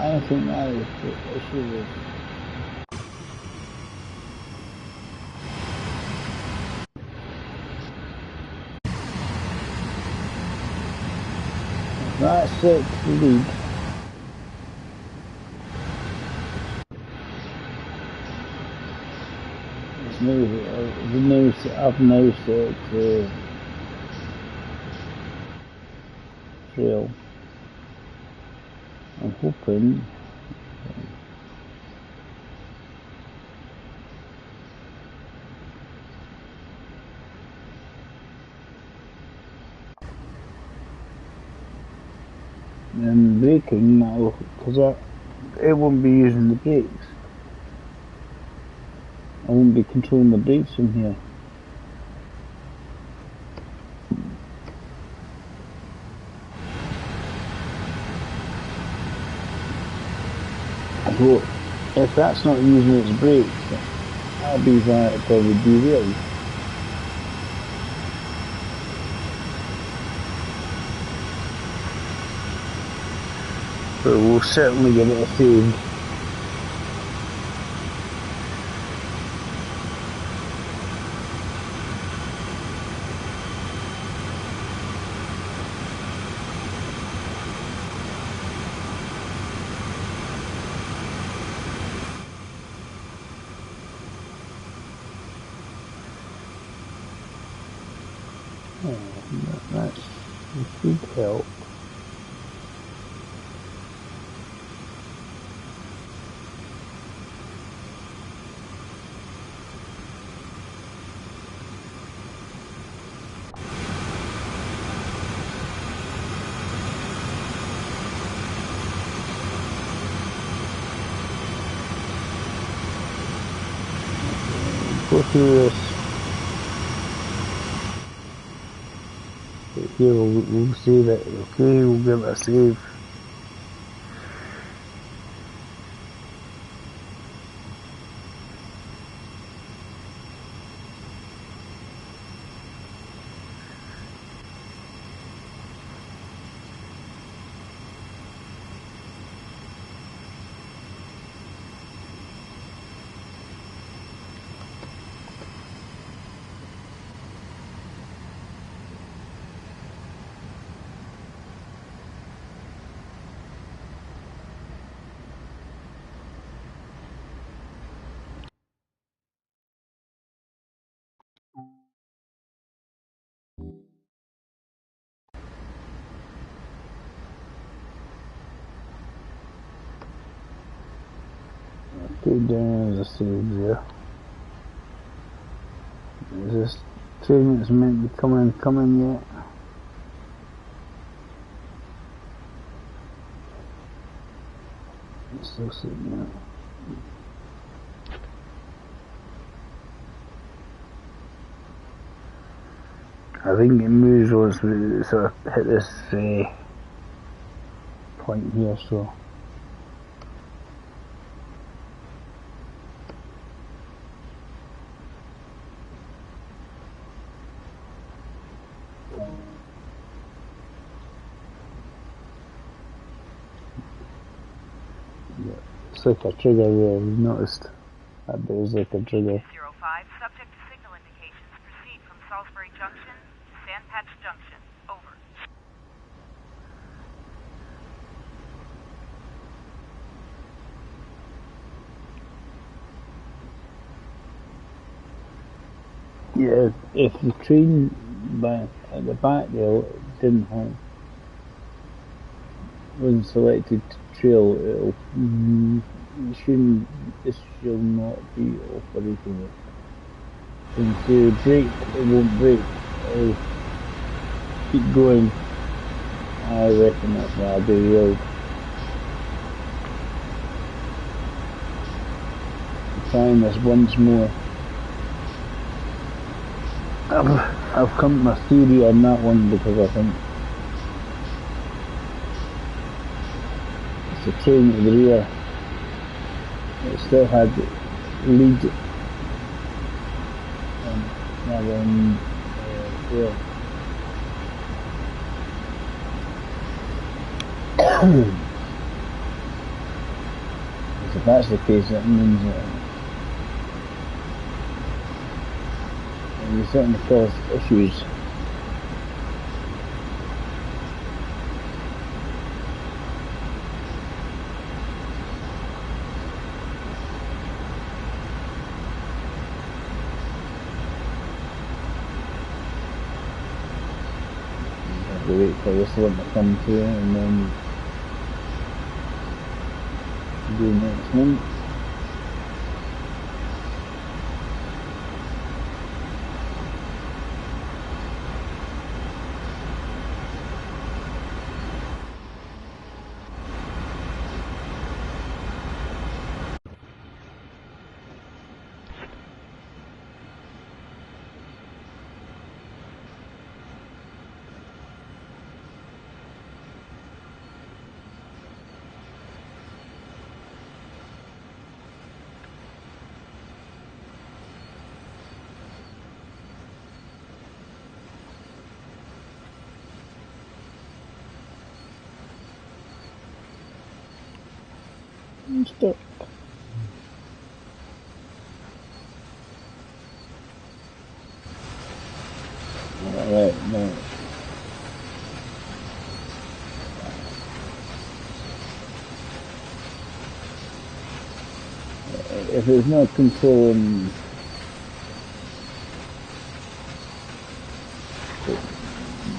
I think that is the issue. That's it to lead. It's I've now set to trail. I'm hoping and braking now, because it won't be using the brakes. I won't be controlling the brakes from here. So if that's not using its brakes, I'll be that probably derailed. But we'll certainly give it a save. That should help. Go through this. Here we'll save it. Okay, we'll give it a save. Okay, down as a save there. Is this train that's meant to be coming yet? It's still sitting there. I think it moves once we sort of hit this point here, so. Yeah, it's like a trigger there, you've noticed. That bit is like a trigger. 05, subject to signal indications, proceed from Salisbury Junction to Sandpatch Junction. Over. Yeah, if the train at the back there wasn't selected to trail, this should not be operating it. Since you brake, it won't brake. It'll keep going. I reckon that's why I'll be real. Trying this once more. I've come to my theory on that one because I think it's a train to the rear. It still had lead rather than tail. that's the case, that means that you certainly cause issues. You have to wait for this one to come through and then do the next one. I'm stuck. Alright, no. If there's no controlling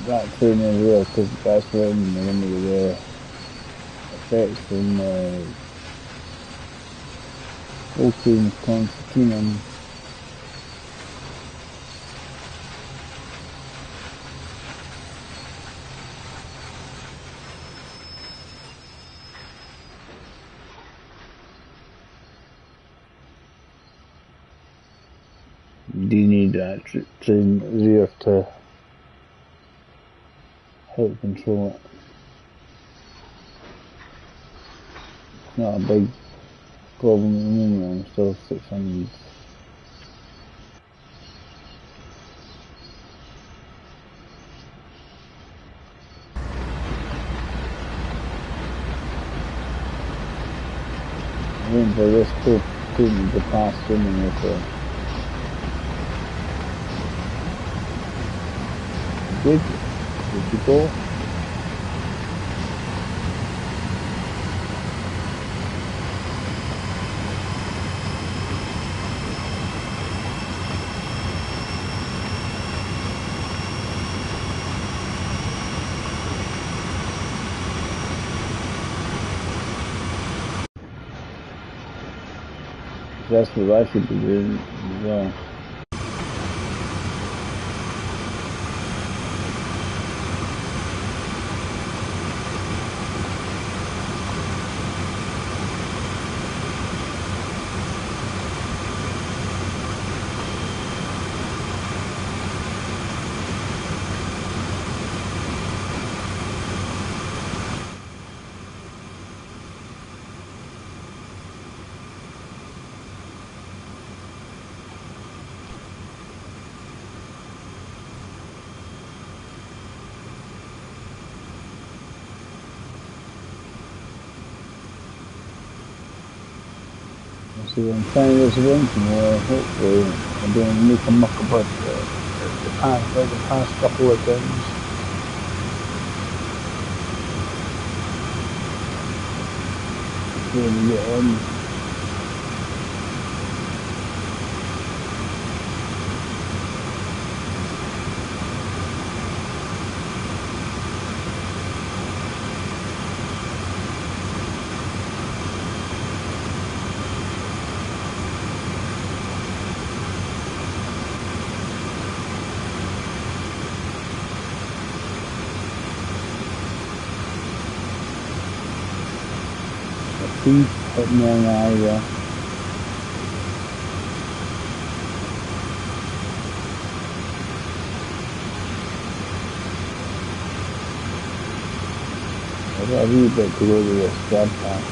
that thing as well, because that's when one of the effects in Ultimate Constantine. Do you need that train rear to help control it? It's not a big problem at the moment, I'm still 600. I'm waiting for this current to pass through me so good. Good to go. That's what I should be doing as well. So I'm trying this once more, hopefully I don't make a muck about the past couple of times. Before we get on. Hit me on the eye there. I've got a wee bit to go to this grab pack.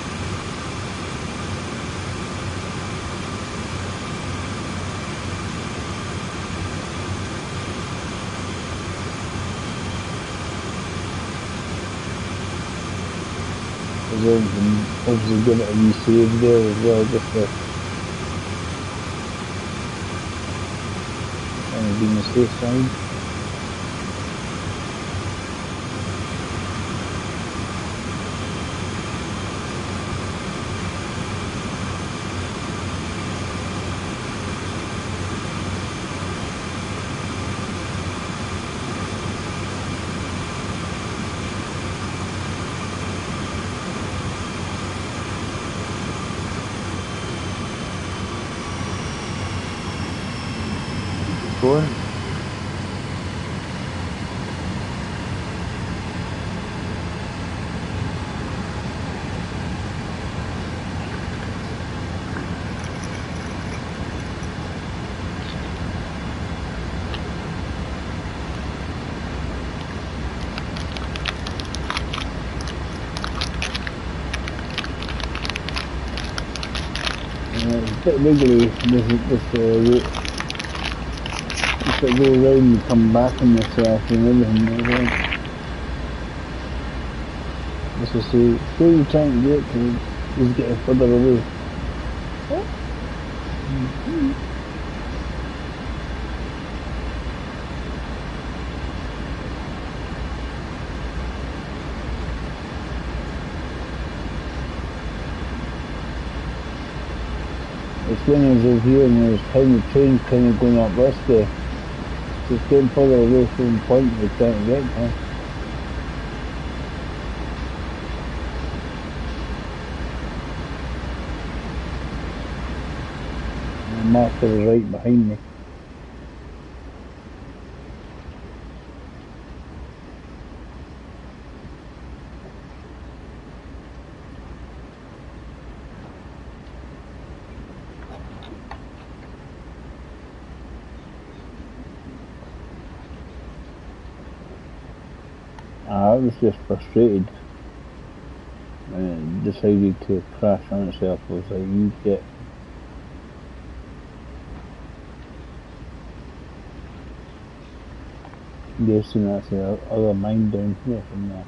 there's anything, obviously give it a wee save there as well, just to kind of be on the safe side. Going. It's a bit wiggly, this route. Just to go around and come back on yourself and everything. Just to see where you're trying to get to, is getting further away. It's when I was over here and there's tiny trains kind of going up this way. So it's getting further away from the point we're trying to get to. The marker is right behind me. I was just frustrated and decided to crash on itself. I was like, you get guessing that's the other mine down here from there.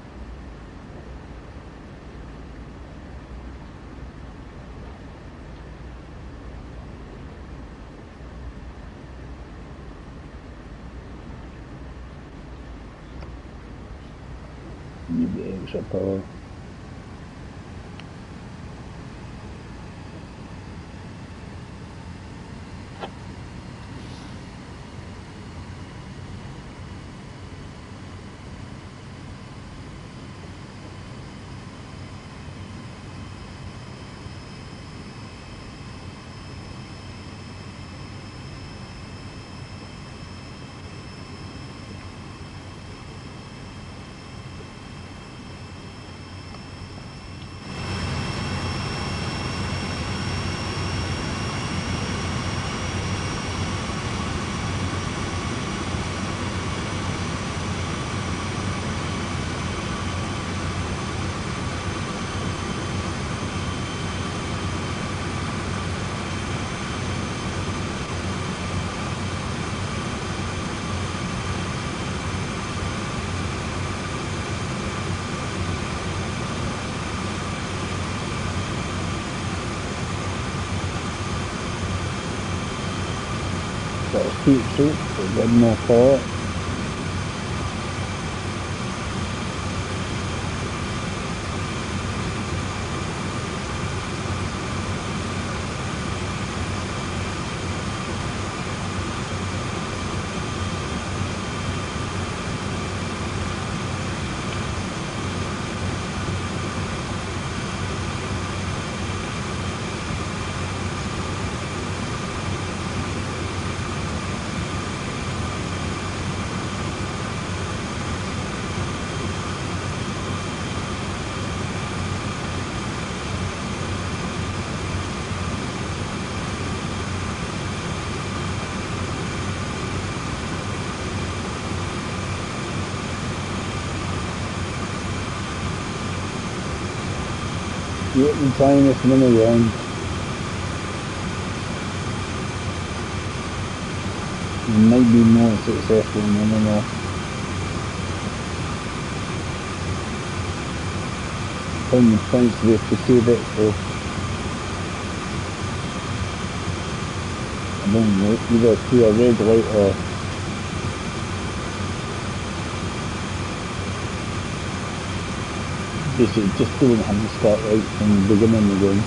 Need the extra power. Got a steep suit, but got no power. Yep, I'm trying this one again. It might be more successful than I don't know. putting the points there to save it, so I don't know, either through a red light or basically just don't have to start right from the beginning again.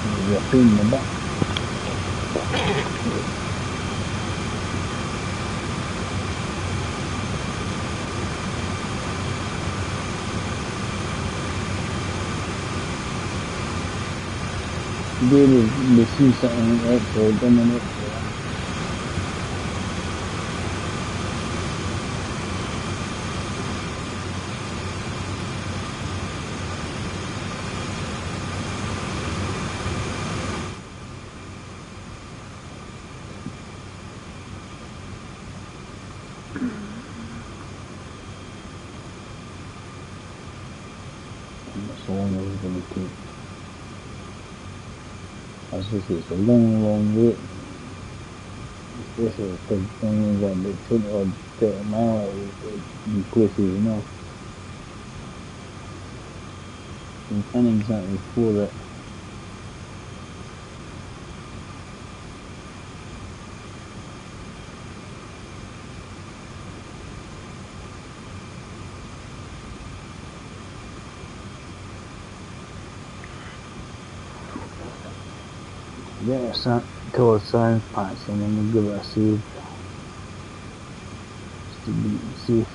There's a pain in the butt. Today we've seen something like that, so I've done it. That's how long it's going to take. As I say, it's a long wait. This is a big thing, we've got about 20 or 30 miles in places, you know. You can't exactly afford it. Yeah, it's not till the science packs and then we'll give it a save. Just to be safe.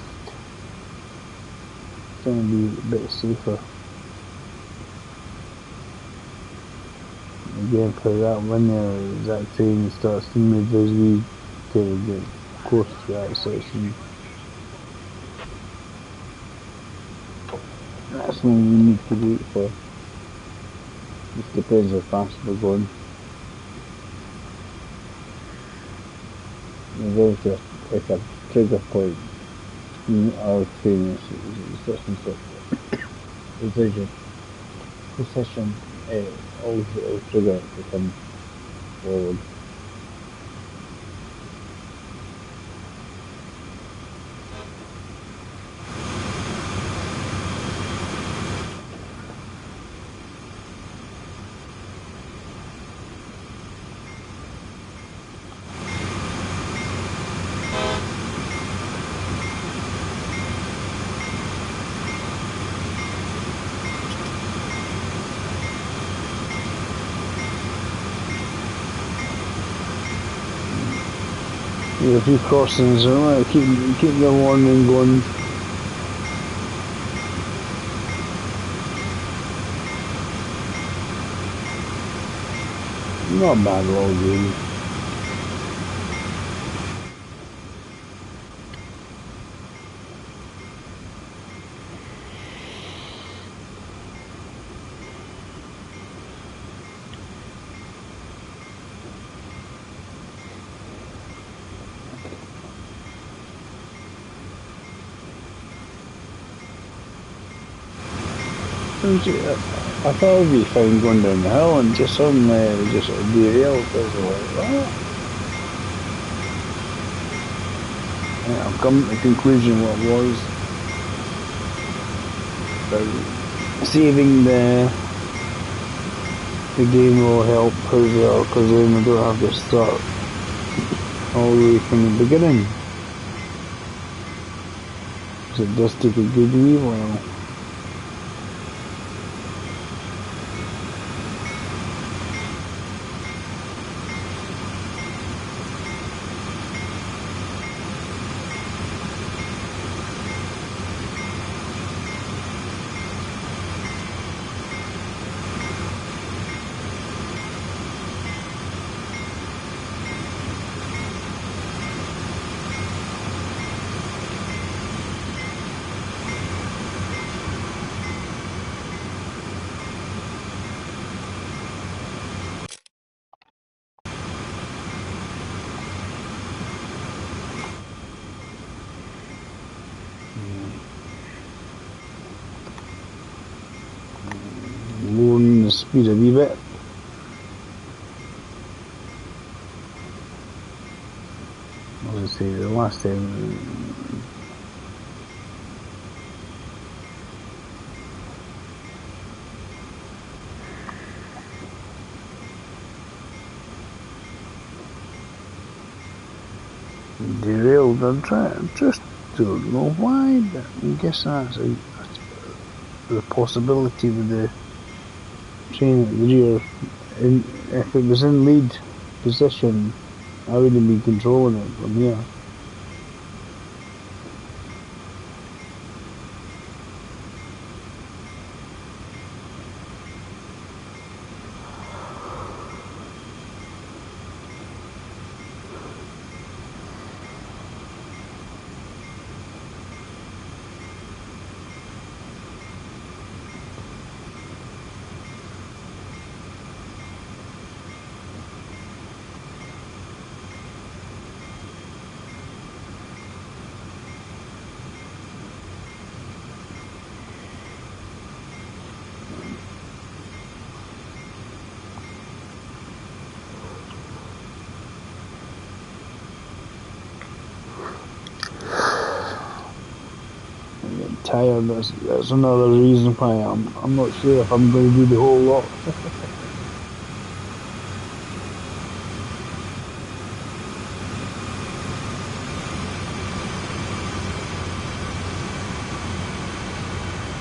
Trying to be a bit safer. Again, for that one there, that train starts to move as we get close to that section. That's when we need to wait for. Just depends how fast we're going. There's just like a trigger point in our train, it's such and such position, it'll trigger to come forward. There's a few crossings, so keep the warning going. Not bad road really. I thought it would be fine going down the hill and just suddenly it just sort of derailed. I was like, what? Yeah, I've come to the conclusion what it was. But saving the game will help as well, because then we don't have to start all the way from the beginning. So it does take a good wee while. Lowering the speed a wee bit. As I say, the last time Derailed. Just don't know why, but I guess that's the possibility with the train at the rear. And if it was in lead position, I wouldn't be controlling it from here. Tired. That's another reason why I'm not sure if I'm going to do the whole lot.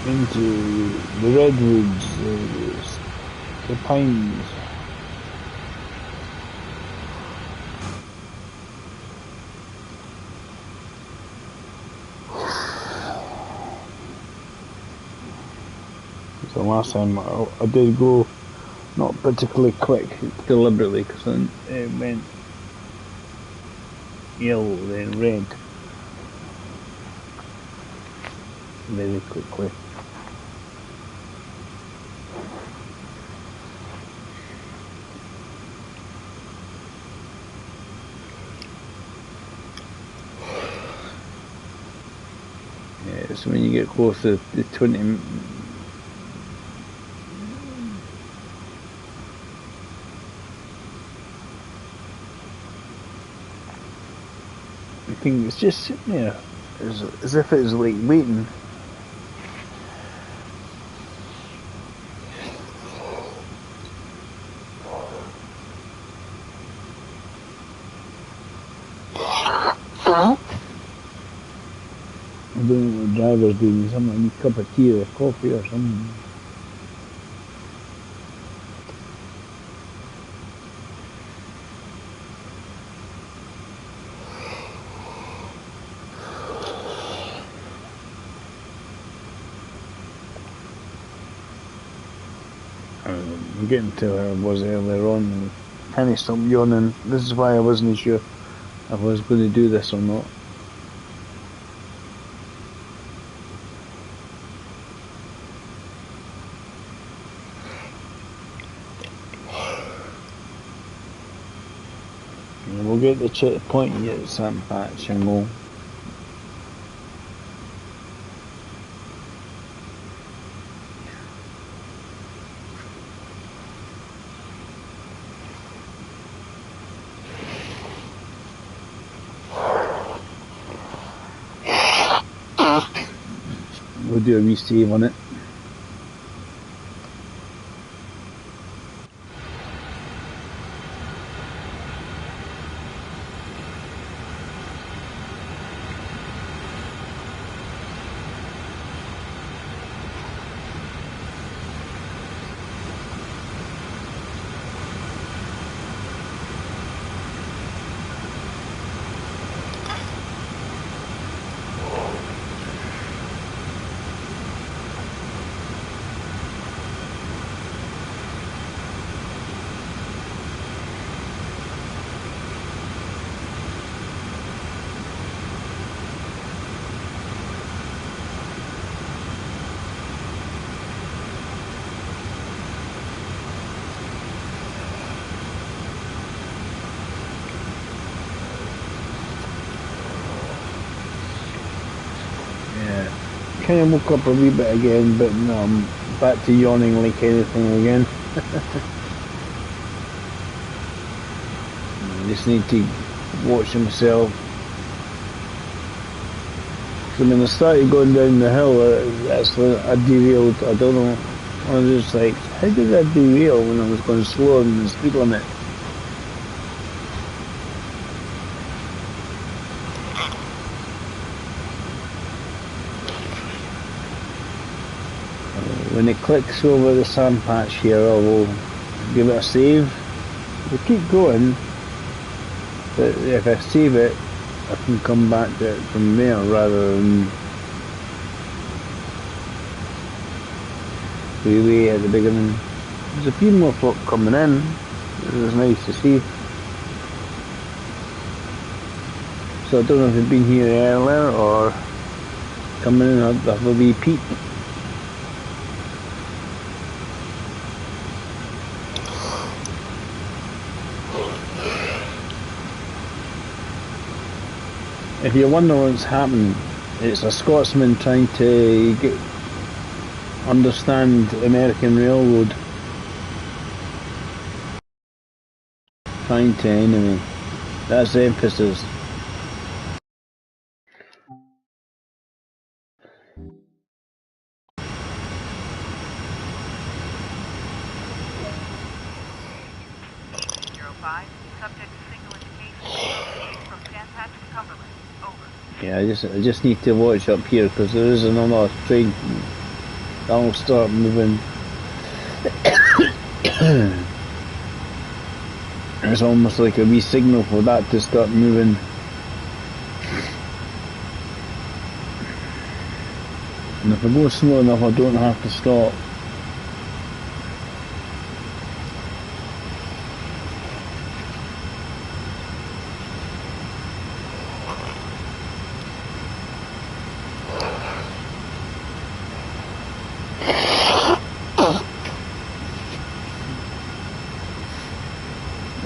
Into the redwoods, the pines. The last time I did go not particularly quick, deliberately, because it went yellow, then red very quickly. Yeah, so when you get close to the 20. I think it's just sitting there, as if it's like waiting. I don't know what the driver's doing, something like a cup of tea or coffee or something. I'm getting to where I was earlier on and kind of stopped yawning. This is why I wasn't sure if I was going to do this or not. And we'll get the checkpoint and get the sand patch and we'll do a wee save on it. Kind of woke up a wee bit again, but no, I'm back to yawning like anything again. I just need to watch myself. I mean, I started going down the hill, that's when I derailed. I don't know, I was just like, how did I derail when I was going slower than the speed limit? When it clicks over the sand patch here, I will give it a save. We'll keep going, but if I save it, I can come back to it from there rather than way at the beginning. There's a few more folk coming in. It was nice to see. So I don't know if they've been here earlier or coming in and have a wee peek. If you're wondering what's happening, it's a Scotsman trying to understand American Railroad. Trying to, anyway. That's the emphasis. Subject to signal indication from Sandpatch to Cumberland. Over. Yeah, I just need to watch up here because there is another train that will start moving. It's almost like a wee signal for that to start moving. And if I go slow enough, I don't have to stop.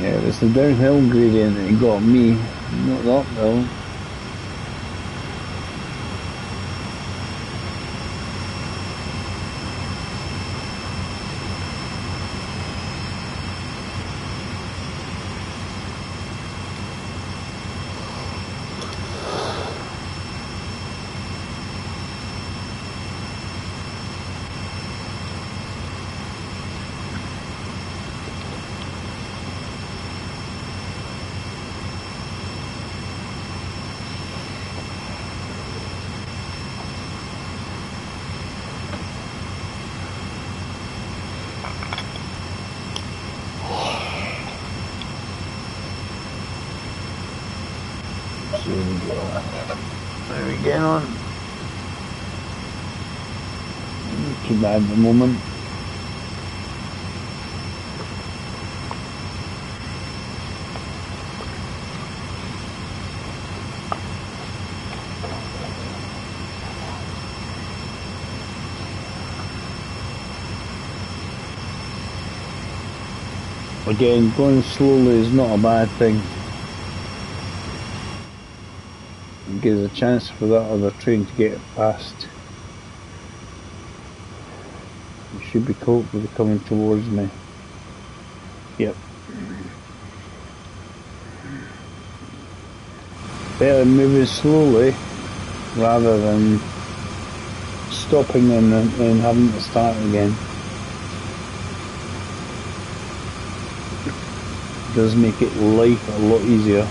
Yeah, it's the downhill gradient that got me, not the uphill. There we get on. Not too bad at the moment. Again, going slowly is not a bad thing. It gives a chance for that other train to get past. It should be hopefully coming towards me. Yep. Better moving slowly rather than stopping and having to start again. It does make it life a lot easier.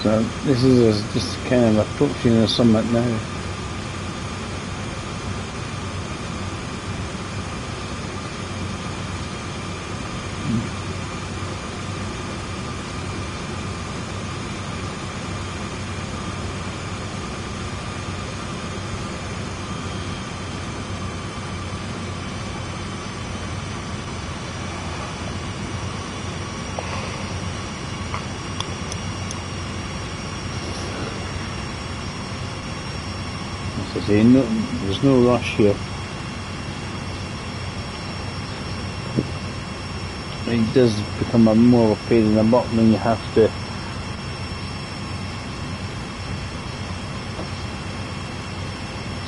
So this is just kind of approaching the summit now. There's no rush here. It does become more of a pain in the butt when you have to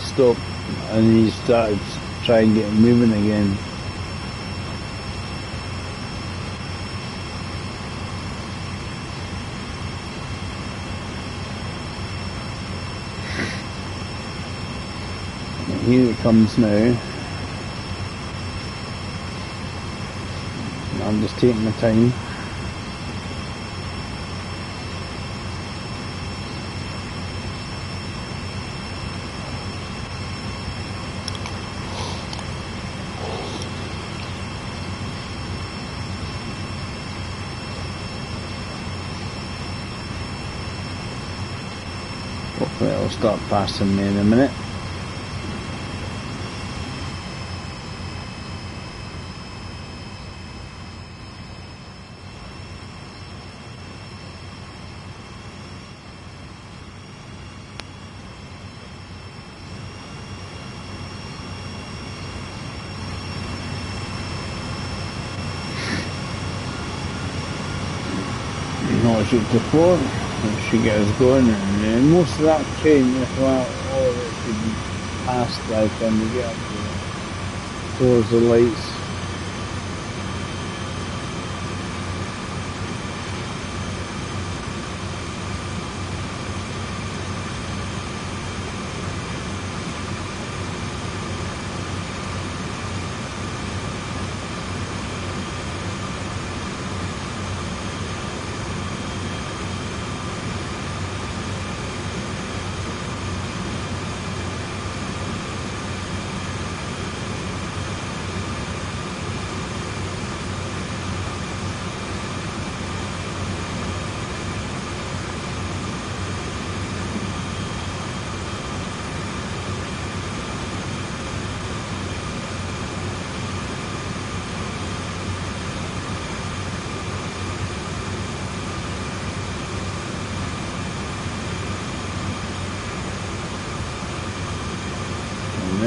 stop and then you start to try and get moving again. Here it comes now. I'm just taking my time. Hopefully it'll start passing me in a minute. Not shoot to 4, it should get us going, and most of that train, if not all of it, should be passed by the time we get up towards the lights.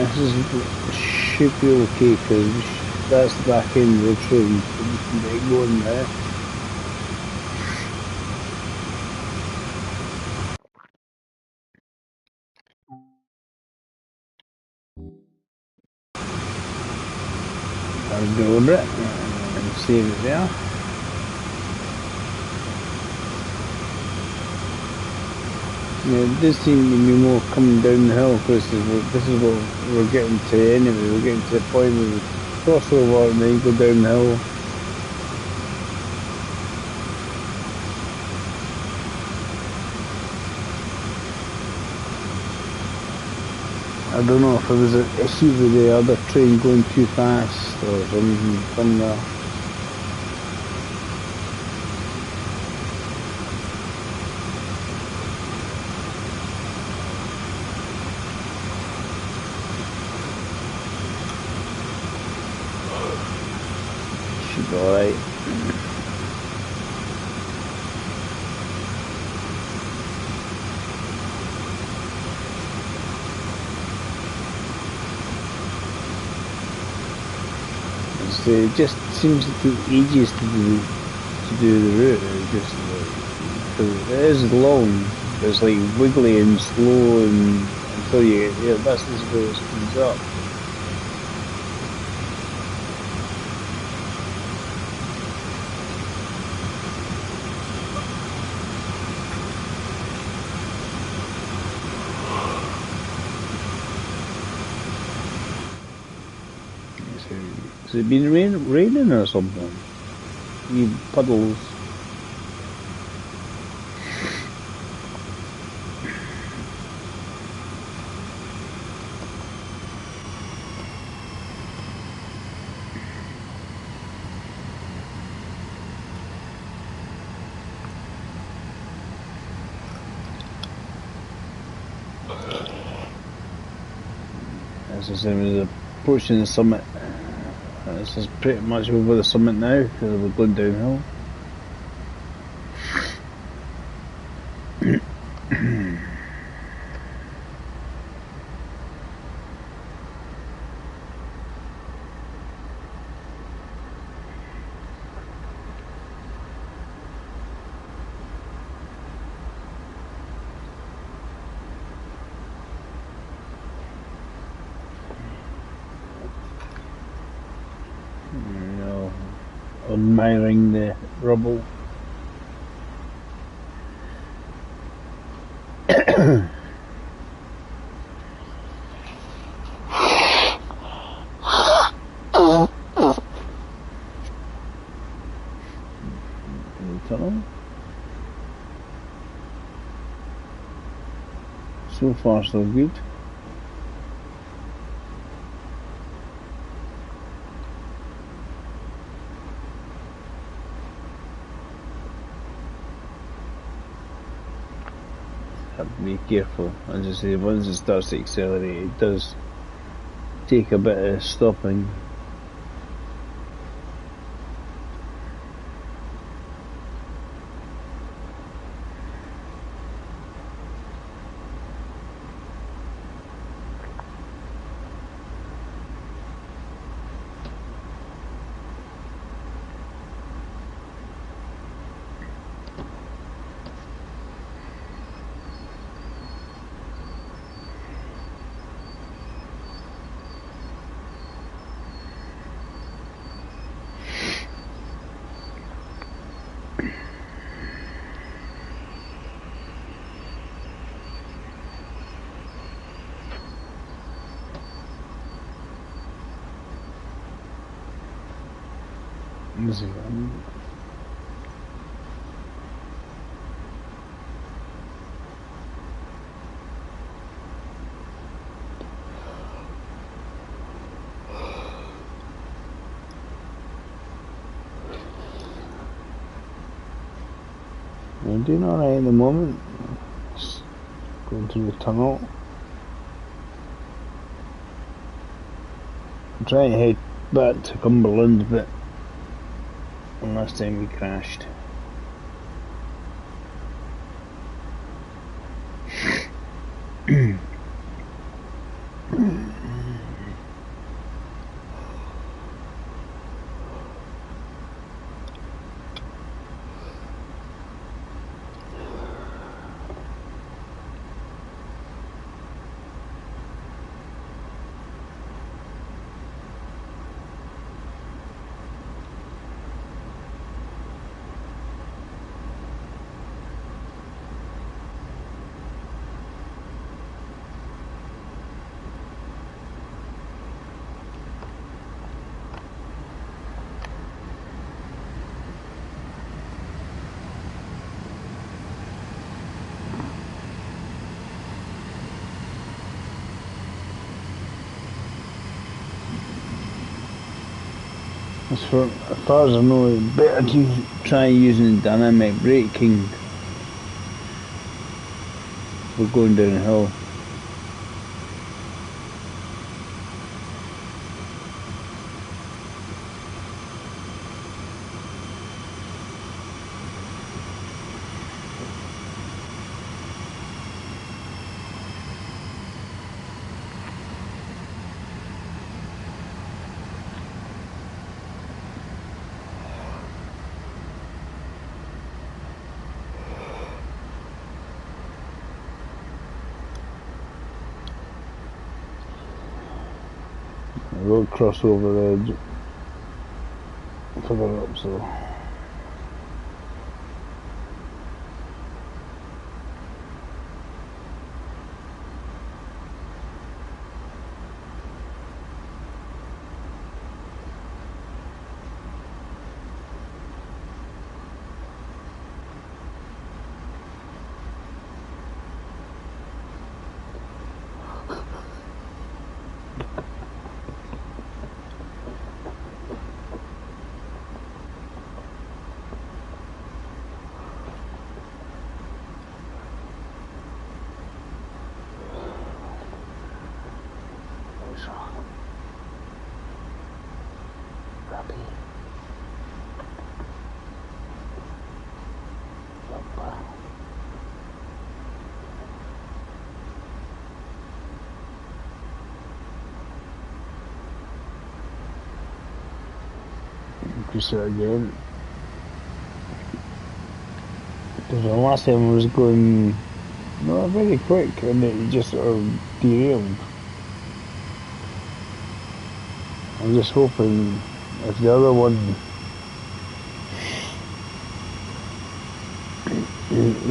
This should be okay because that's the back end of the train, so we can get going there. I'll build it and save it there. Yeah, it does seem to be more coming down the hill because this is what we're getting to anyway. We're getting to the point where we cross over and then go down the hill. I don't know if there was an issue with the other train going too fast or something from there. Should be alright. It just seems to take ages to do the route. It's just because it is long. It's like wiggly and slow, and until you get there, that's just where it speeds up. Has it been raining or something? You puddles. As I said, we're approaching the summit. This is pretty much over the summit now because we're going downhill. Admiring the rubble. tunnel. So far so good. Have to be careful. As I say, once it starts to accelerate, it does take a bit of stopping. I'm doing alright at the moment. Just going through the tunnel. I'm trying to head back to Cumberland, but last time we crashed. As far as I know, it's better to try using dynamic braking for going downhill. I will cross over the edge further up, so increase it again. Because the last time I was going not very quick and it just sort of derailed. I'm just hoping if the other one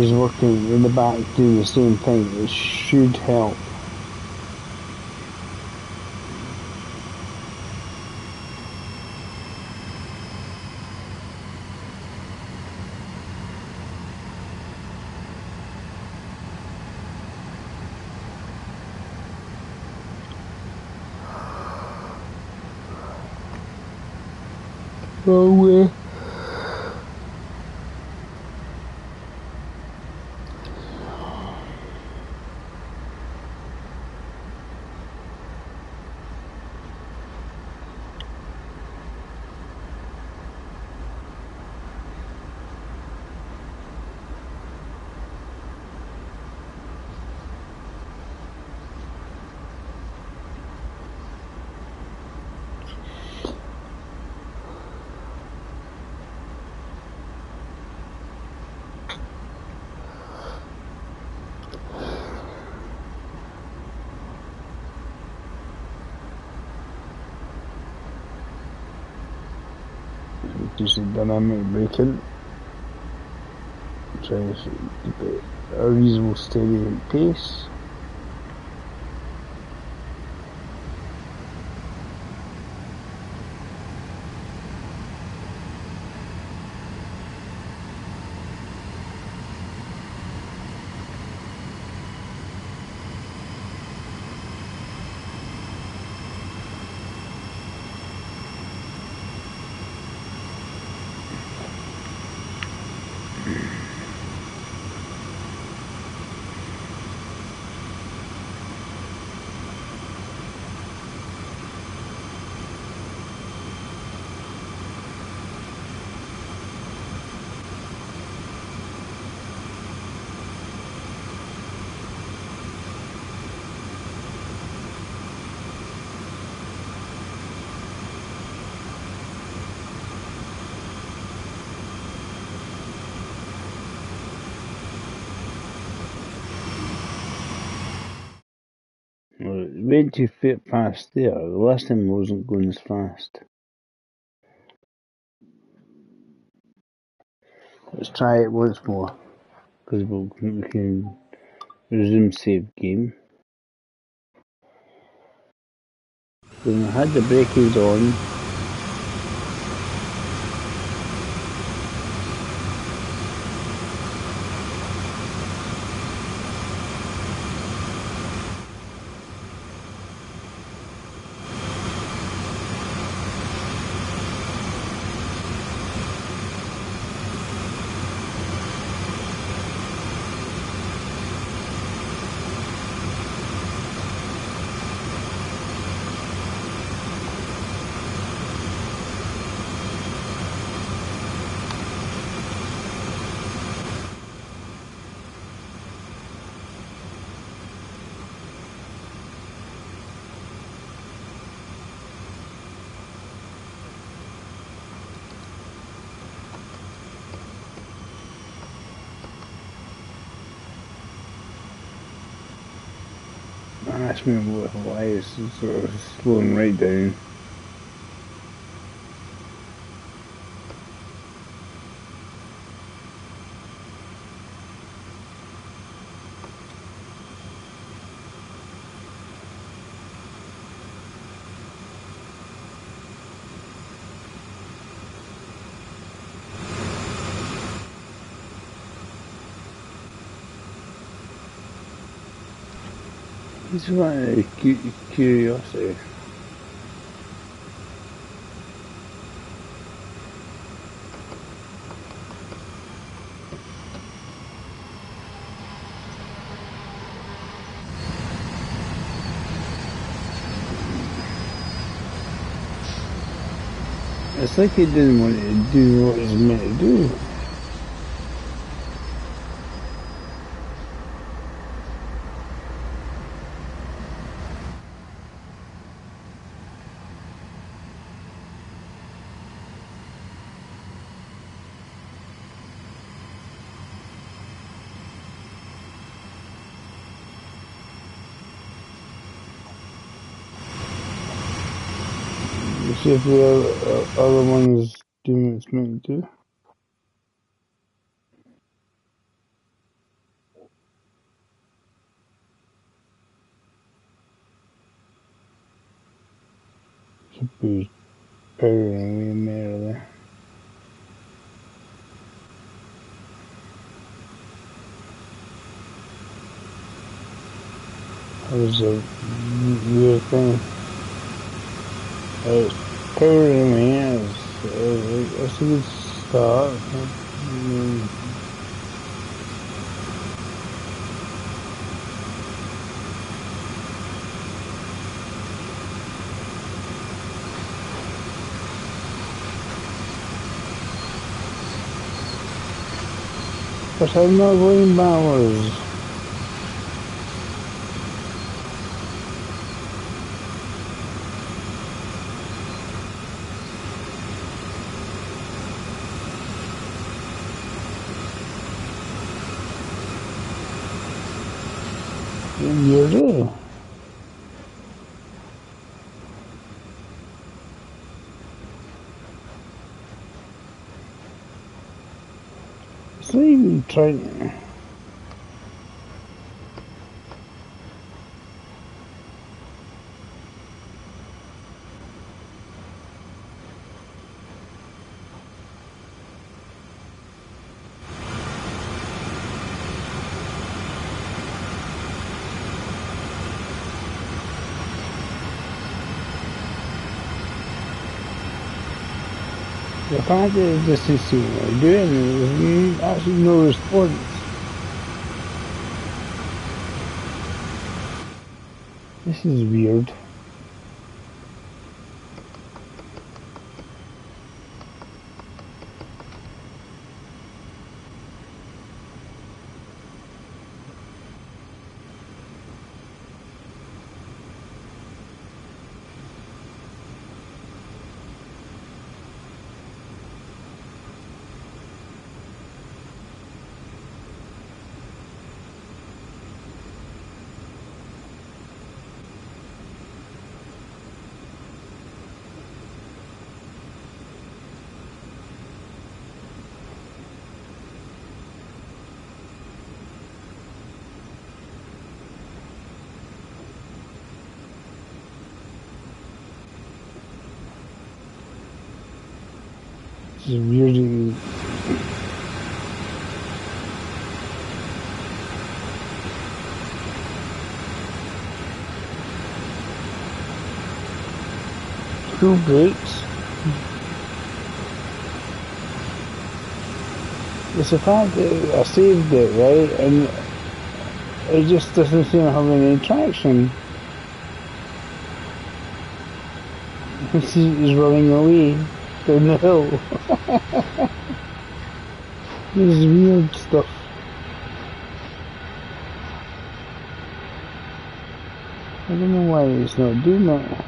is working in the back doing the same thing, it should help. Oh, just a dynamic braking. Try to keep it a reasonable steady pace. Well, it went too fast there. The last time I wasn't going as fast. Let's try it once more, because we can resume save game. When I had the braking on, ask me why it's sort of slowing right down. It's right, curiosity. It's like he didn't want to do what he's meant to do. You see if the other one's doing what it's meant to do. Should be powering way more there. That was a weird thing. It's powering my ears. That's a good start. But I'm not going backwards. You do. It's not even trying. The fact that this is doing, there's actually no response. This is weird. This is weird. Two breaks. It's the fact that I saved it, right? And it just doesn't seem to have any traction. He's running away down the hill. This is weird stuff. I don't know why it's not doing that.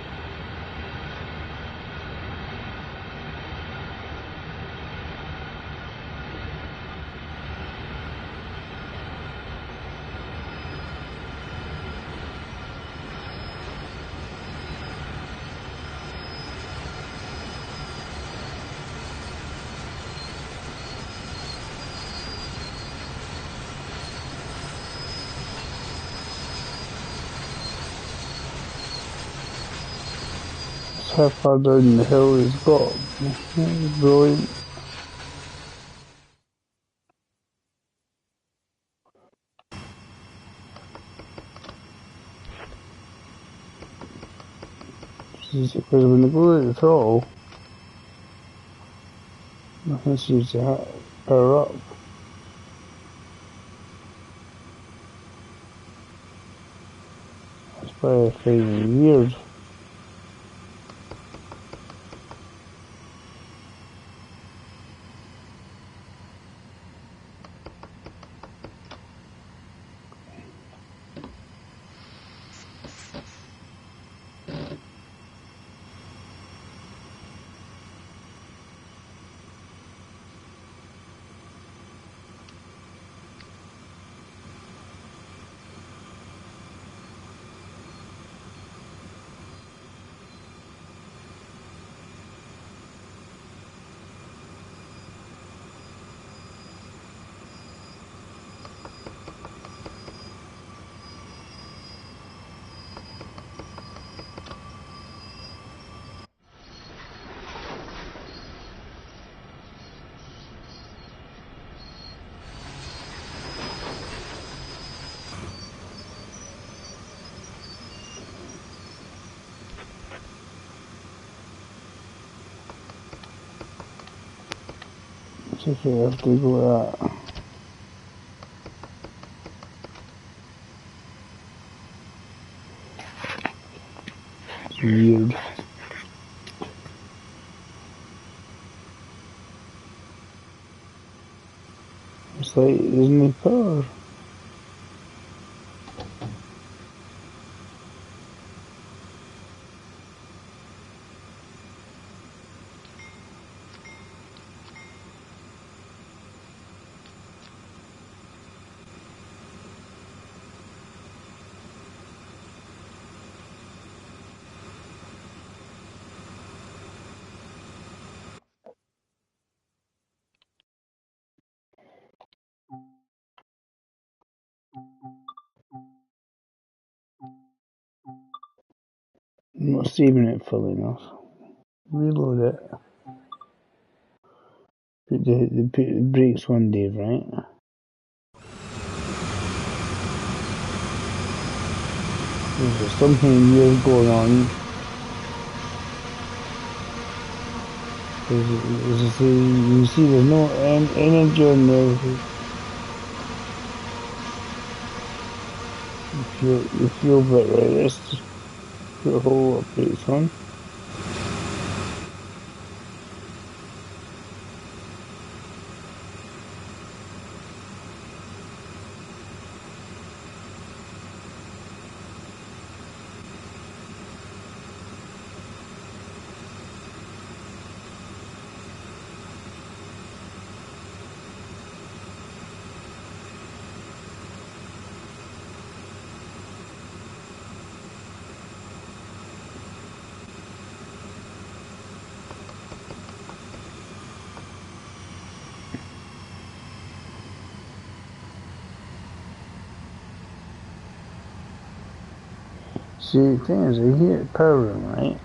How far down the hill it's got. It's brilliant. Because when I go to the throttle, nothing seems to power up. That's why I find it weird. if you have to go that. It's weird. It's like there's no power. I'm not saving it fully enough. Reload it. Put the brakes on, Dave, right? There's something weird going on. You see there's no energy on there. You feel a bit right. Let's just put a whole lot of brakes on. See, the thing is, I hear it powering, right?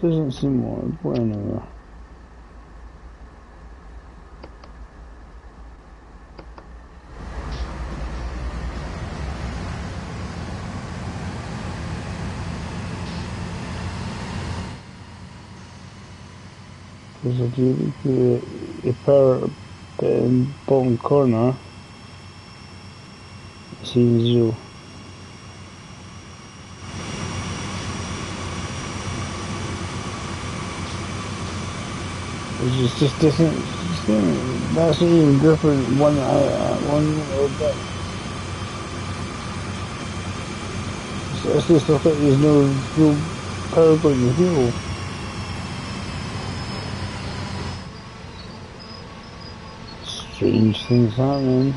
Doesn't seem to go anywhere. Because if you look at the power bit in the bottom corner, it's in zero. It's just different. That's even different. One little bit. It's just I think there's no real power going to zero. Strange things happening.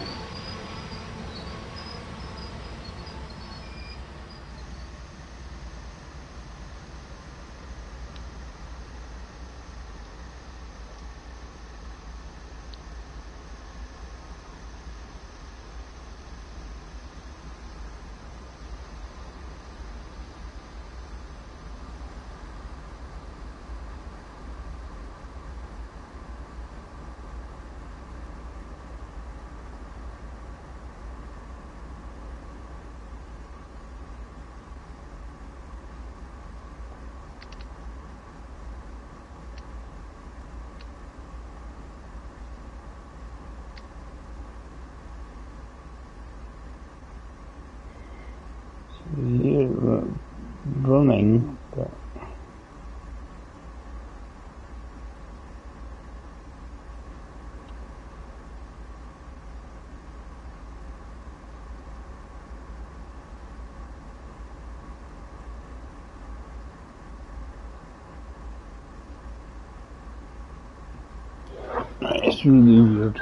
You're running, but it's really weird.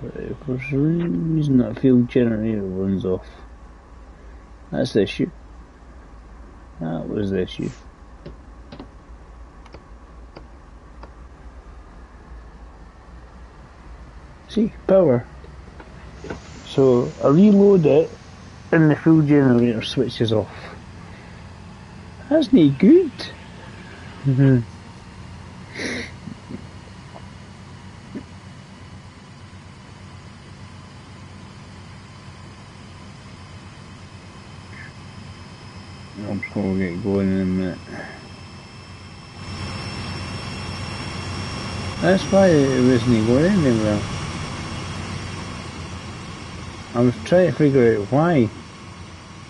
But for some reason that field generator runs off. That's the issue. That was the issue. See, power. So I reload it and the fuel generator switches off. That's not good. Mm-hmm. I'm just going to get going in a minute. That's why it wasn't going anywhere. I was trying to figure out why.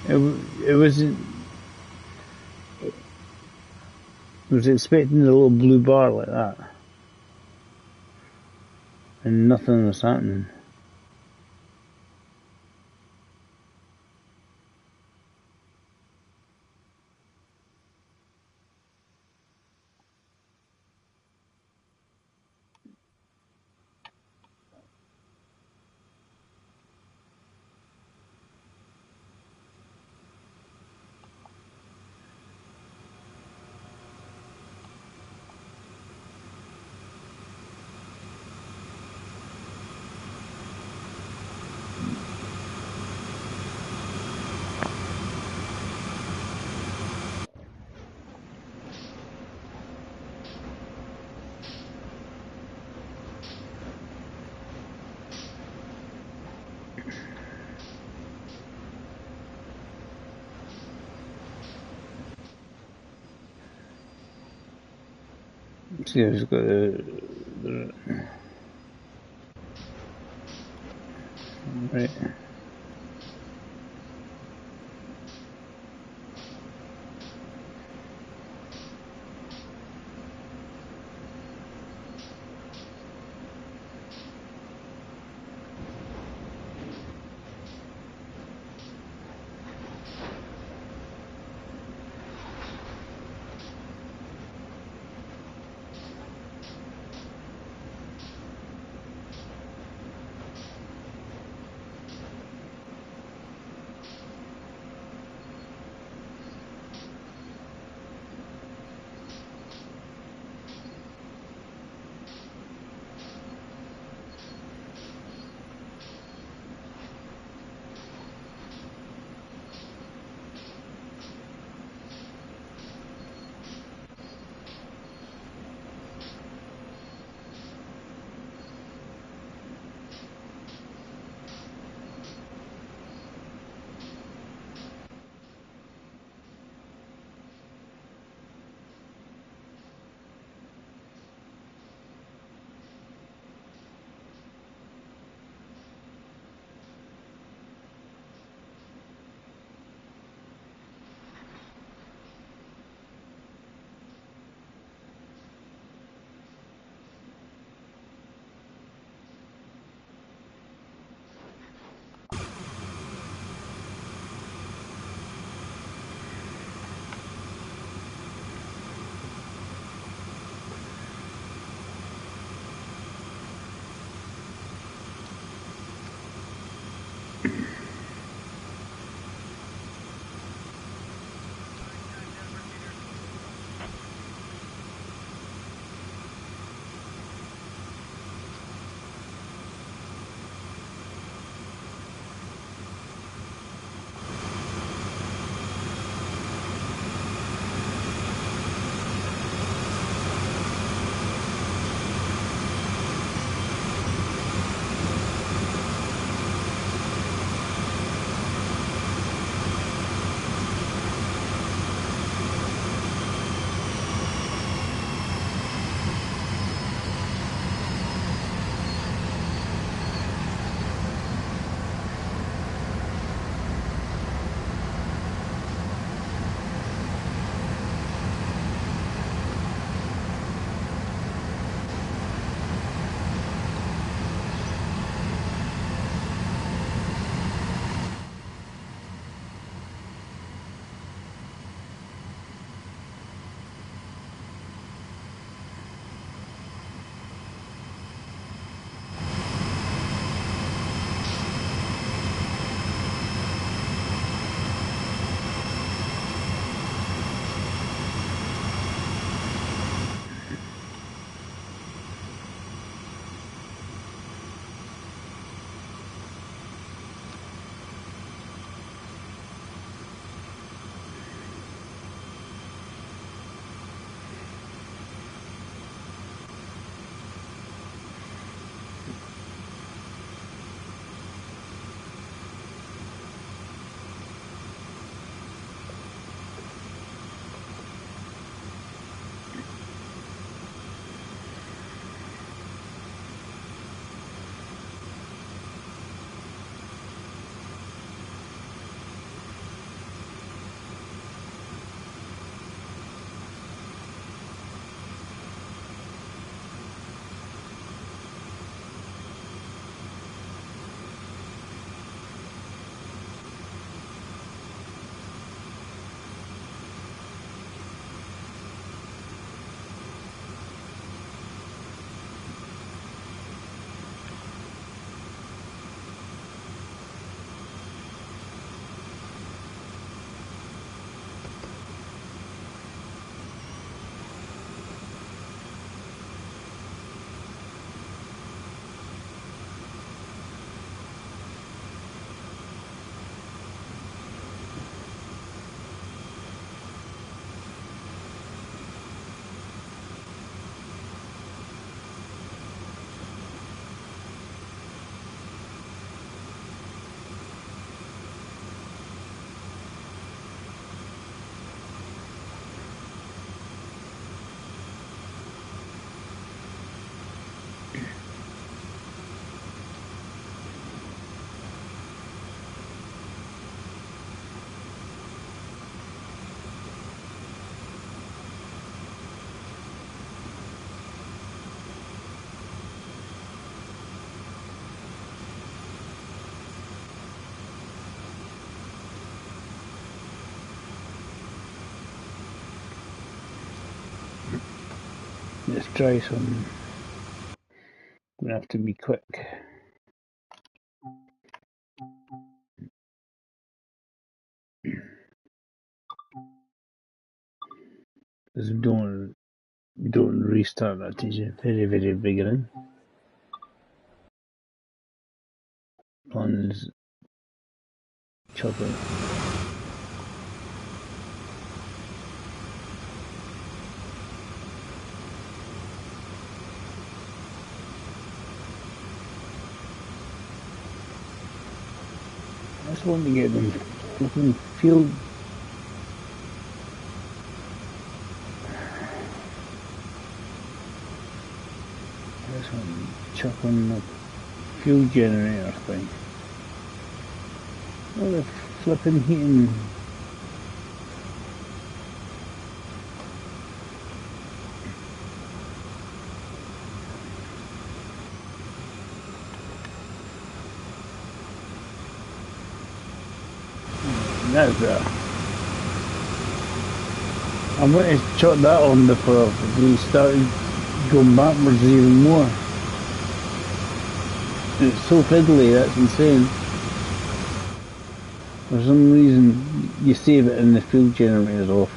It wasn't. I was expecting a little blue bar like that. And nothing was happening. See, I've just got right. try some. Gonna have to be quick. Because we don't restart that to the very beginning. One's chocolate. I just want to get them flipping field. I just want to chuck on the fuel generator thing. Oh, the flipping heating. That's I'm going to chuck that on before we started going backwards even more. It's so fiddly, that's insane. For some reason, you save it and the fuel generator's off.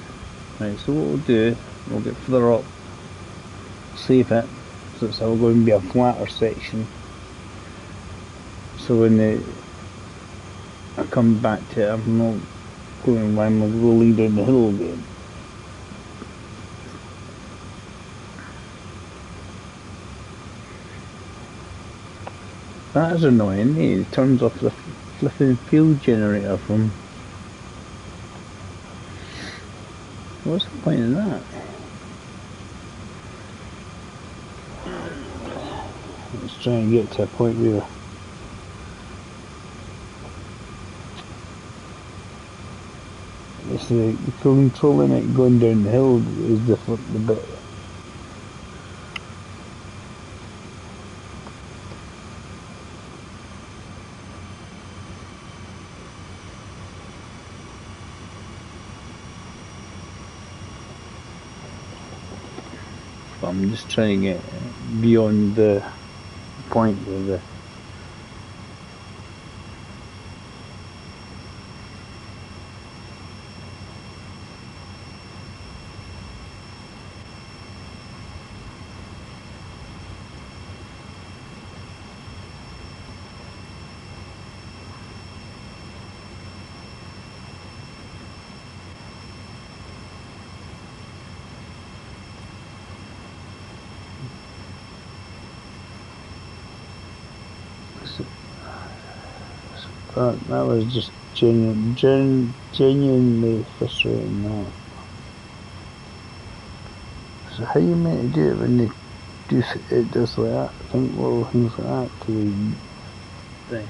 Right, so what we'll do, we'll get further up, save it, so it's all going to be a flatter section. So when I come back to it, I'm not going when we're rolling down the hill again. That is annoying, eh? It turns off the flipping fuel generator from... What's the point of that? Let's try and get to a point where... It's the controlling it going down the hill is the bit. I'm just trying to get beyond the point where the that was just genuinely frustrating. That. So how you meant to do it when they do it does like that? I think little things like that to the thing.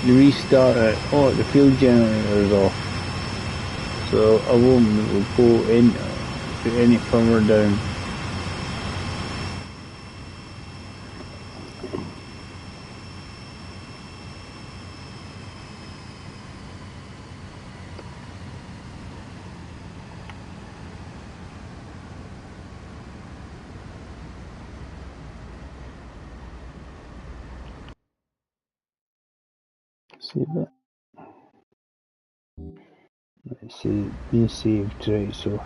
You restart it. Oh, the fuel generator is off, so I won't go any further down. Save it. Let's see, being saved, right, so.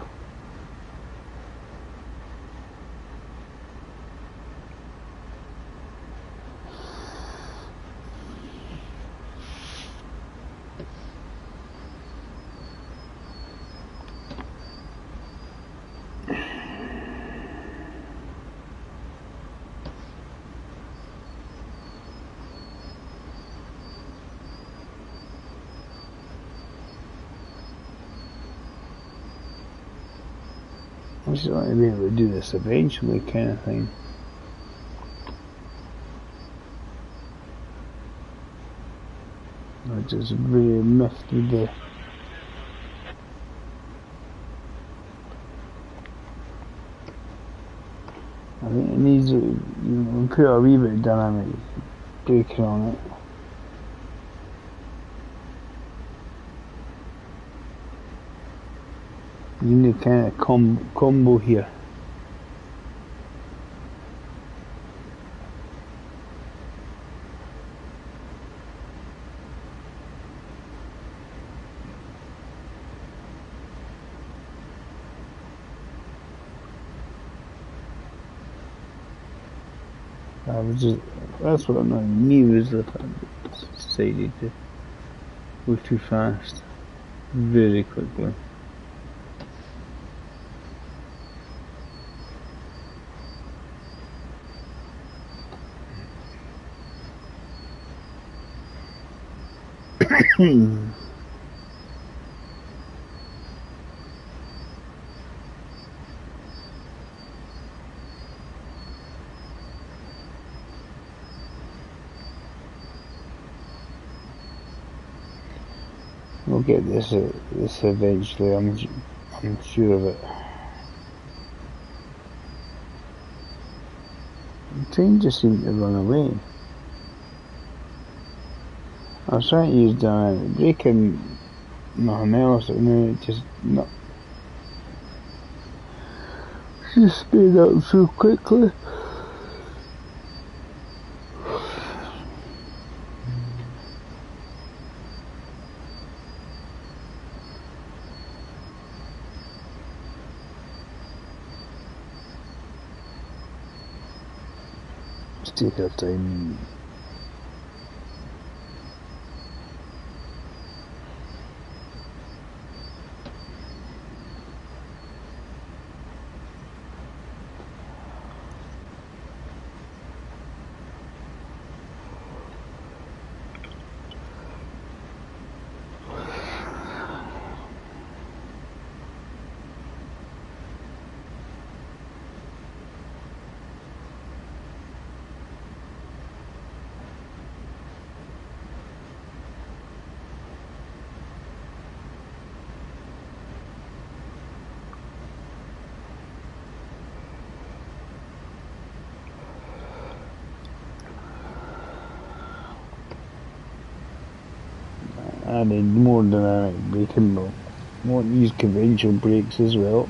I just want to be able to do this eventually, kind of thing. I just really miffed with the... I think it needs to, put a wee bit of dynamic braking on it. You need kind of combo here. I was just, that's what I'm not new is that I decided to go too fast very quickly. We'll get this eventually. I'm sure of it. The train just seemed to run away. I was trying to use dynamic braking, nothing else, and then it just not. She sped up so quickly. Just take our time. I need more dynamic braking though. Won't use conventional brakes as well.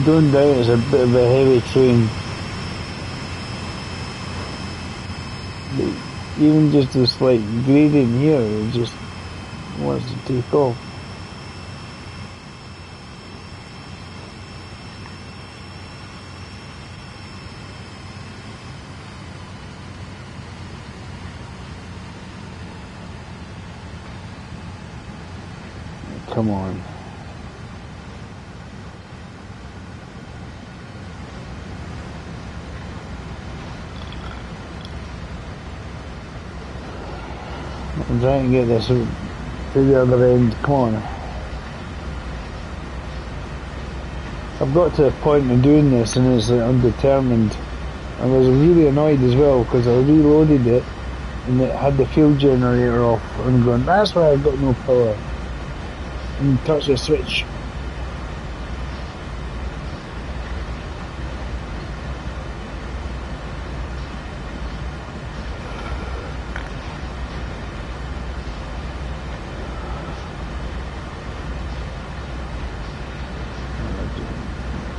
Going down is a bit of a heavy train. Even just the slight gradient here, it just wants to take off. Come on. I'm trying to get this to the other end. Come on. I've got to a point of doing this and it's undetermined. I was really annoyed as well because I reloaded it and it had the fuel generator off. And I'm going, that's why I've got no power. And touch the switch.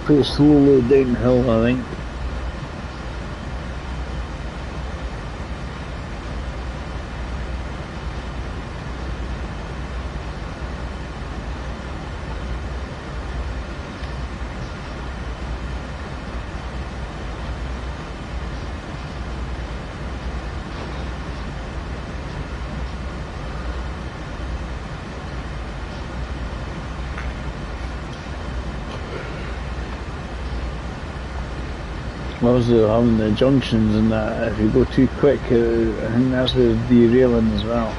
Pretty slowly downhill, I think. Also having the junctions and that, if you go too quick, I think that's the derailing as well.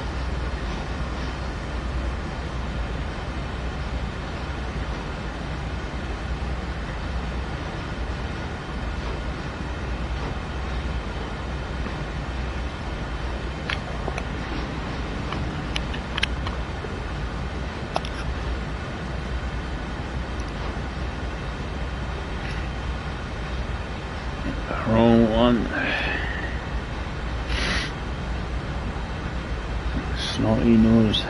snot he knows.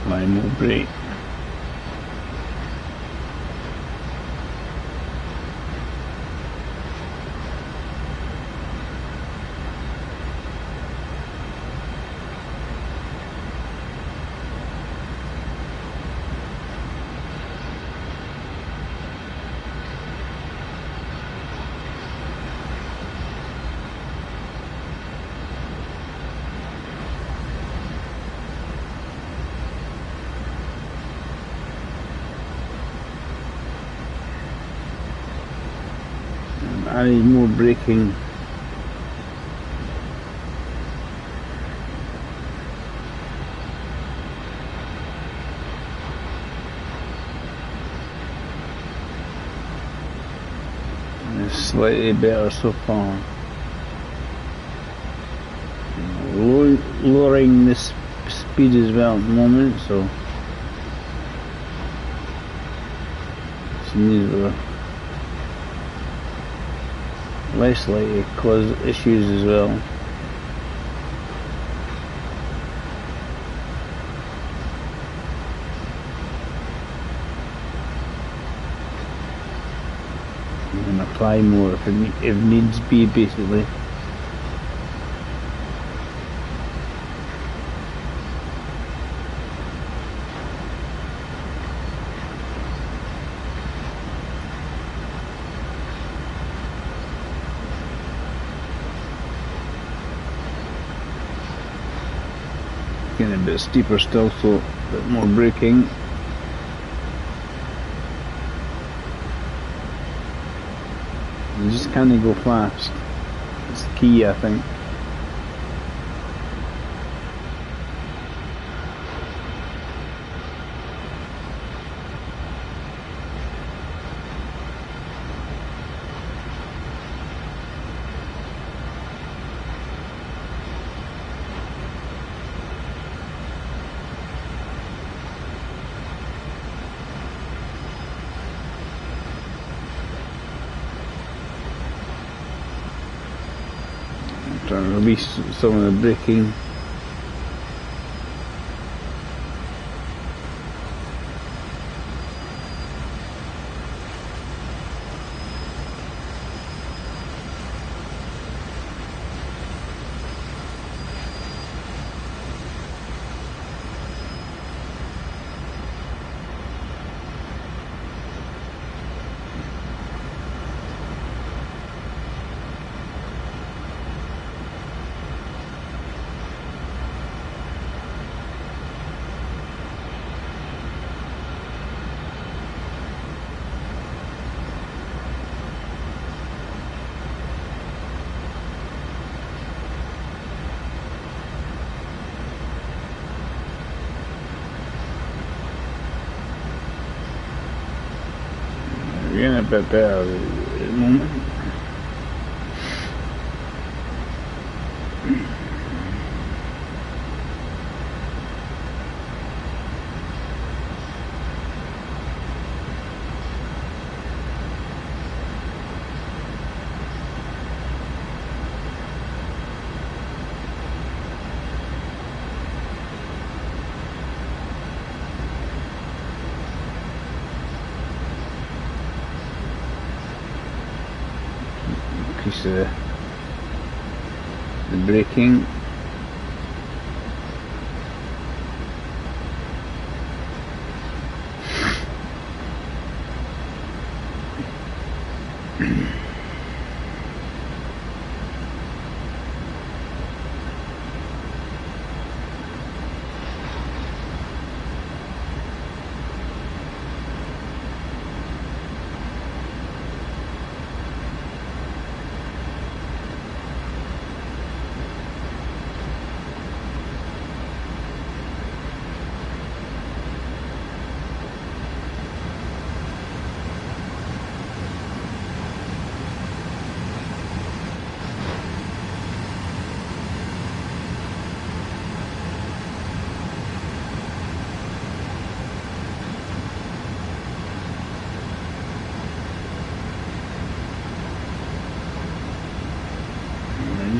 Final break. I need more braking. It's slightly better so far. Lowering the speed as well at the moment, so these are less likely to cause issues as well. You can apply more if needs be, basically. Getting a bit steeper still, so a bit more braking. You just can't go fast. It's the key, I think. Trying to release some of the braking. We're getting a bit better at the moment. Increase the braking.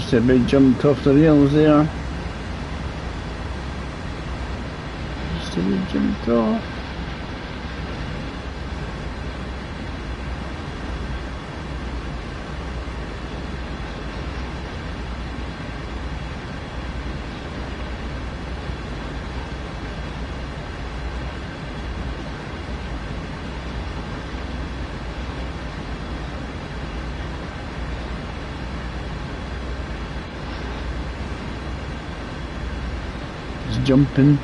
Just about jumped off the rails there. Just about jumped off. Jumping.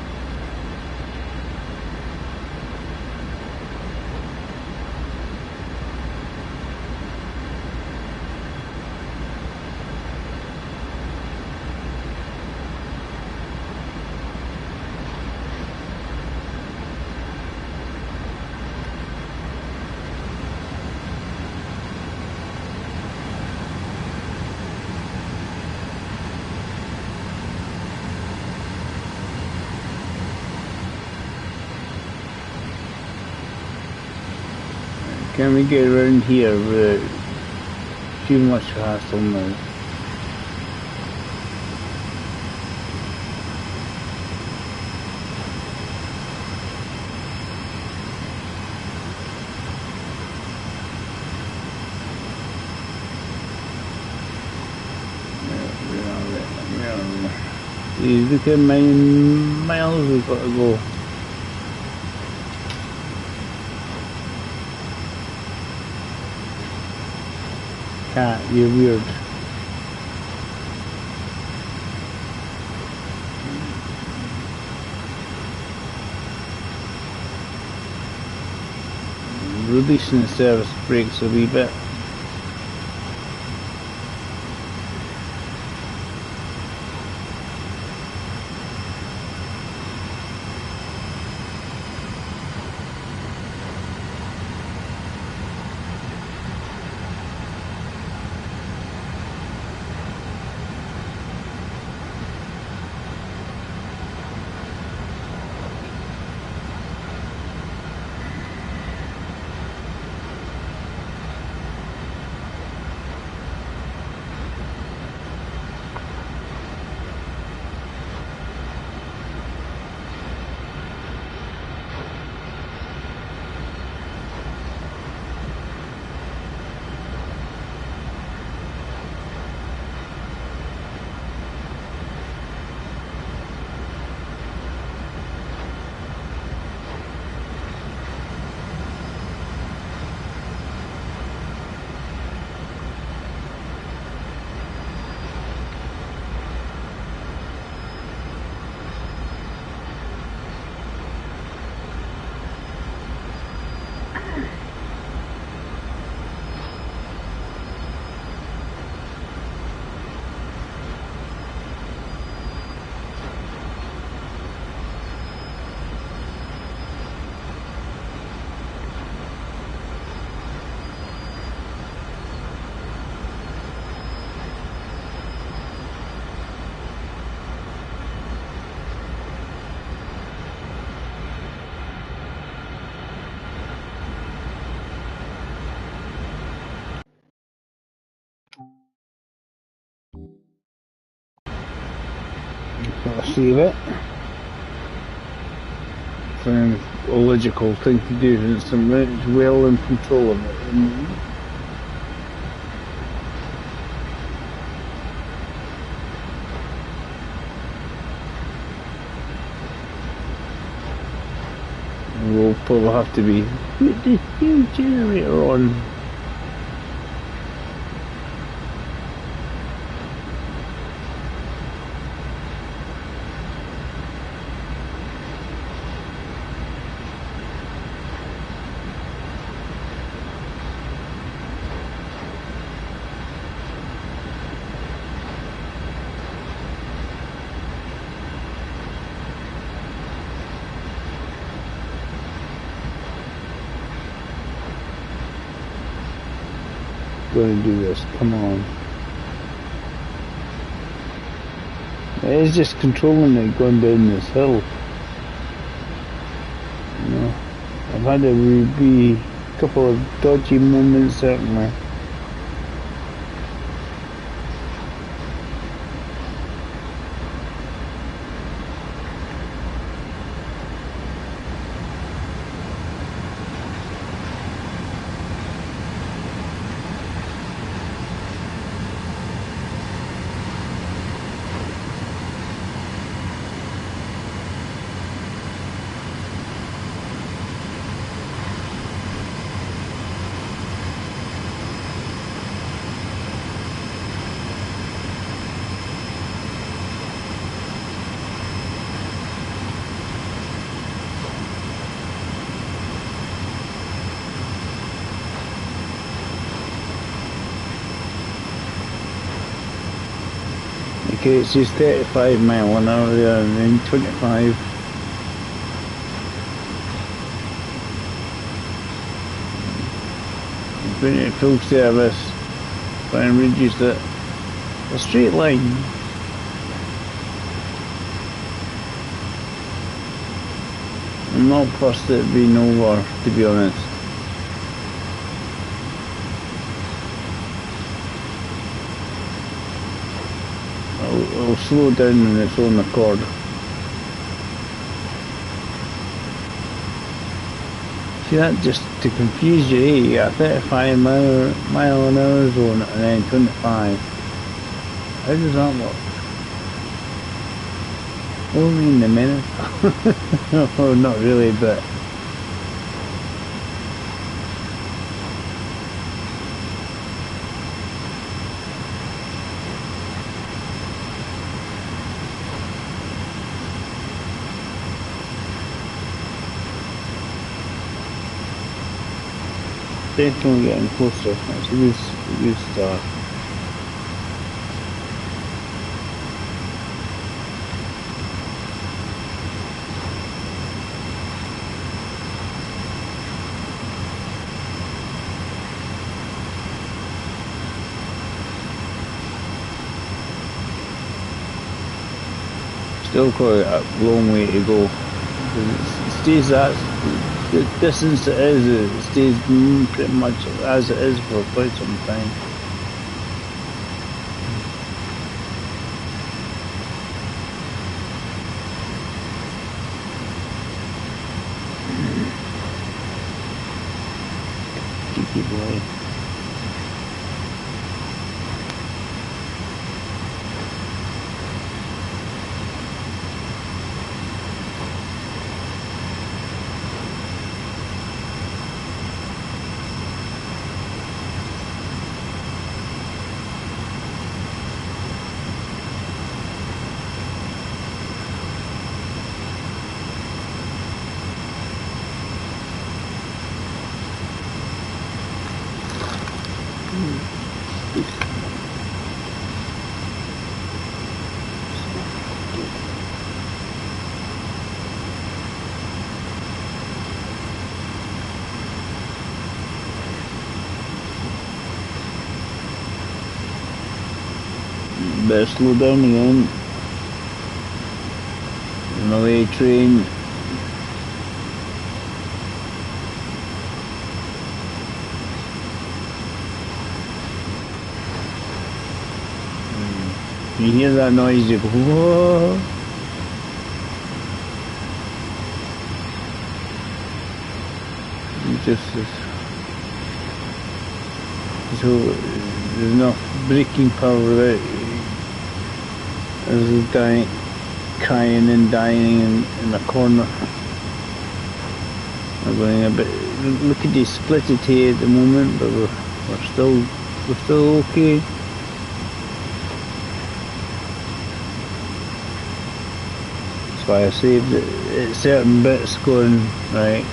Can we get around here without too much hassle now? Look at how many miles we've got to go. Cat, you're weird. Releasing the service brakes a wee bit. Save it. It's a logical thing to do, and it's well in control of it. We'll probably have to be put the huge generator on. Going to do this, come on. It's just controlling it going down this hill. You know, I've had a couple of dodgy moments certainly. Okay, it says 35 mile an hour there and then 25. Putting it at full service, try and reduce it. A straight line. I'm not fussed at being over, to be honest. I'll slow down on its own accord. See, that just to confuse you, eh? You got a 35 mile an hour zone and then 25. How does that work? Only in the minute? Oh, not really, but... Definitely getting closer. That's a good start. Still quite a long way to go. It stays that the distance it is, it stays pretty much as it is for quite some time. Cheeky boy. Better slow down again. Runaway train. You hear that noise, you go, whoa. So there's enough braking power without there's a guy crying and dying in the corner. We're going a bit. Look at this splitted here at the moment, but we're still okay. That's why I saved it at certain bits going right.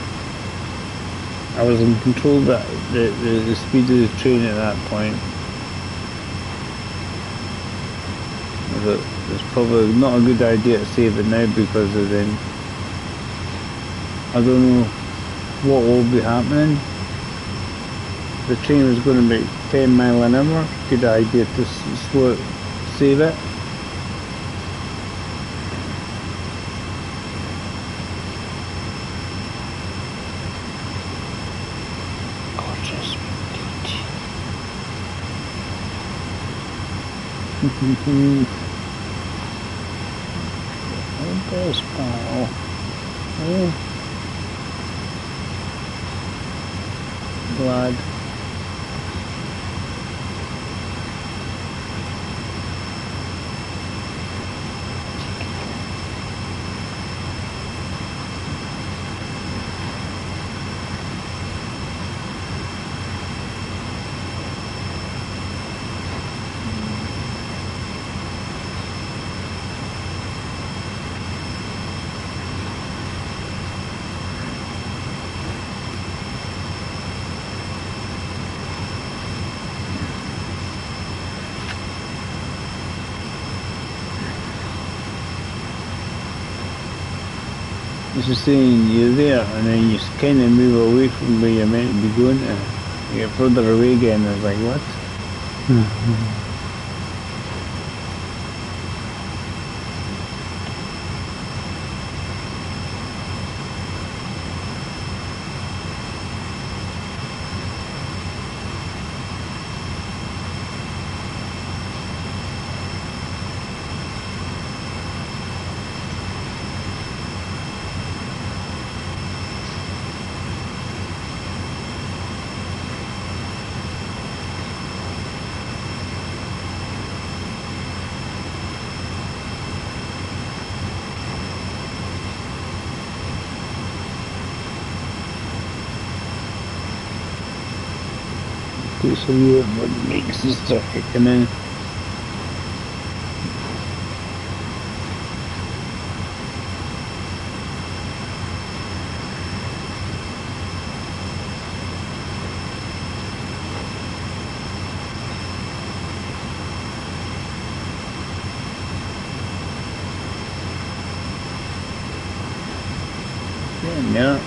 I was in control of the speed of the train at that point. It's probably not a good idea to save it now because of then I don't know what will be happening. The train was going to be 10 mile an hour. Good idea to slow it, save it. Gorgeous beauty. There's pile. Oh. Blood. It's just saying you're there and then you kind of move away from where you're meant to be going to. You get further away again, it's like, what? So you what makes this start kicking in. Yeah.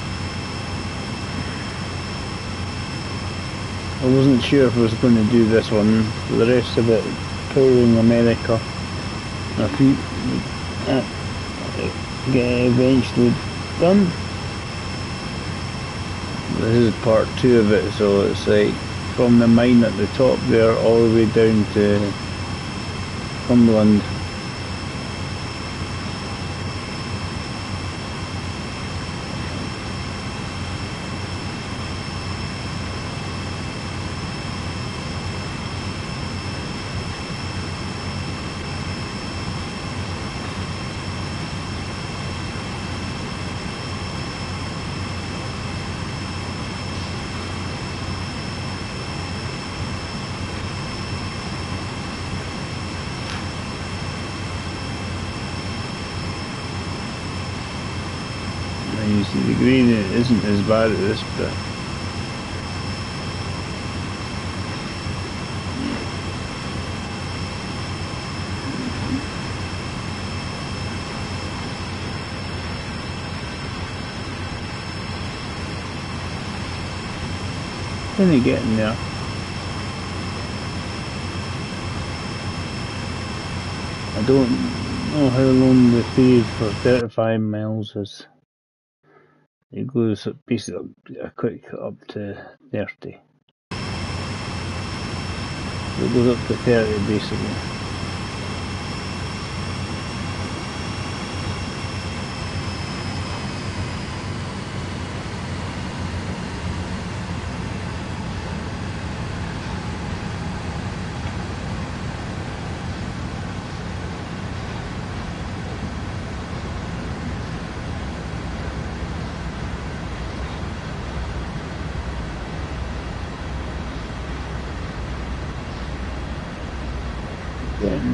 I wasn't sure if I was going to do this one for the rest of it, touring America. If you get eventually done. This is part 2 of it, so it's like from the mine at the top there all the way down to Cumberland. You see the green isn't as bad at this bit. Only getting there. I don't know how long the period for 35 miles is. It goes basically a quick up to 30. So it goes up to 30 basically.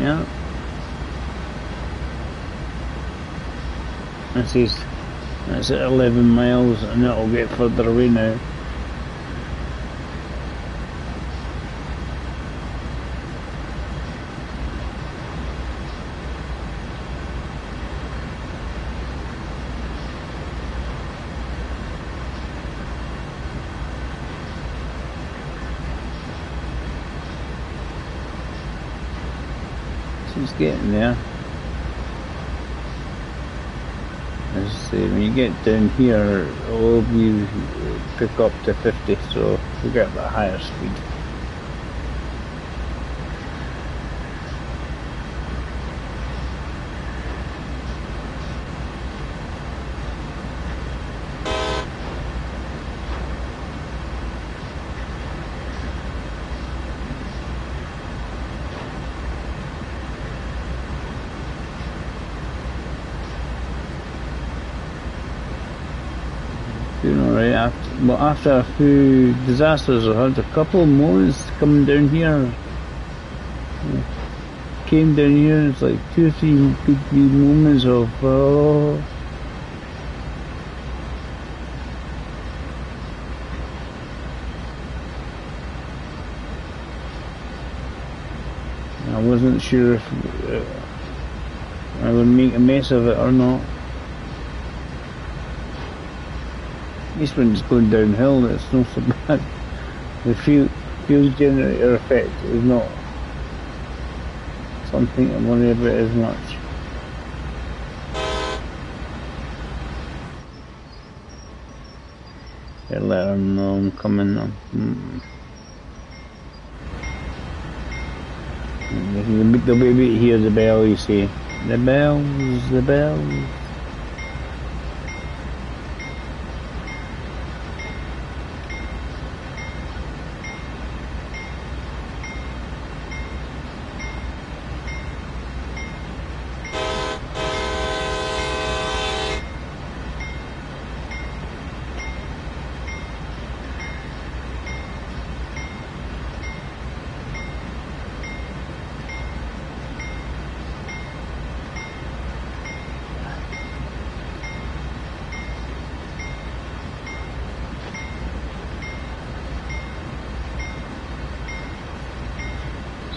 Yeah. That's at 11 miles and it'll get further away now. It's getting there. As I say, when you get down here, it'll be pick up to 50, so we'll get that higher speed. Doing alright after a few disasters. I had a couple of moments coming down here. Came down here, it's like 2 or 3 big moments of I wasn't sure if I would make a mess of it or not. At least when it's going downhill, it's not so bad. The fuel generator effect is not something I'm worried about as much. Yeah, let them know I'm coming up. They'll be able to hear the bell, you see. The bells, the bells.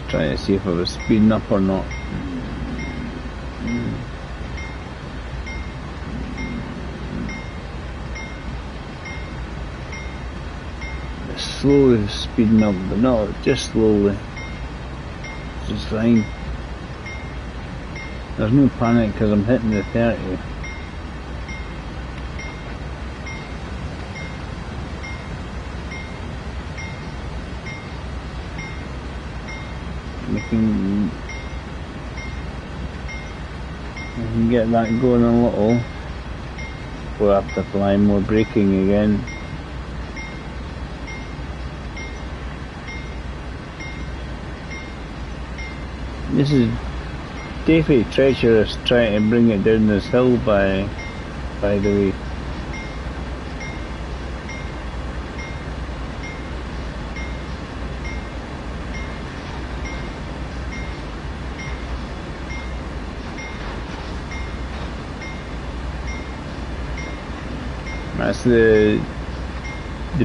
Try to see if I was speeding up or not. Slowly speeding up, but not just slowly. Which is fine. There's no panic because I'm hitting the 30. I can get that going a little. We'll have to apply more braking again. This is definitely treacherous trying to bring it down this hill by the way. That's the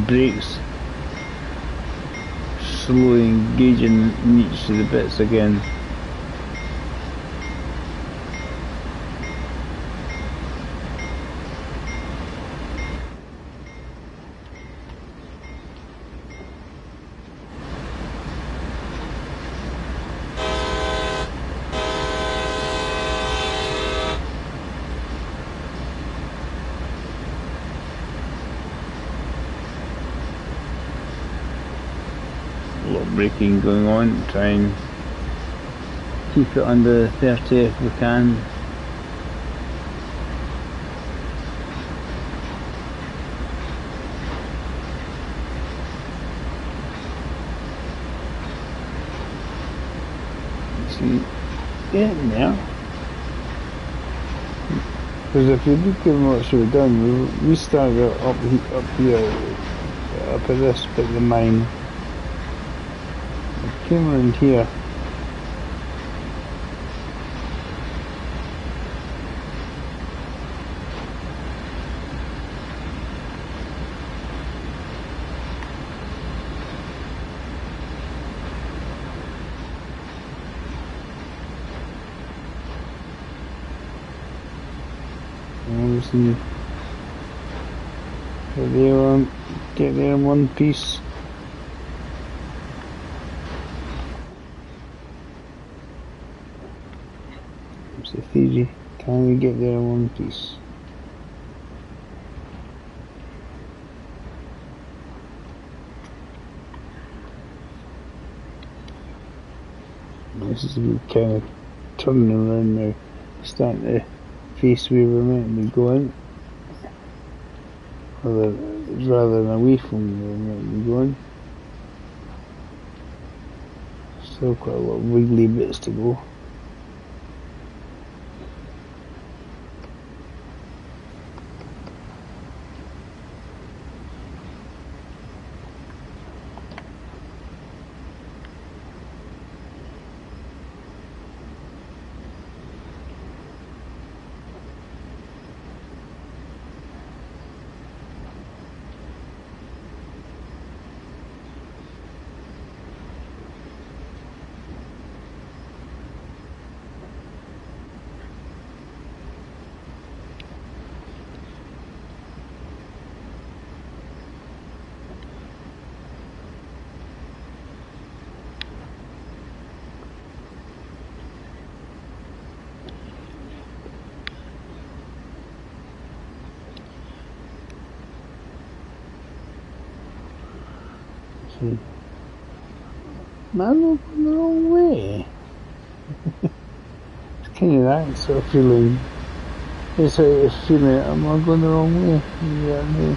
brakes slowly engaging in each of the bits again. Braking going on, try and keep it under 30 if we can. See, getting there. Because if you look at what we've done, we started up here, up at this bit of the mine. Came around here. Obviously, get there in one piece. Fiji, can we get there in one piece? This is kind of turning around now, starting to face where we're meant to be going, rather than away from where we're meant to be going. Still quite a lot of wiggly bits to go. anything. Man, I'm going the wrong way. It's kind of that sort of feeling. It's a feeling, am I going the wrong way? Yeah, no.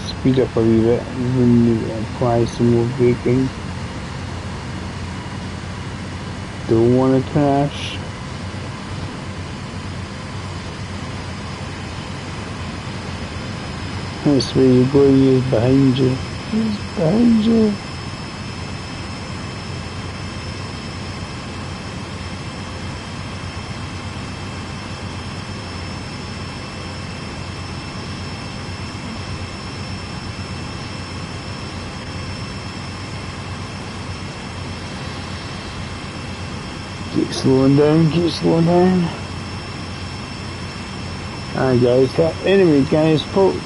Speed up a wee bit when you apply some more braking. Don't want to crash. That's where you go, he's behind you. He's behind you. Keep slowing down, keep slowing down. Alright guys, anyway guys, folks,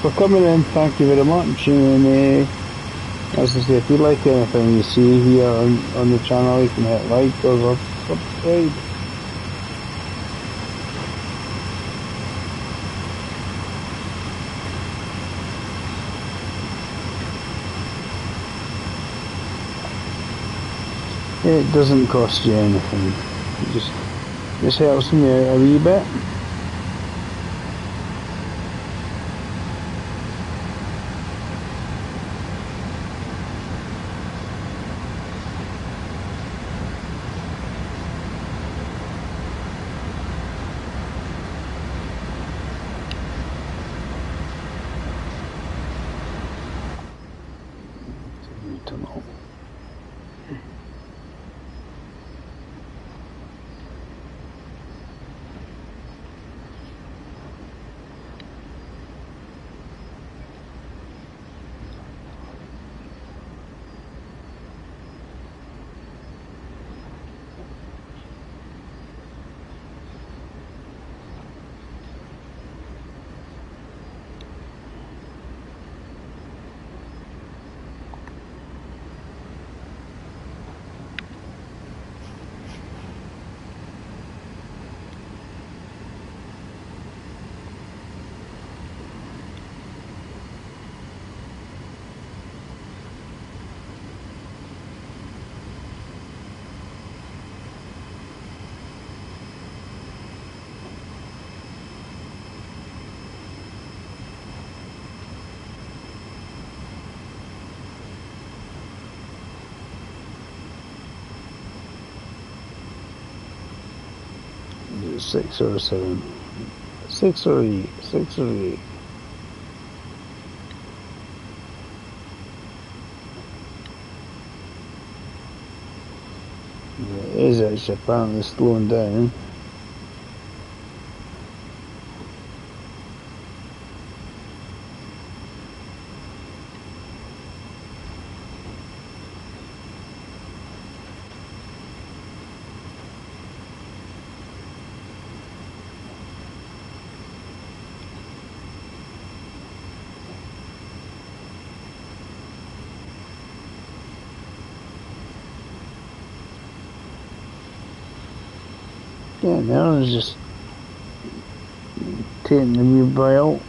for coming in, thank you very much, and as I say, if you like anything you see here on the channel, you can hit like or subscribe. It doesn't cost you anything, it just helps me out a wee bit. Six or seven, 6 or 8, 6 or 8. It is actually apparently slowing down. Yeah, now it's just taking the wheel out.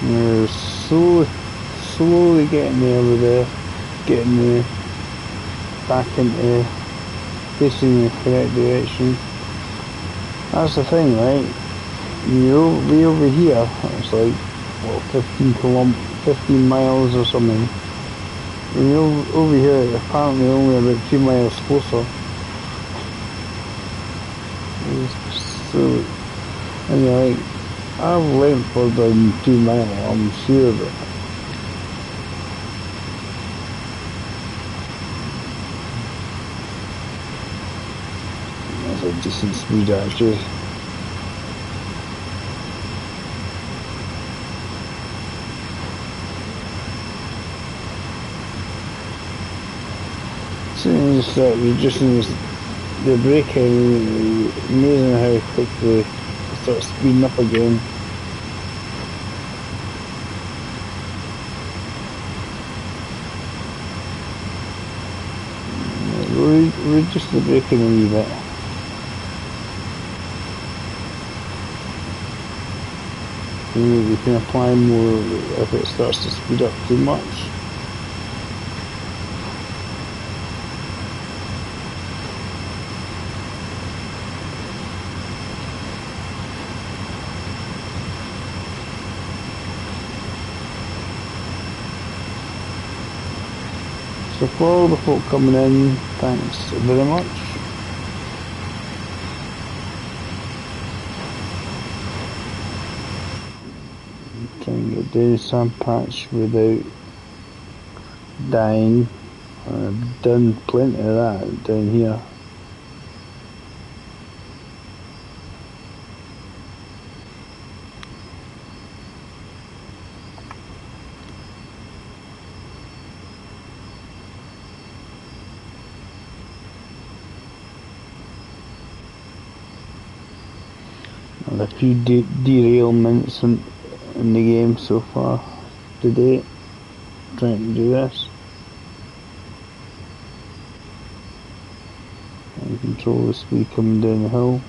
We're slowly getting there with getting the back into facing the correct direction. That's the thing, right? Way over here, it's like, what, 15 miles or something. And over here, apparently only about 2 miles closer. So, and you're like, I've went for the 2 miles, I'm sure of it. That's a decent speed actually. just reducing the braking, amazing how quickly it starts speeding up again. Reduce the braking a wee bit. You can apply more if it starts to speed up too much. So for all the folk coming in, thanks very much. Trying to get down some patch without dying. I've done plenty of that down here. And a few derailments in the game so far today, trying to do this. And control the speed coming down the hill.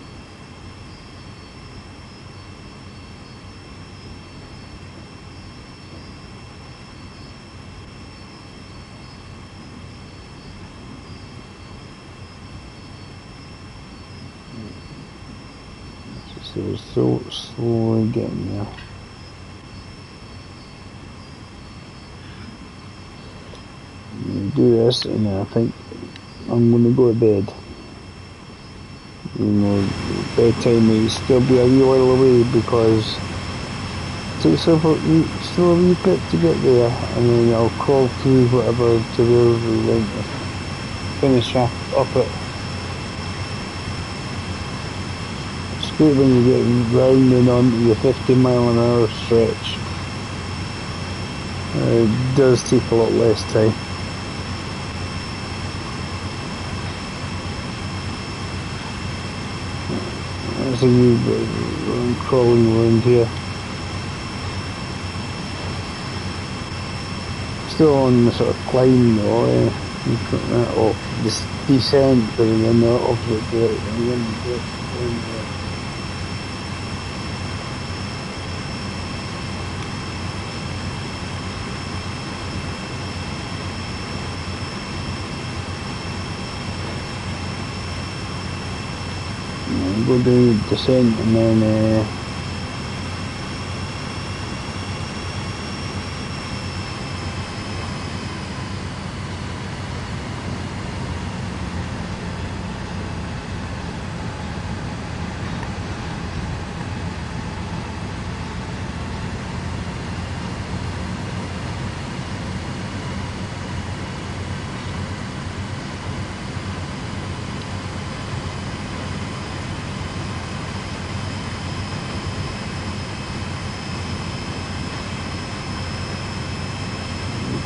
So we're so slowly getting there. Do this and then I think I'm going to go to bed. You know, bedtime may still be a wee while away because it takes still a wee bit to get there, and then I'll crawl through whatever tutorials we want to finish up it. It's great when you get rounding onto your 50-mile-an-hour stretch. It does take a lot less time. There's a wee bit of crawling around here. Still on the sort of climb though, or this descent, but in the opposite direction. Go do descent and then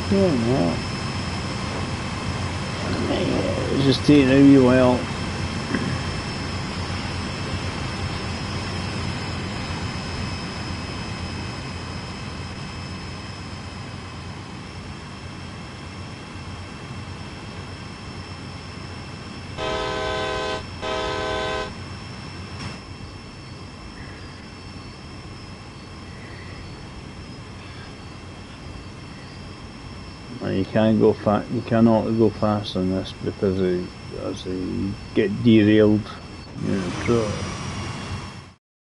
yeah, it's just taking a wee while. You can't go fast. You cannot go fast on this because as you get derailed.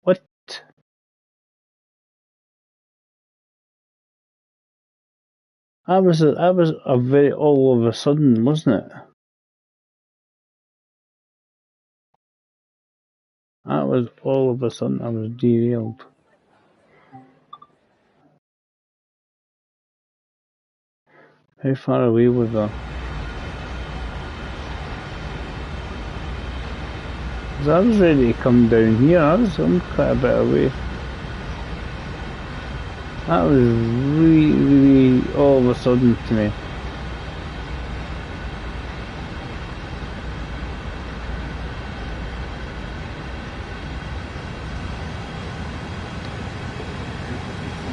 What? That was a very all of a sudden, wasn't it? That was all of a sudden. I was derailed. How far away was I? 'Cause I was ready to come down here. I'm quite a bit away. That was really all of a sudden to me.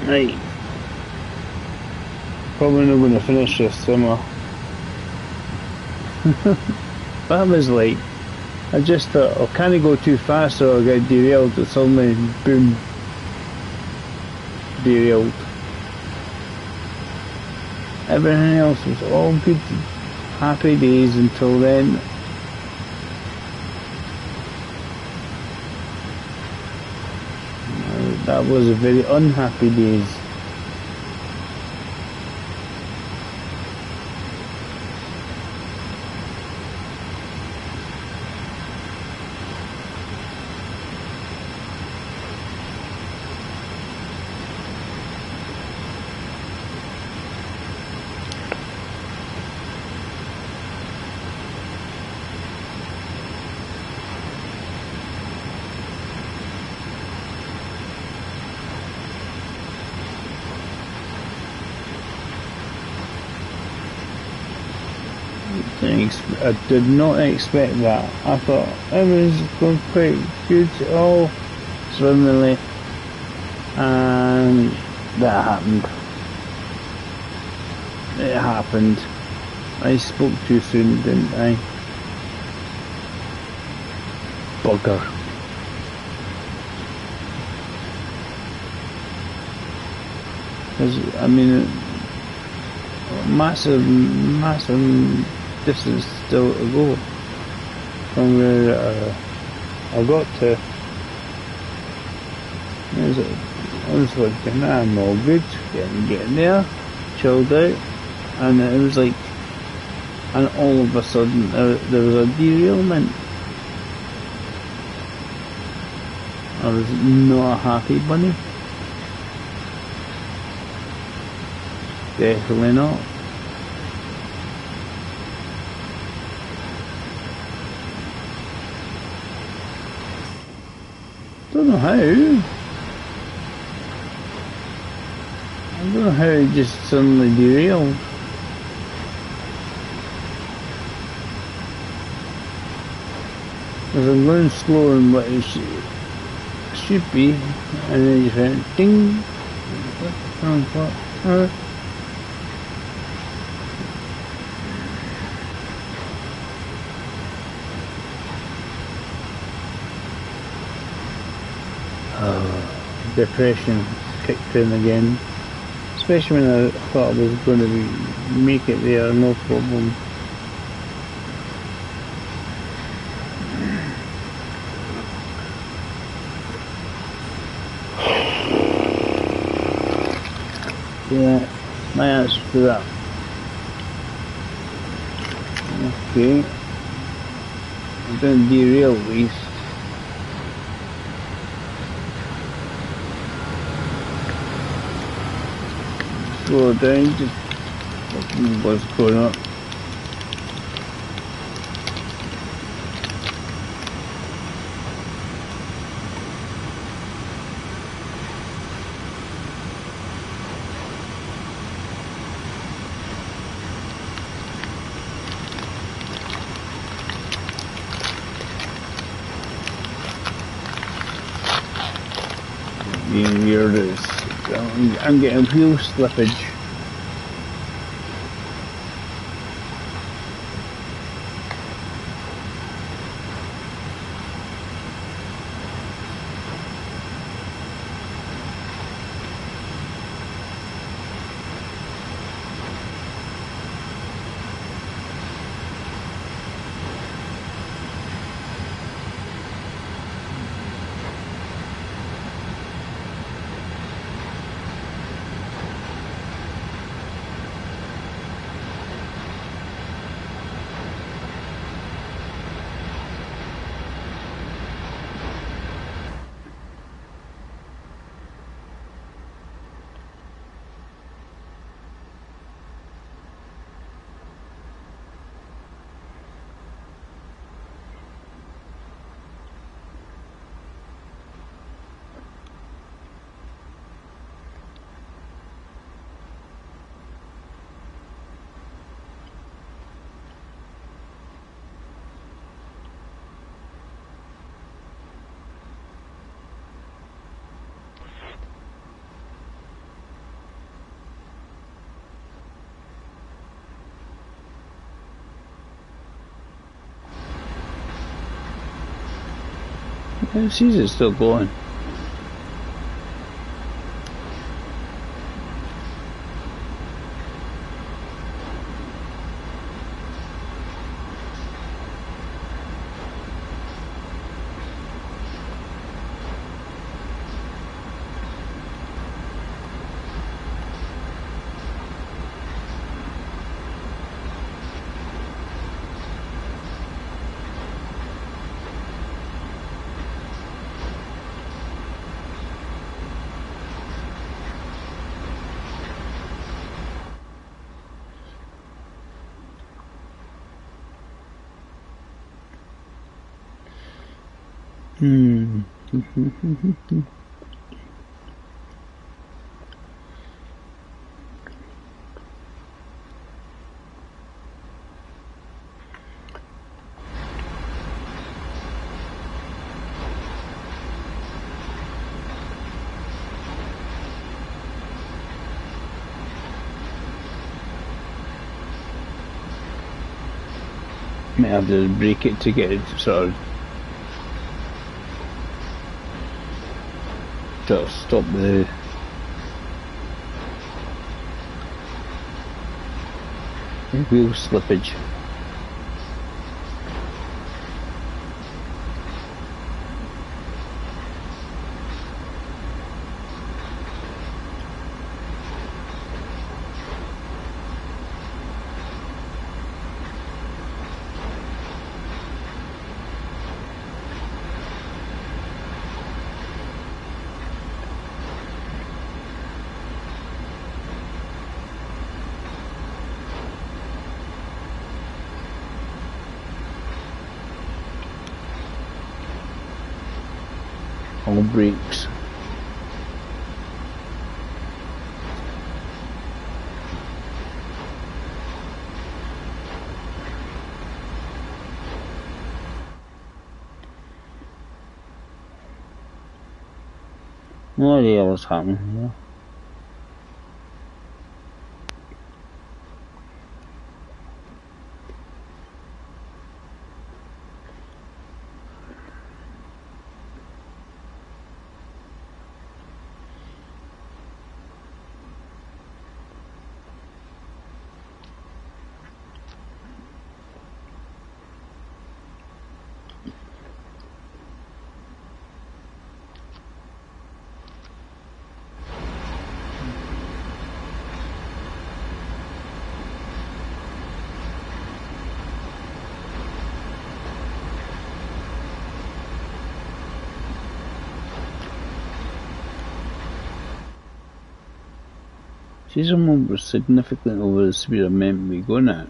Right. Probably not going to finish this summer. But I was like, I just thought, oh, can I go too fast or I'll get derailed? It's suddenly, boom, derailed. Everything else was all good, happy days until then. That was a very unhappy days. I did not expect that. I thought everything's going quite good all swimmingly, and that happened. It happened. I spoke too soon, didn't I? Bugger. Because, I mean, massive distance still to go from where I got to. I was thinking, I'm all good, getting there, chilled out, and it was like, and all of a sudden there was a derailment. I was not a happy bunny. Definitely not. Don't know how. I don't know how it just suddenly derailed. Because I'm going slower than what it should be, and then you went ding. Depression kicked in again, especially when I thought I was going to make it there, no problem. Yeah, my answer to that. Okay, I'm going to derail at least. Slow down, just what's going on. Being weird is I'm getting wheel slippage. It sees it's still going. Might have to break it to get it to sort of stop the wheel slippage. All brakes. No idea what's happening here. See, someone was significantly over the speed I meant to be going at.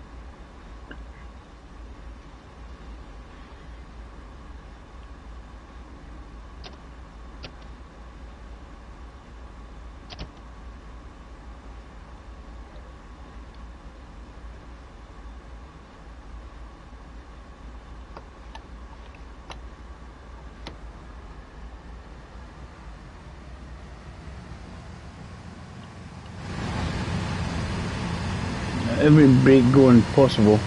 Every brake going possible.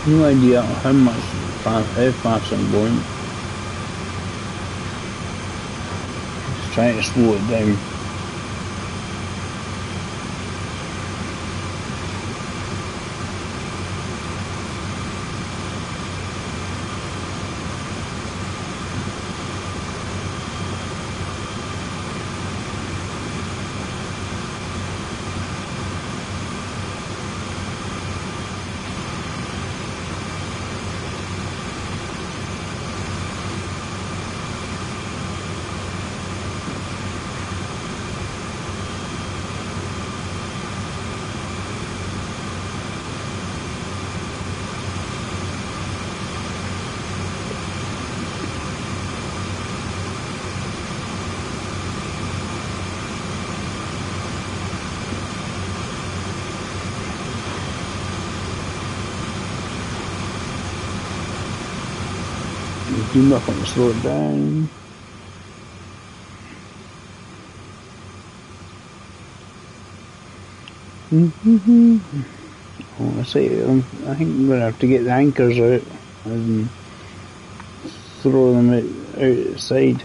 No idea how fast I'm going. Just trying to slow it down. do nothing to slow it down. Oh, I say, I think I'm going to have to get the anchors out and throw them outside.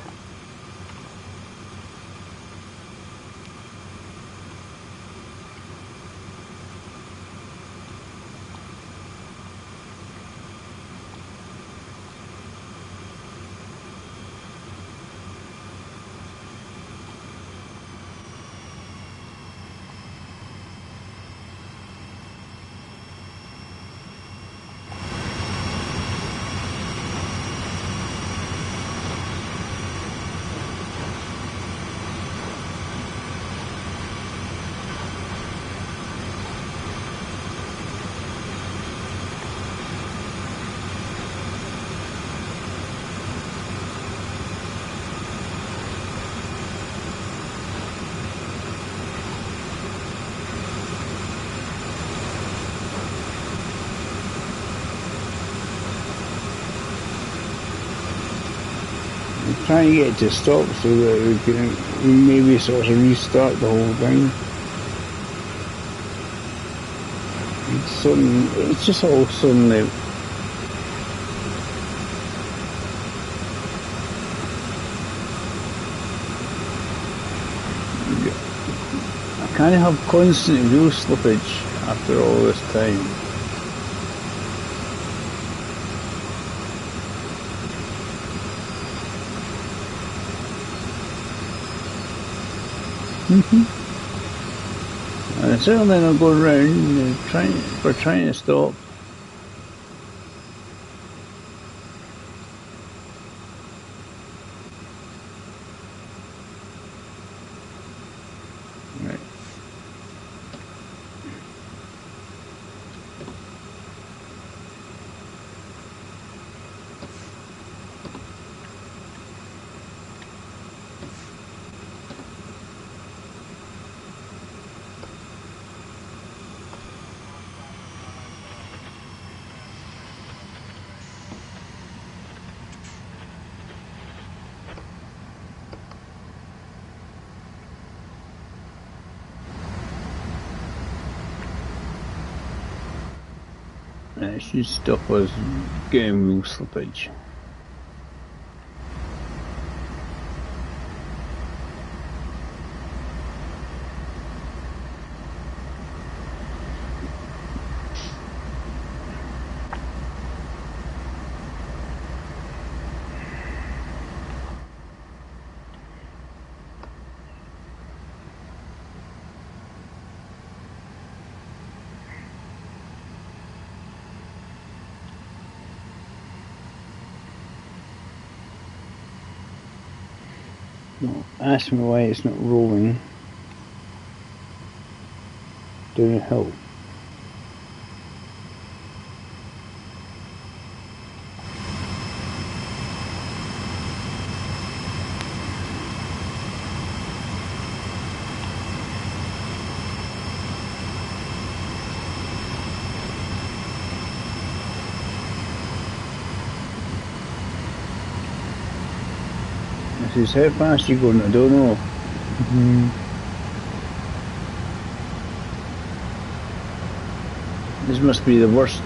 Trying to get it to stop so that we can maybe sort of restart the whole thing. It's just all suddenly. I kind of have constant wheel slippage after all this time. And certainly not going round trying to stop. Right. It should stop us getting wheel slippage. No, ask me why it's not rolling down a hill. This is how fast you're going, I don't know. This must be the worst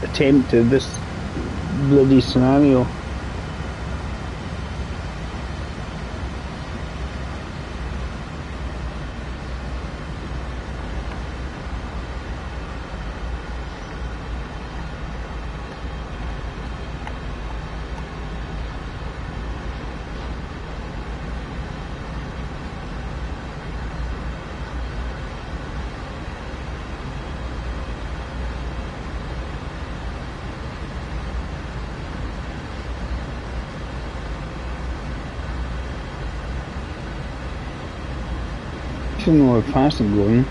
attempt at this bloody scenario. I don't know how fast I'm going.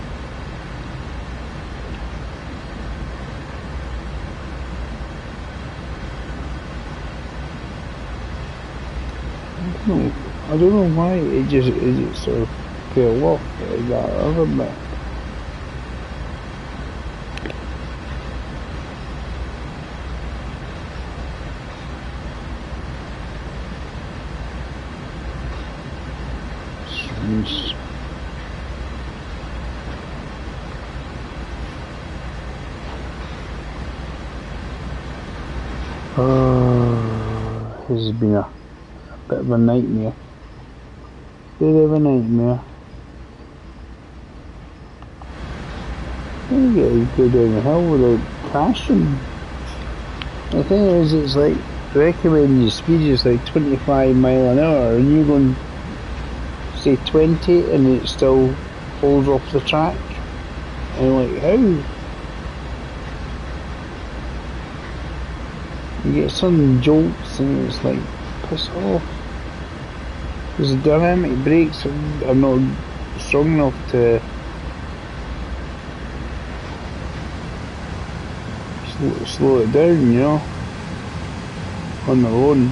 I don't know why it just sort of fell off that other bit. happens. Oh, this has been a bit of a nightmare. Bit of a nightmare. You get to go down the hill without crashing. The thing is, it's like recommending your speed is like 25 mile an hour, and you're going say 20, and it still falls off the track. And you're like, how? You get some jolts, and it's like, piss off. Because the dynamic brakes are not strong enough to slow it down, you know, on their own.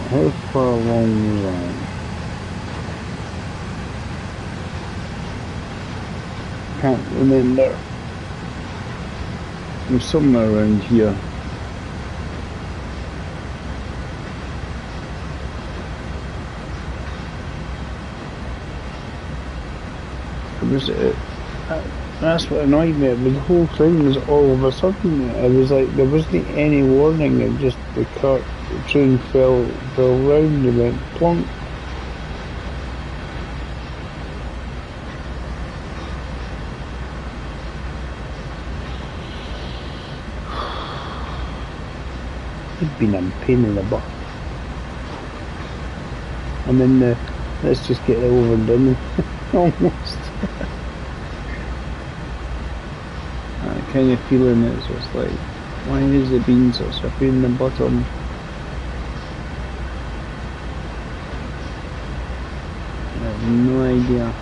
How far along was I? Can't remember. I'm somewhere around here. It was that's what annoyed me. The whole thing was all of a sudden. It was like there wasn't any warning. It just the train fell round and went plonk. It's been a pain in the butt. And then let's just get it over and done with. Almost. That kind of feeling is just like, why has it been such a pain in the bottom? I have no idea.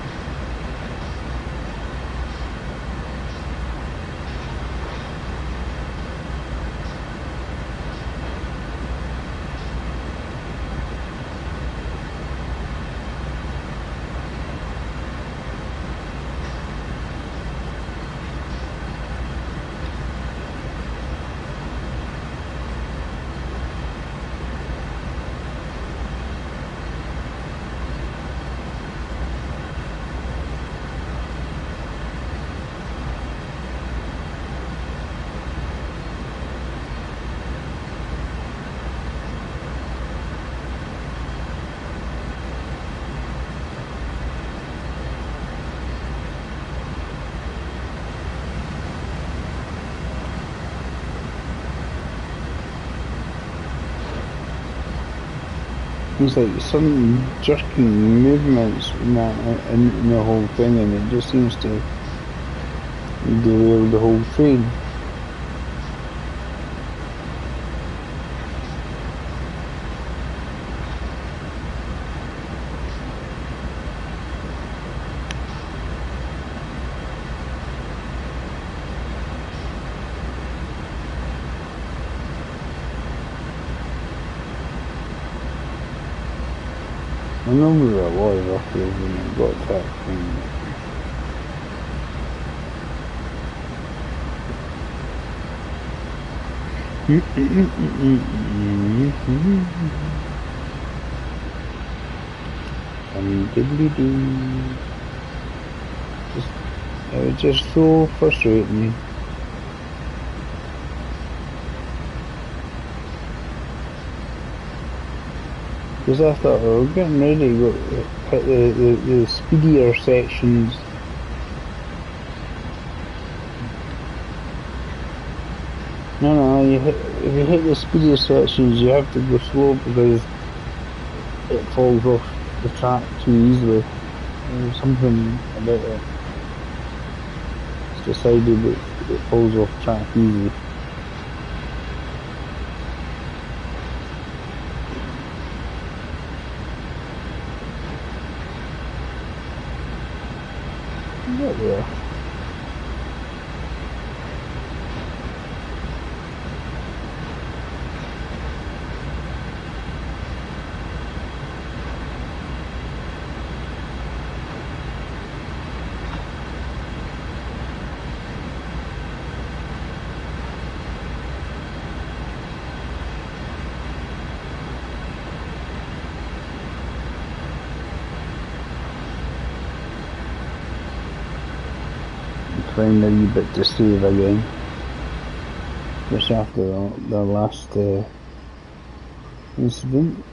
There's like some jerking movements in the whole thing, and it just seems to derail the whole train. I remember where I was roughly when I got to that thing. It was just so frustrating. Because I thought, oh, we're getting ready to hit the speedier sections. No, if you hit the speedier sections, you have to go slow because it falls off the track too easily. There's something about it. It's decided that it falls off track easily. Get there. find a wee bit to save again. Just after the last incident.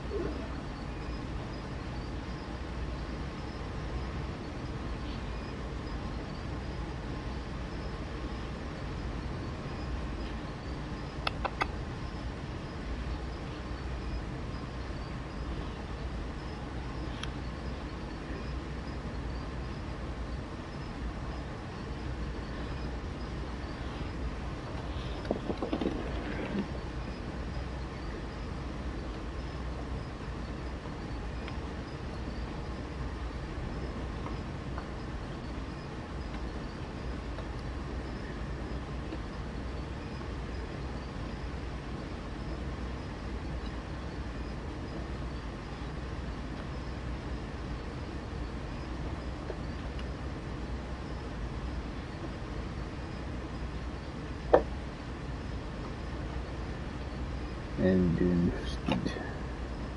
And doing speed.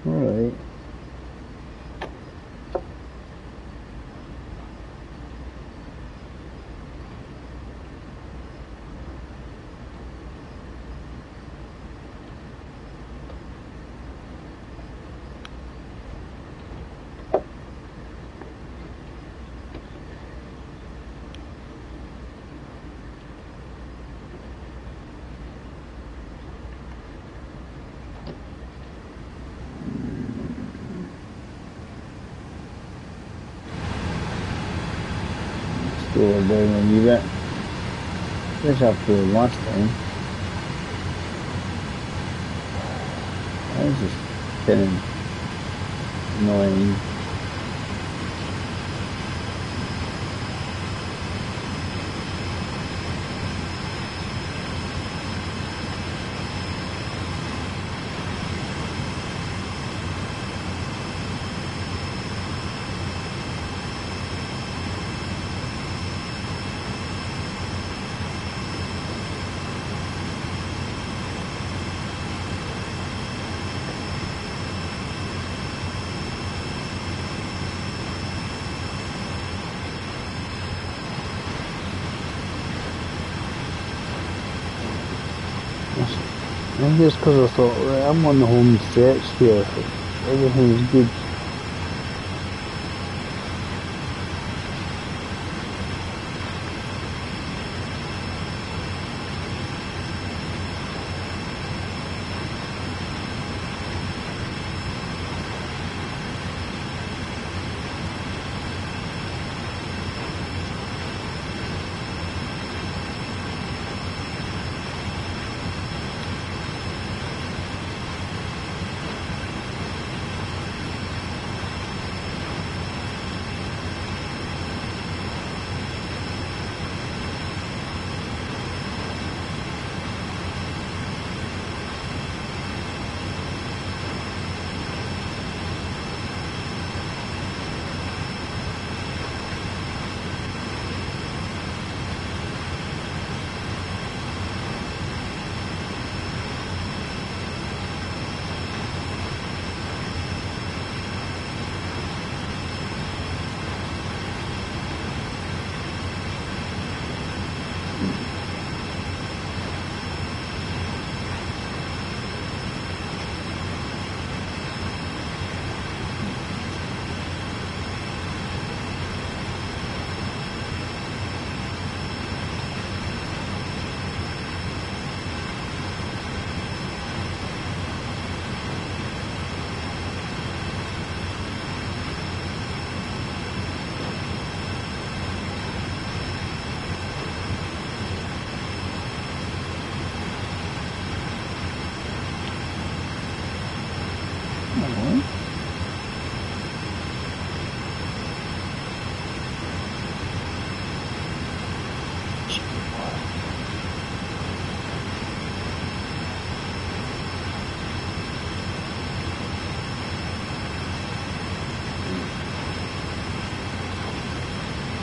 Alright. Slow it down a wee bit. Just after the last time. That was just kind of annoying. And just because I thought, right, I'm on the home stretch here, everything's good.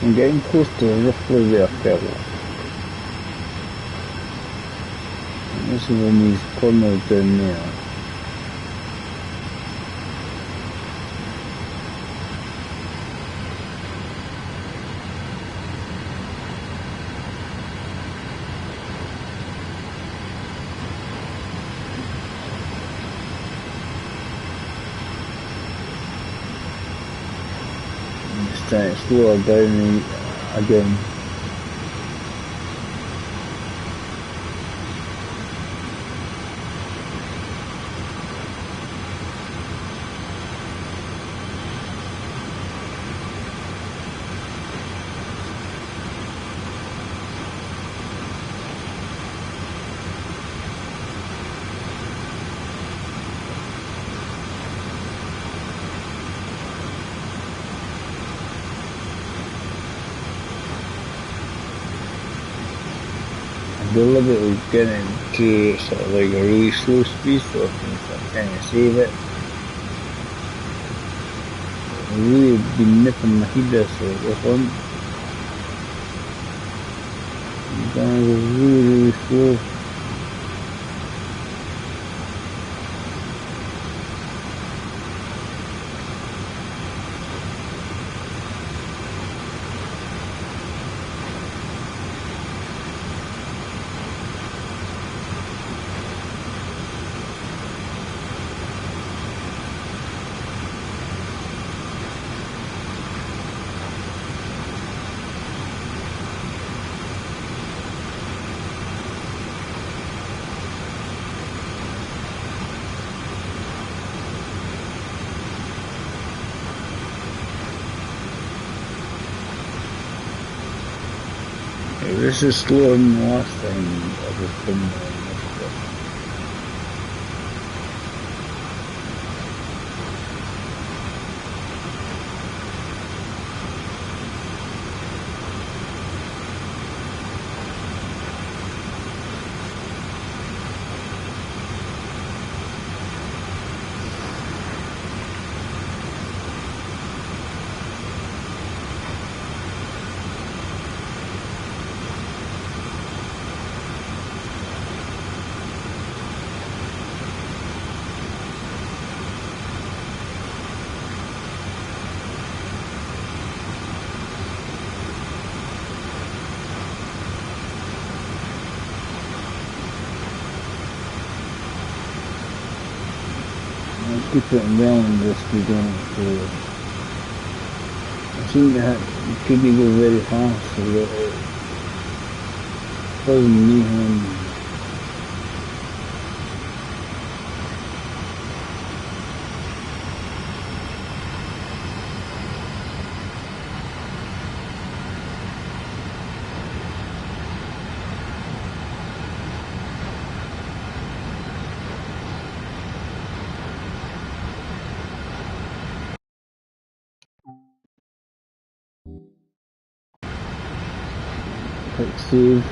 I'm getting close to roughly there, fella. This is in these corners down there. then it slowed down again. Deliberately getting to sort of like a really slow speed so I can sort of kind of save it. I've really been nipping my head this one. I'm going really slow. This is slower than the last time I was filming this. Keep it well in this we don't I seem to have couldn't go very fast so that it causing mayhem. Click save.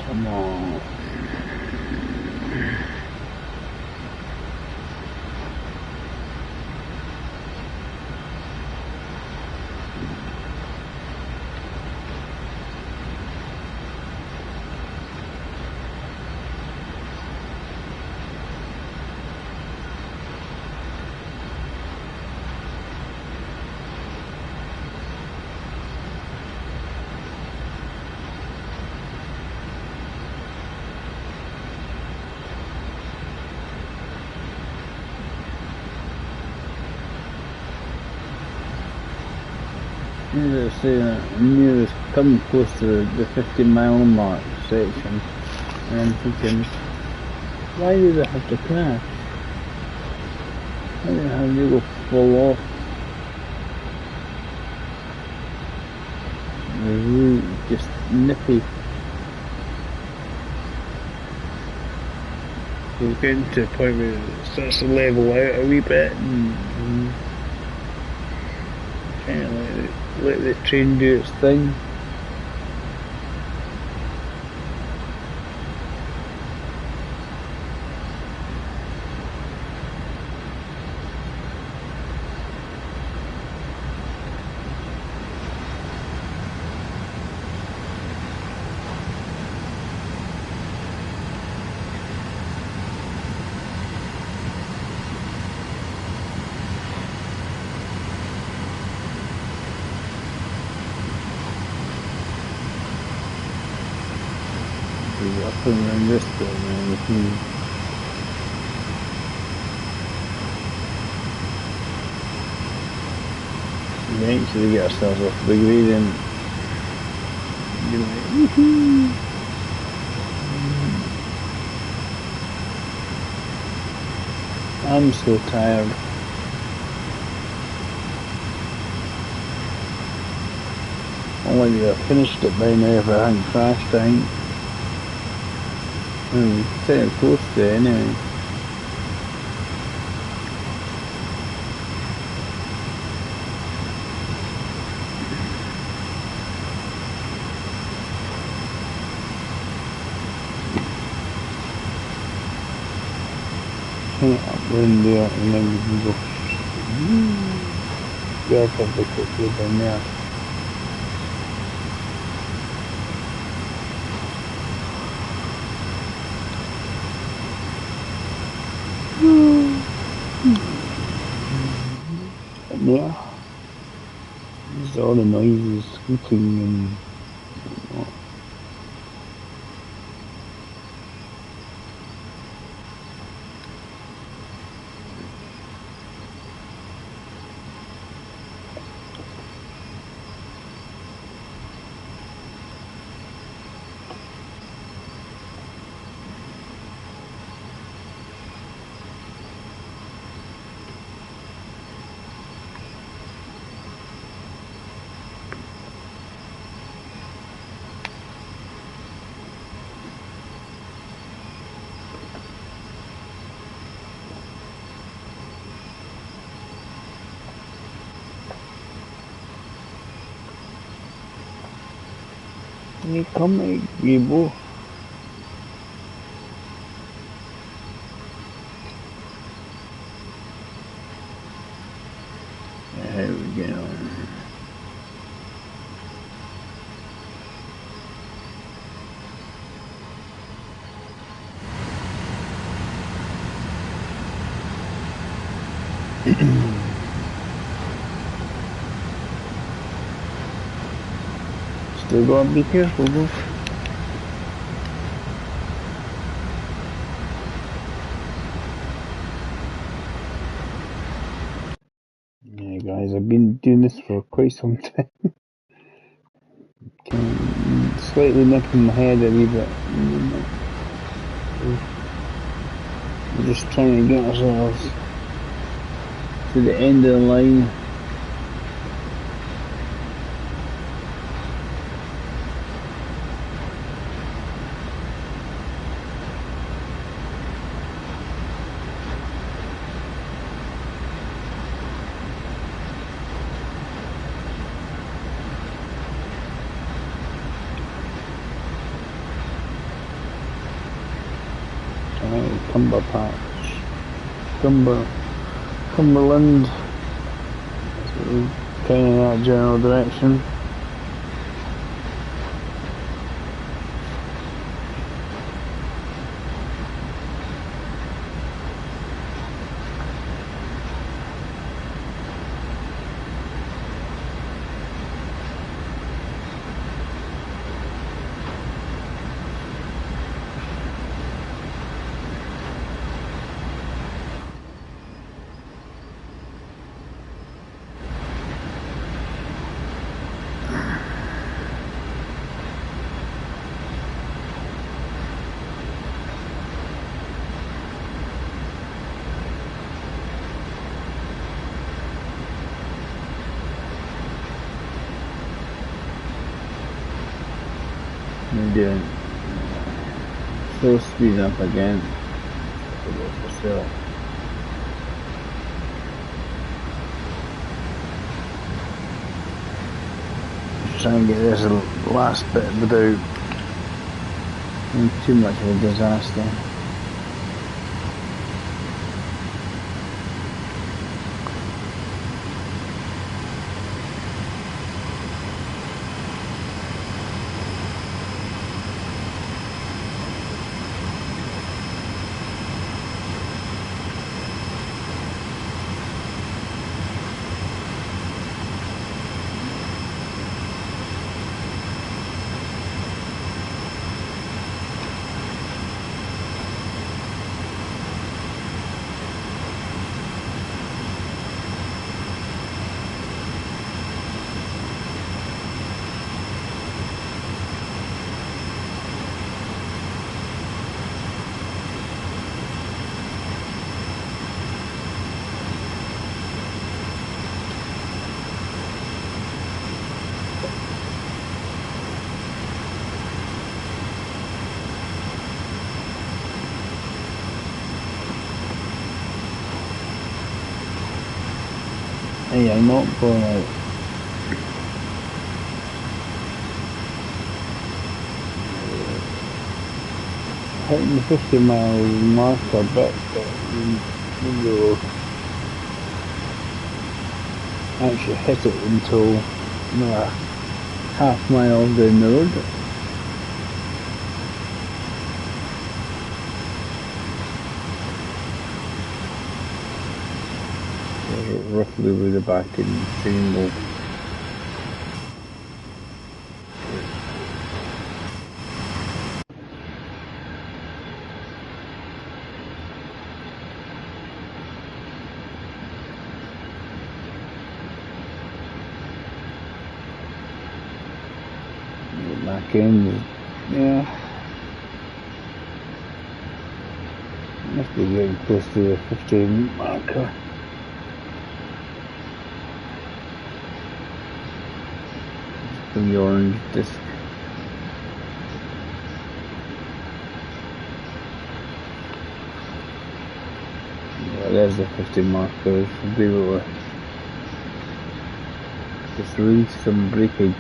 Come on. As I say, nearest coming close to the 50-mile mark section, and I'm thinking, why did I have to crash? Why did I have to go fall off? It was really just nippy. We're getting to a point where it starts to level out a wee bit and kind of let the train do its thing. up and around this bit and everything. Eventually get ourselves off the gradient. Be like, woohoo! I'm so tired. Only we have finished it by now if I hadn't crashed, I think. Pretty close to it anyway. Turn it up in there and then we can go relatively quickly down there. Yeah, there's all the noises, squeaking and whatnot. You come here, Gable. There we go. Still gotta be careful, though. Yeah, guys, I've been doing this for quite some time. Slightly nipping my head a wee bit. We're just trying to get ourselves to the end of the line. Cumber Patch. Cumberland. That's what we're kind of in that general direction. We're doing slow speed up again. So try and get this last bit without being too much of a disaster. Hey, I'm not going out. Hitting the 50-mile marker, but we'll actually hit it until half mile down the road. Roughly with the back in single. Back in, yeah. Must be getting close to the 15 marker. From the orange disc. Yeah, there's the 15 marker. Should be able to just release some breakage.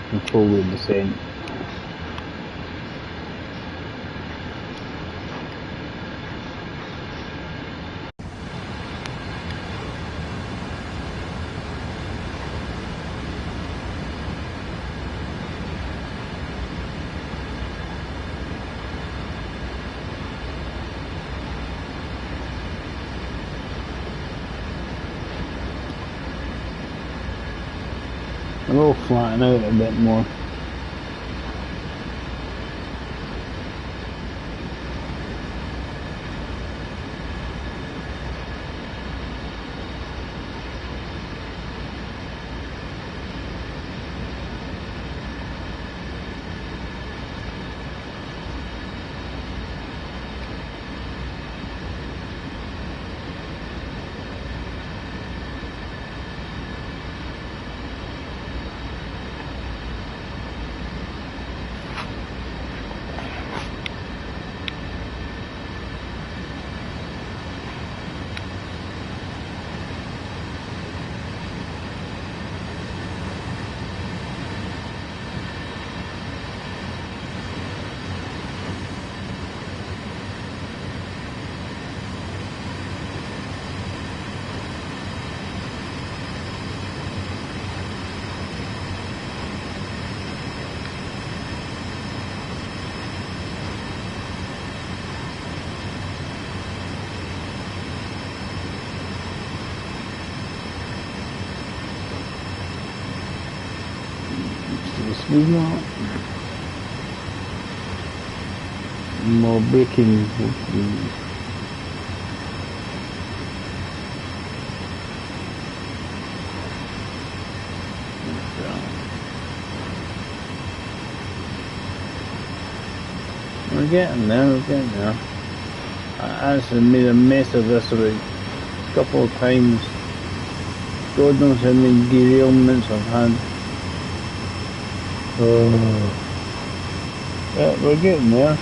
Controlling the descent. A little flatten out a bit more. We've not more braking. We're getting there. I actually made a mess of this about a couple of times. God knows how many derailments I've had. Yeah, we're getting there.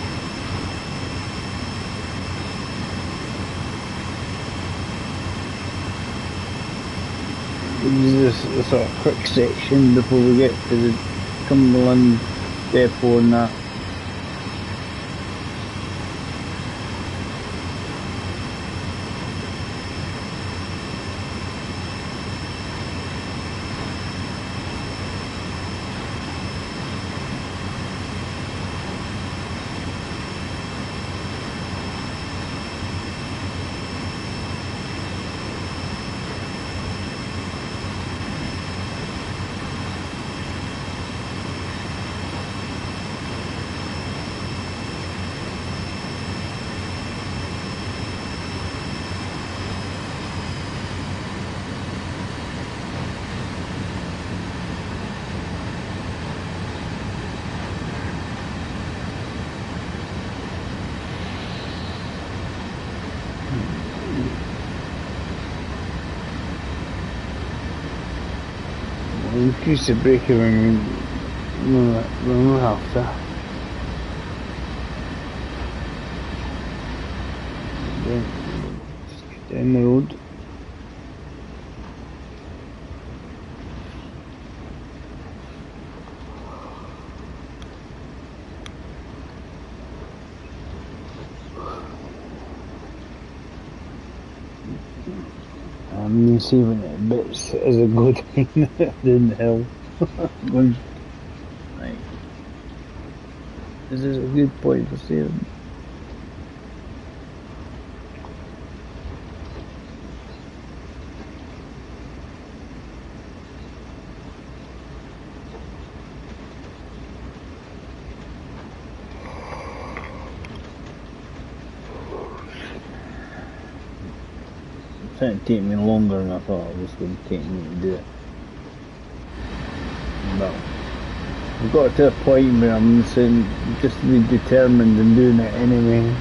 This is a sort of quick section before we get to the Cumberland depot and that. increase the braking when we have to. Then just get down the road. I'm saving it bits as I go down the hill. Going, right. This is a good point for saving. It's going to take me longer than I thought it was going to take me to do it. But I've got to a point where I'm saying just be determined in doing it anyway.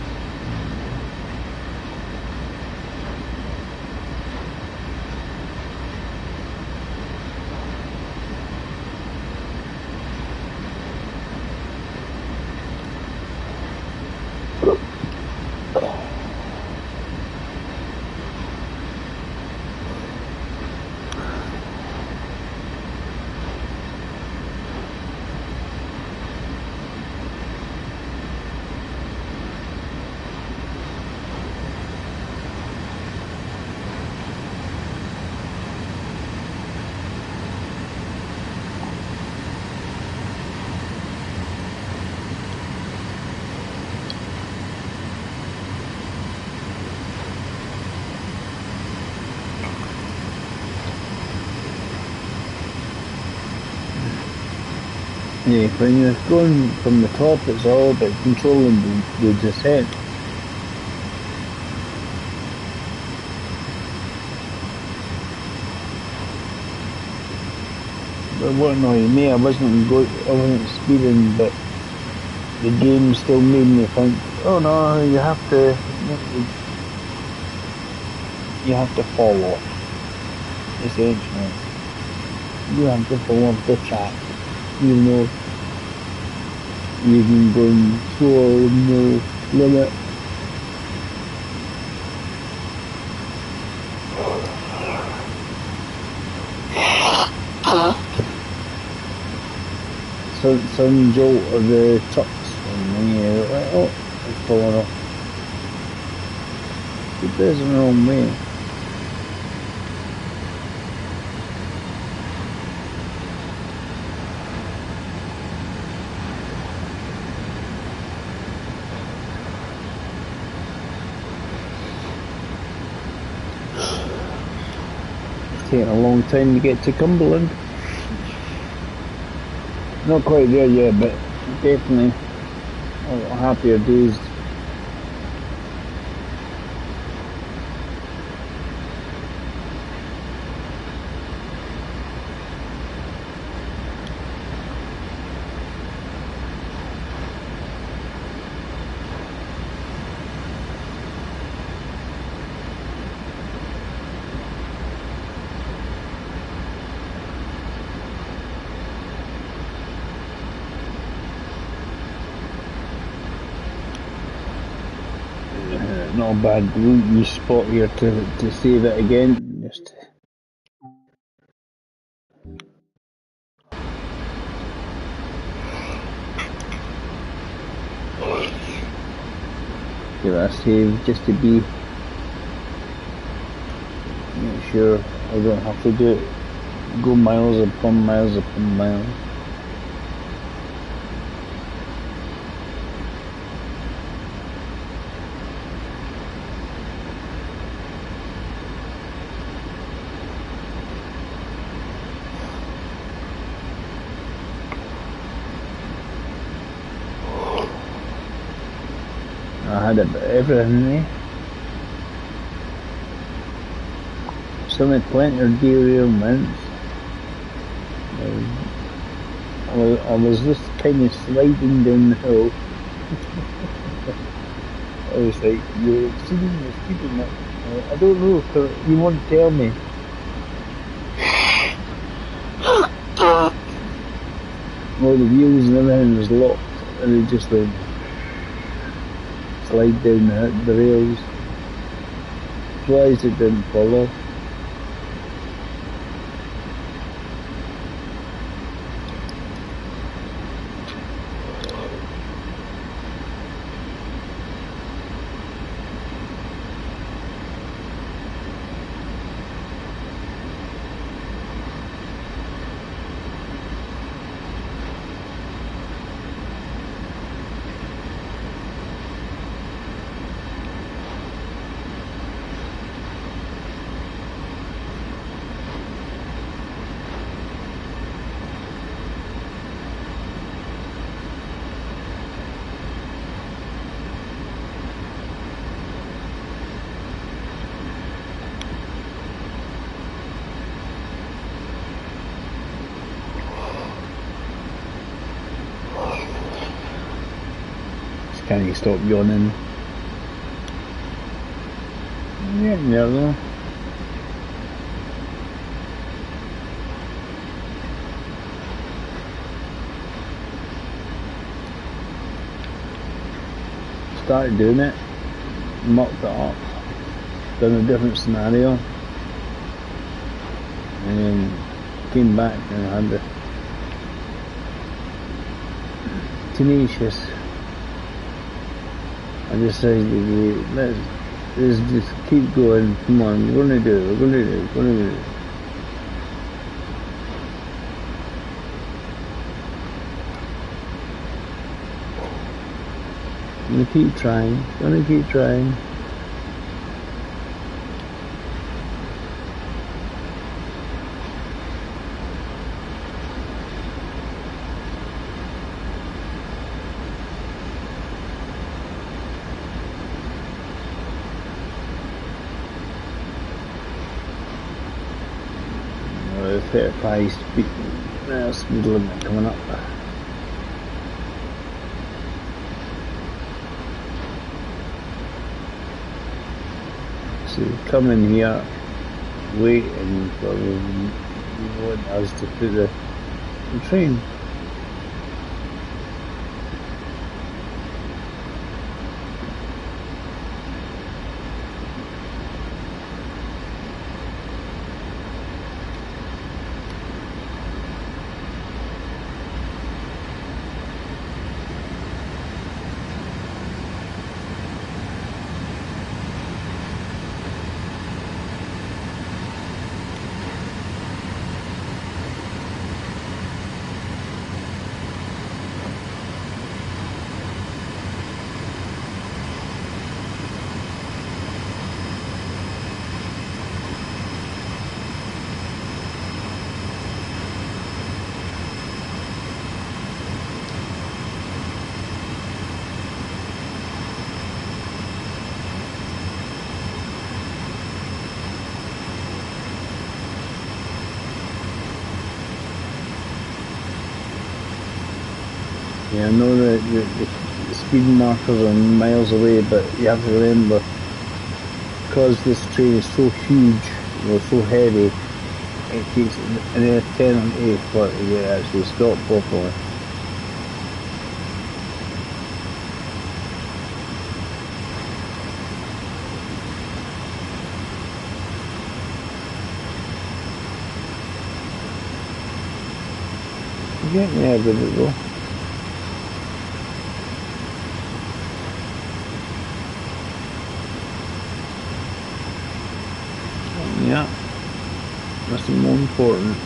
Yeah, when you're going from the top, it's all about controlling the descent. But what annoyed me, I wasn't speeding, but the game still made me think, oh no, you have to fall off. Essentially, you have to fall off the track. You know, you can go slower than the limit. Some jolt of the trucks, and then you're like, oh, it's falling off. It goes the wrong way. Taking a long time to get to Cumberland. Not quite there yet, but definitely a lot happier days. Not a bad route you spot here to save it again. Just give it a save just to be make sure I don't have to do it. Go miles upon miles upon miles. I had everything there. Some had plenty of derailments. I was just kind of sliding down the hill. I was like, you're exceeding the speed limit. I don't know if you won't tell me. all the wheels and everything was locked, and it just went slide down the rails. Surprised it didn't fall off. Can you stop yawning? Yeah, there though. Started doing it, mocked it up, done a different scenario, and then came back and had the tenacious. I decided let's just keep going, come on, we're gonna do it, we're gonna do it, we're gonna do it. I'm gonna keep trying, gonna keep trying. The 35 speed limit coming up. So come in here, wait, and probably want us to put the train. Yeah, I know that the speed markers are miles away, but you have to remember, because this train is so huge, so heavy, it takes an eternity for it to actually stop properly. You're getting there with it though. Yeah, that's more important.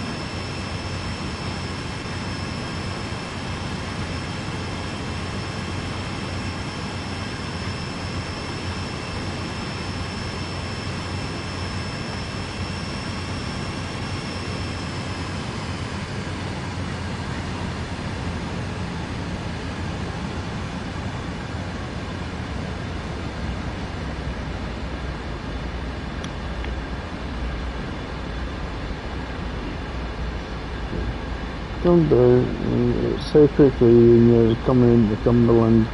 Don't do it so quickly when you're coming into Cumberland.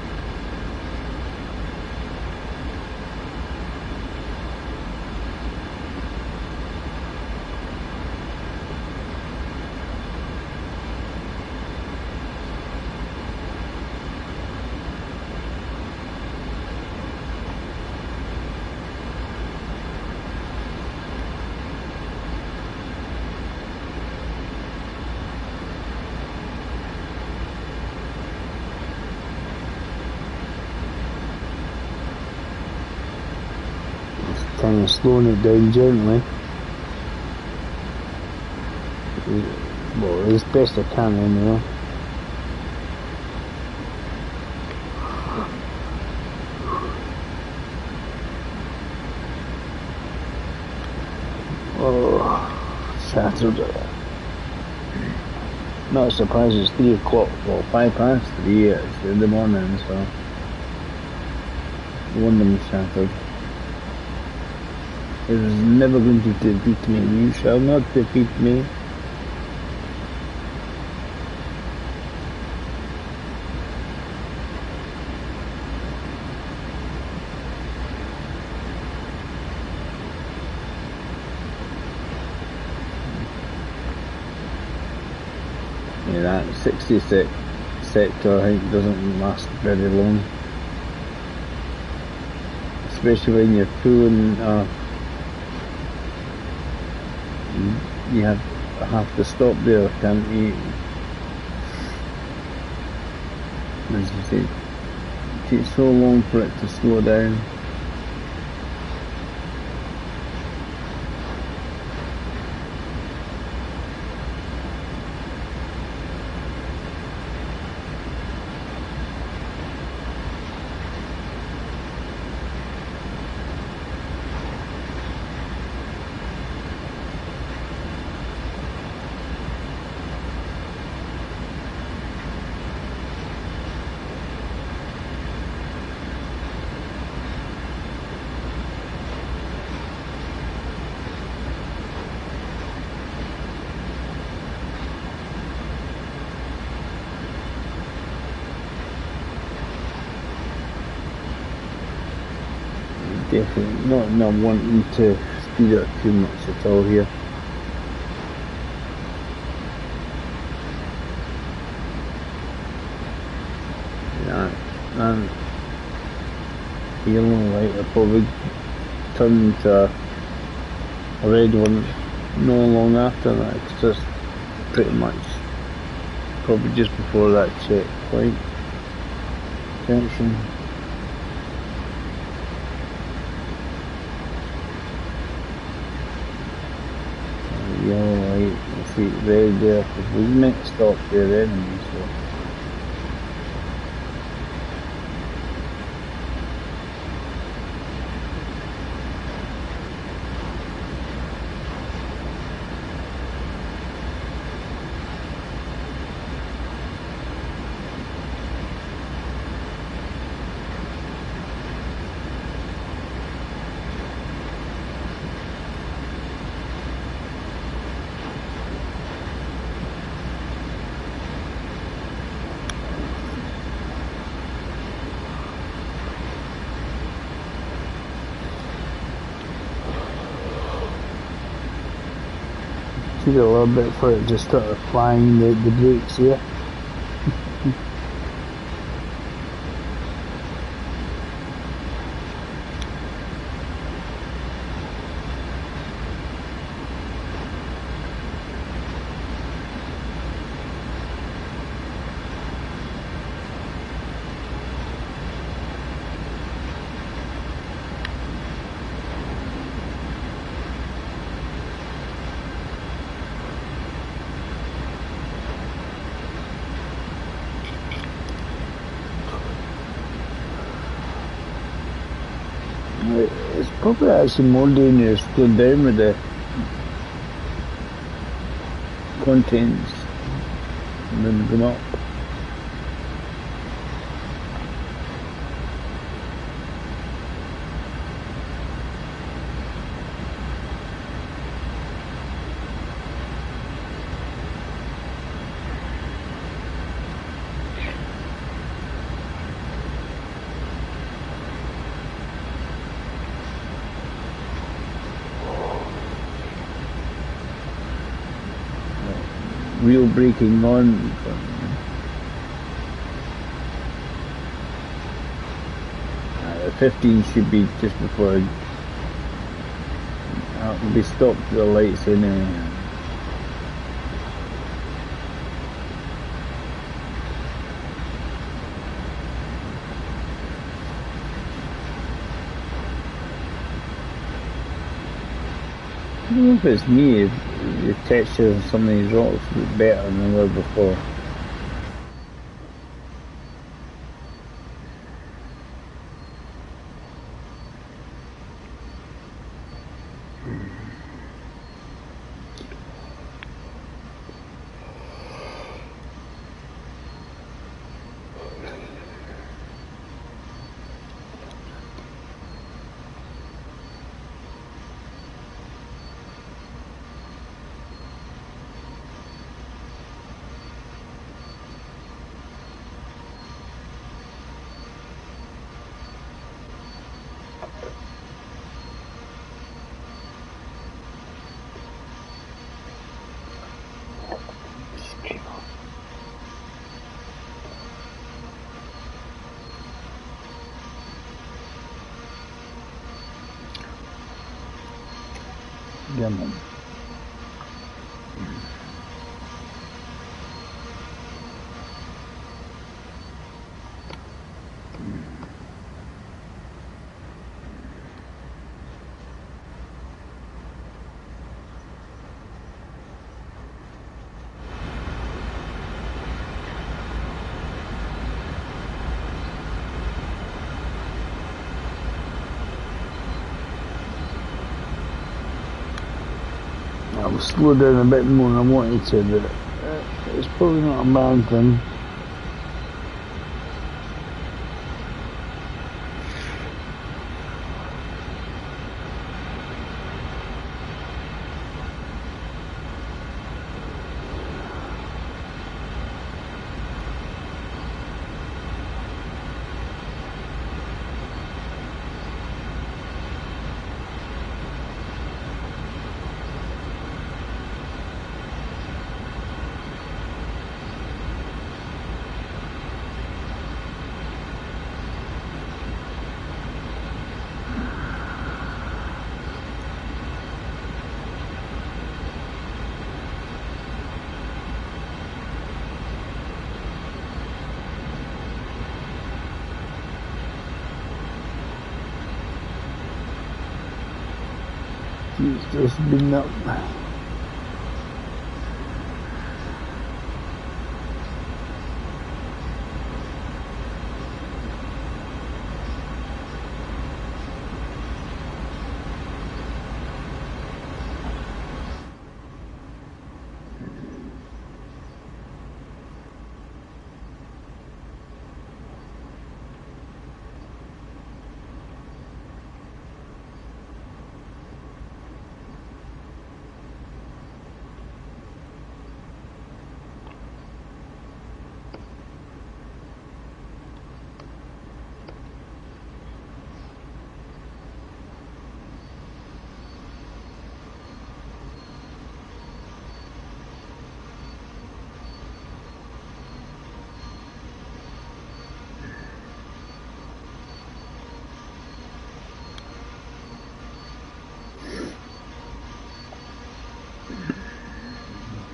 kind of slowing it down gently. Well, as best I can anyway. Oh, Saturday. Not surprised it's 3 o'clock, well 5 past 3 it's in the morning, so no wonder I'm shattered. It was never going to defeat me, you shall not defeat me. Yeah, that 66 sector I think doesn't last very long. Especially when you're pulling, you have to stop there, can't you? As you say, it takes so long for it to slow down. Definitely not wanting to speed up too much at all here. Yeah, and feeling like I'll probably turn to a red one no long after that, because that's pretty much probably just before that checkpoint junction. Yellow light, I see it red there, because we might stop there anyway, so. A little bit for it just start applying the brakes here. It's probably actually more dangerous going down with the contents than going up. Wheel braking on. The 15 should be just before I'll be stopped at the lights anyway. don't know if it's me, if the texture of some of these rocks look better than they were before. Lemon. I will slow down a bit more than I wanted to, but it's probably not a bad thing. It's just been up.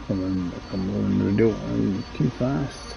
Come on, we don't want too fast.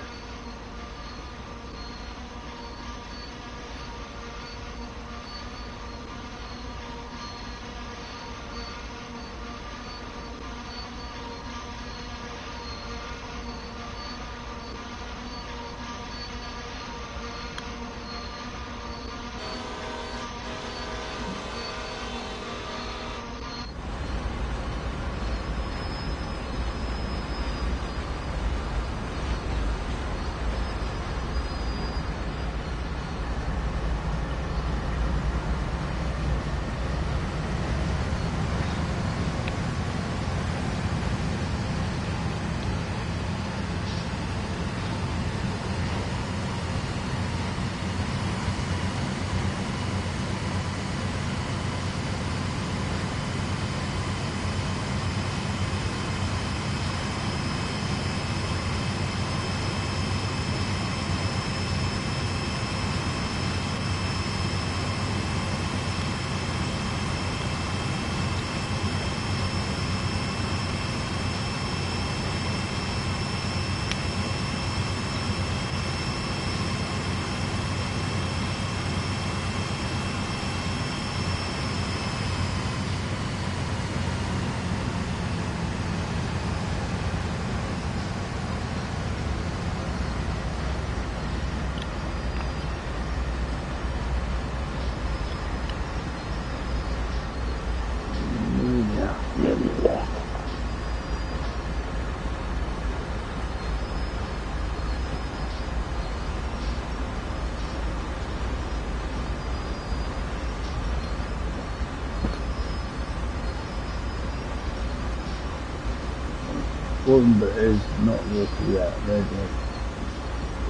important, but it's not locally that red light.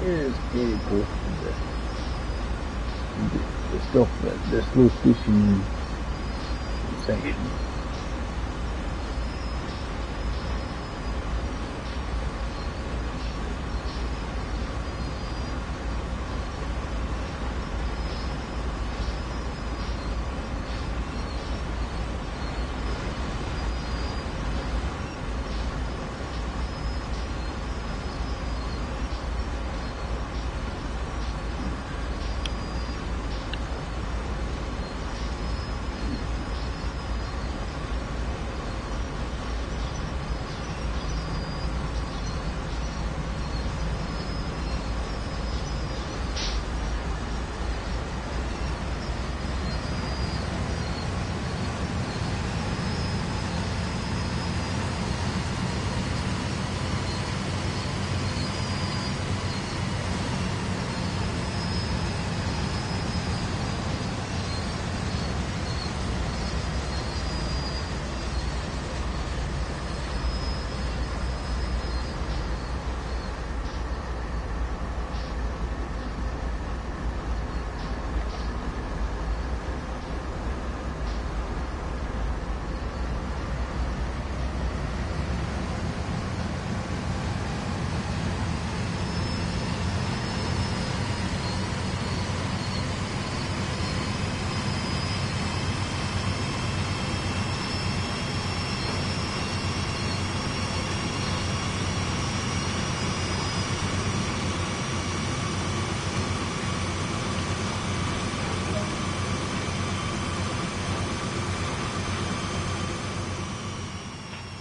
It is very close to the stuff at this location section.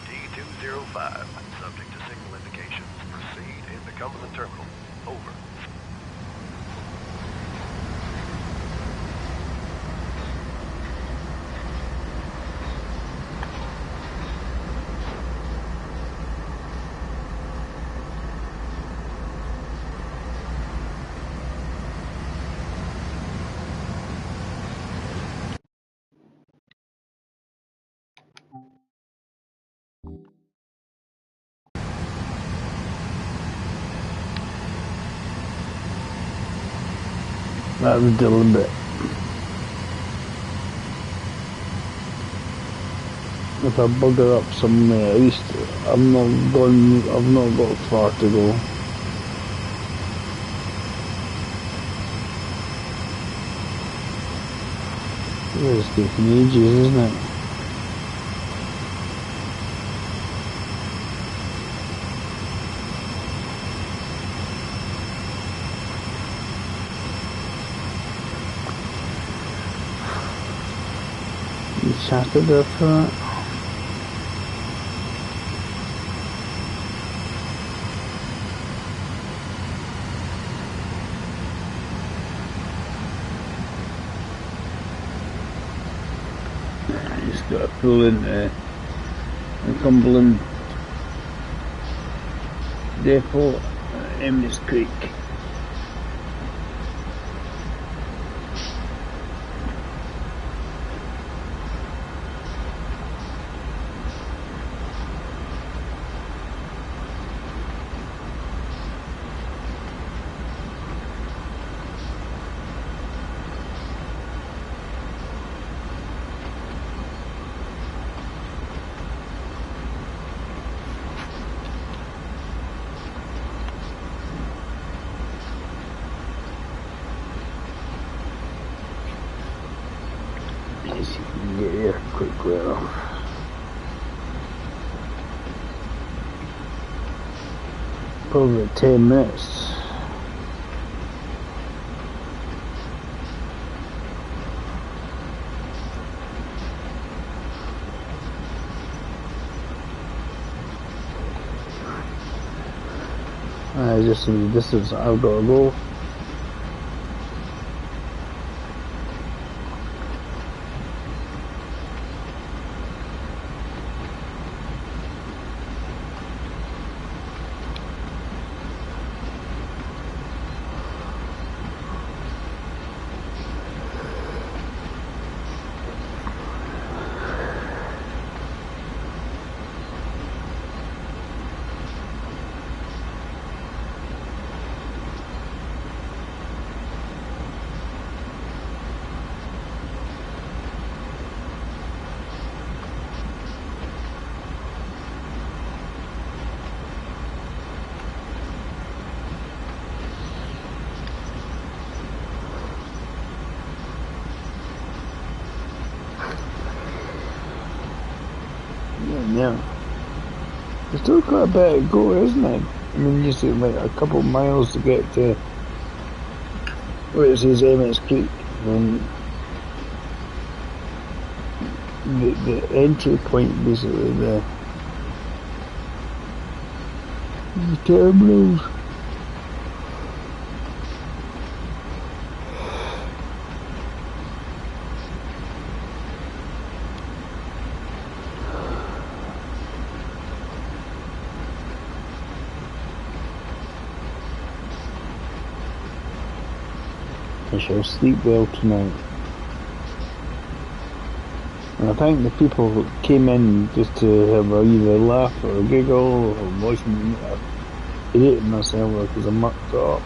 T205, subject to signal indications. Proceed in the Cumberland Terminal. Over. That was a little bit. If I bugger up somewhere, at least I've not got far to go. It's taking ages, isn't it? You chatted up for that. Just got to pull into the Cumberland Depot at Emrys Creek. See if we can get here quickly enough. Probably 10 minutes. Just in the distance I've got to go. Yeah. There's still quite a bit to go, isn't it? I mean, you see like a couple miles to get to where it says Emmets Creek, and the entry point, basically, the terminals. I shall sleep well tonight. And I thank the people who came in just to have either laugh or a giggle or watch me hate myself because I mucked up.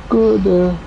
Good.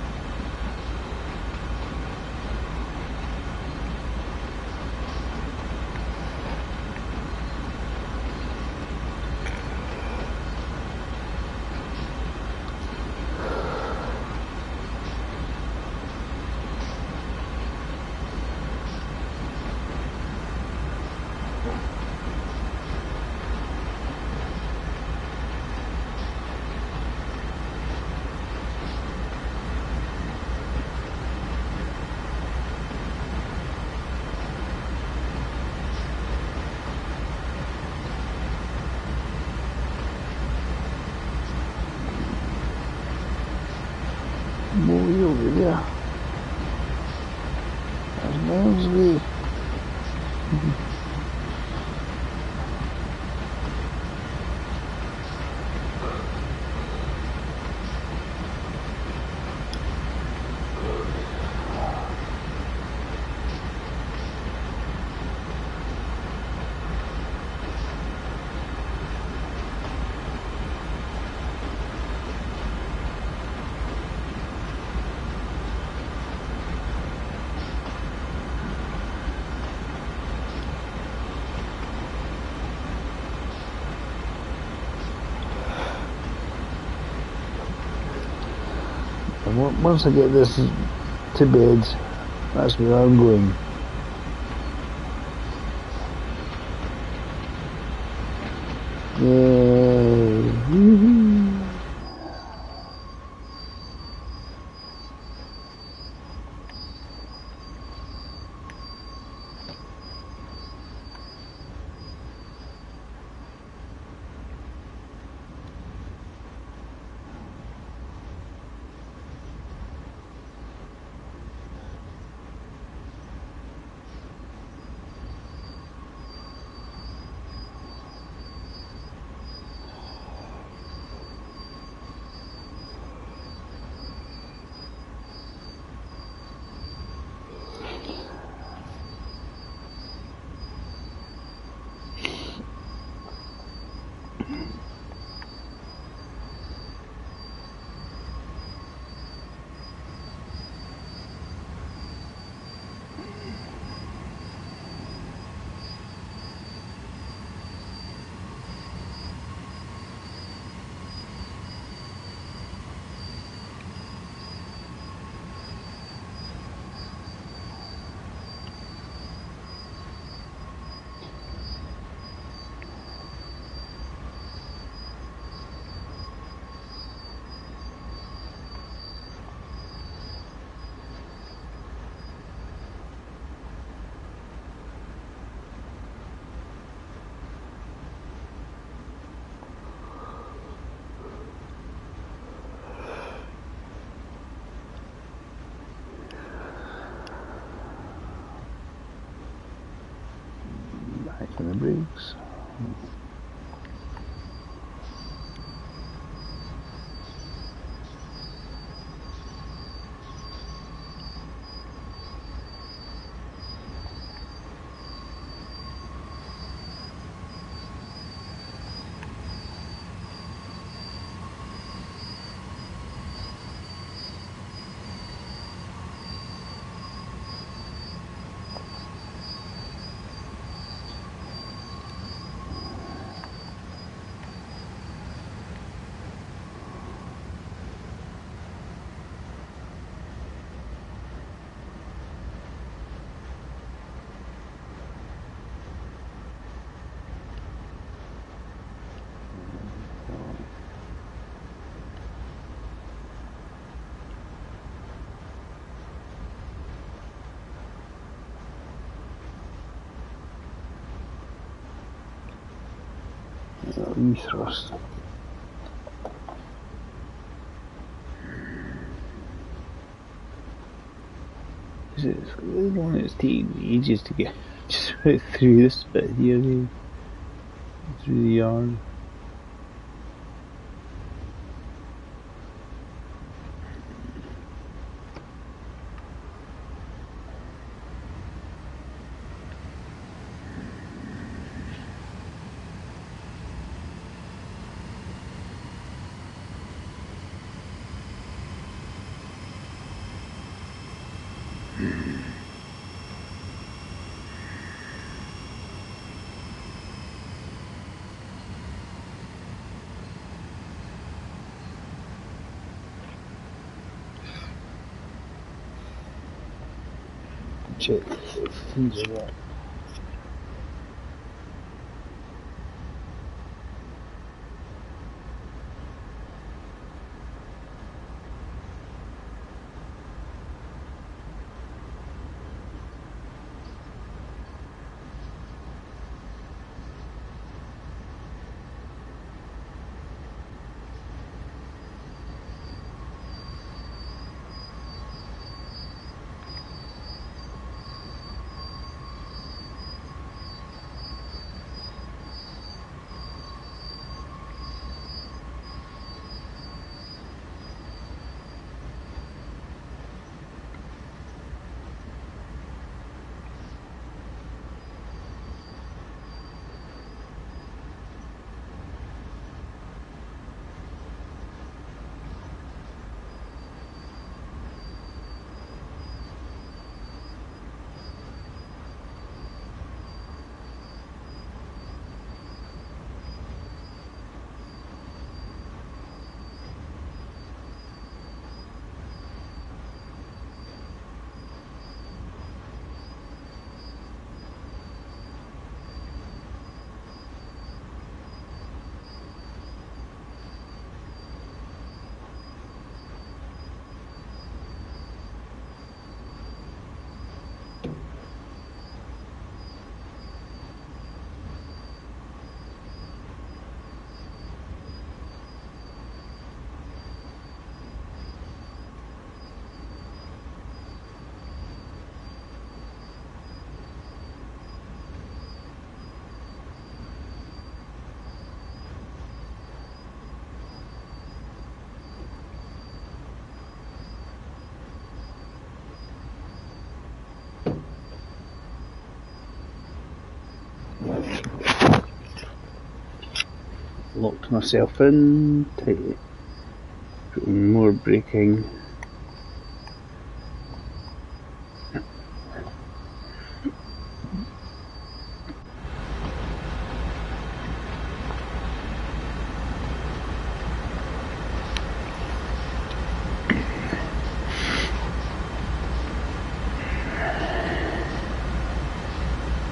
Muy over That's miles away. And once I get this to bed, that's where I'm going. Yay! Woohoo! Back to the brakes. Wee thrust. It's really long. It's taking ages to get just through this bit here, through the yard. Check things like that. Locked myself in, tight, more braking.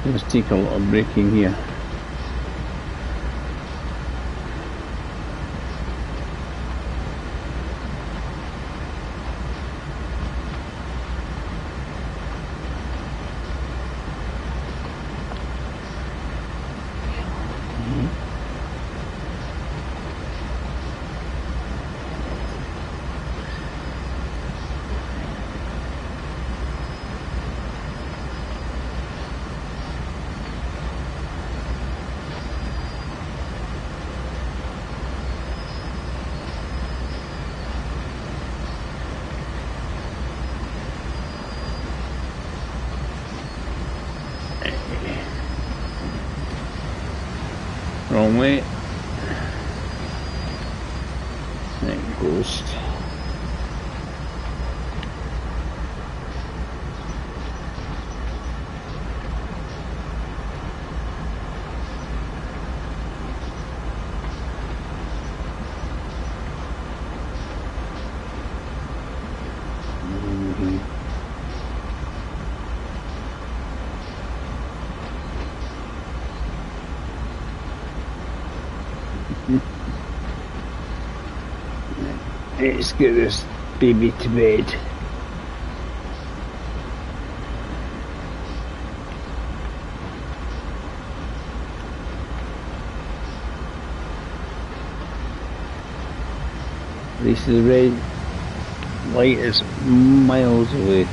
Let's take a lot of braking here. Wrong way. Then ghost. Let's get this baby to bed. At least the red light is miles away.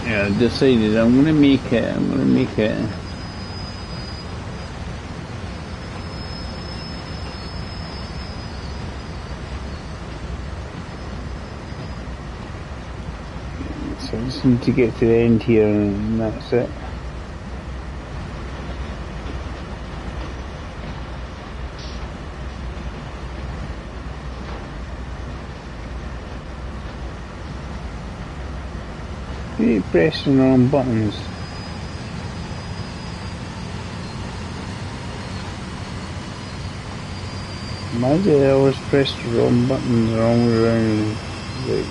Yeah, I've decided I'm gonna make it. I'm gonna make it. So I just need to get to the end here and that's it. Keep pressing on buttons. Imagine I always press the wrong buttons wrong around. Like,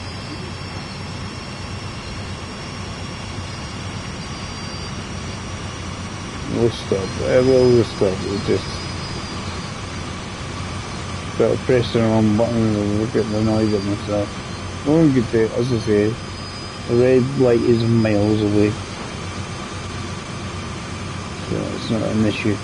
we'll stop. I will stop. We'll just start pressing the wrong buttons and look at the noise at myself. I won't get to, as I say, the red light is miles away. So it's not an issue.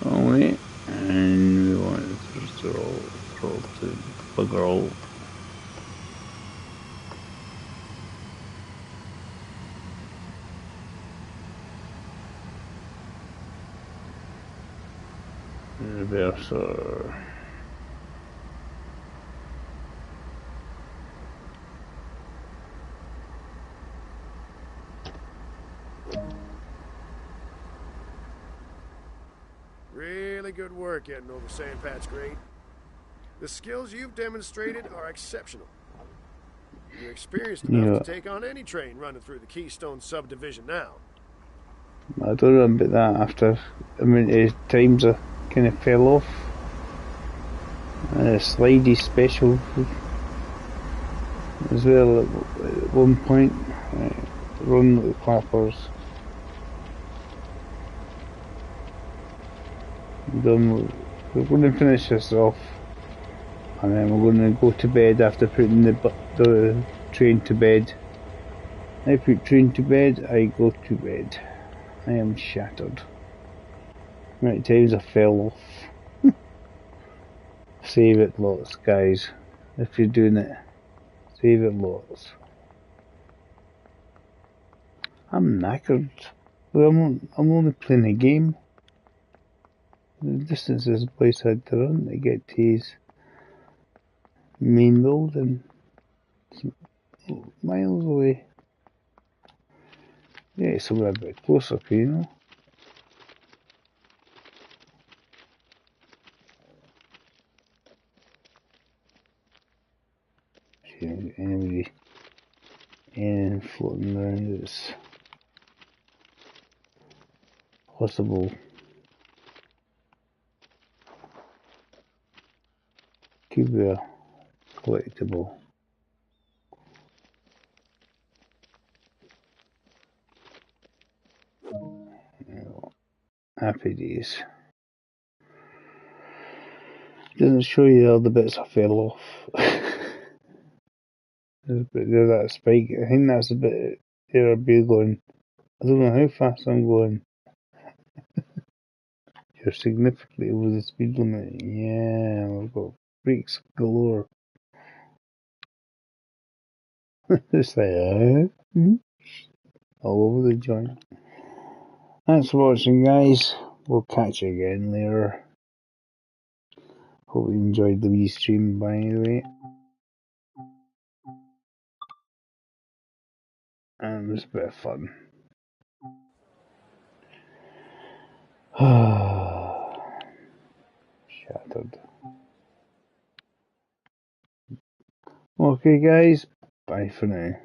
Alright, and we want to throw to bugger all. Reverser. Really good work getting over sand patch grade. The skills you've demonstrated are exceptional. You're experienced enough to take on any train running through the Keystone subdivision now. I don't know about that after how many times I kind of fell off. Slidey special as well at one point. Run with the clappers. Done. We're going to finish this off, and then we're going to go to bed after putting the train to bed. I put train to bed, I go to bed. I am shattered. How many times I fell off. Save it lots, guys. If you're doing it, save it lots. I'm knackered. Well, I'm only playing a game. The distances boys had to run to get to his main building. It's miles away. Yeah, somewhere a bit closer, you know. See anybody floating around that's possible. Could be a collectible. Happy days. Doesn't show you all the bits I fell off. There's that spike. I think that's a bit there. I'd be going. I don't know how fast I'm going. You're significantly over the speed limit. Yeah, we've got brakes galore. It's like all over the joint. Thanks for watching, guys. We'll catch you again later. Hope you enjoyed the wee stream, by the way. And it was a bit of fun. Shattered. Okay, guys. Bye for now.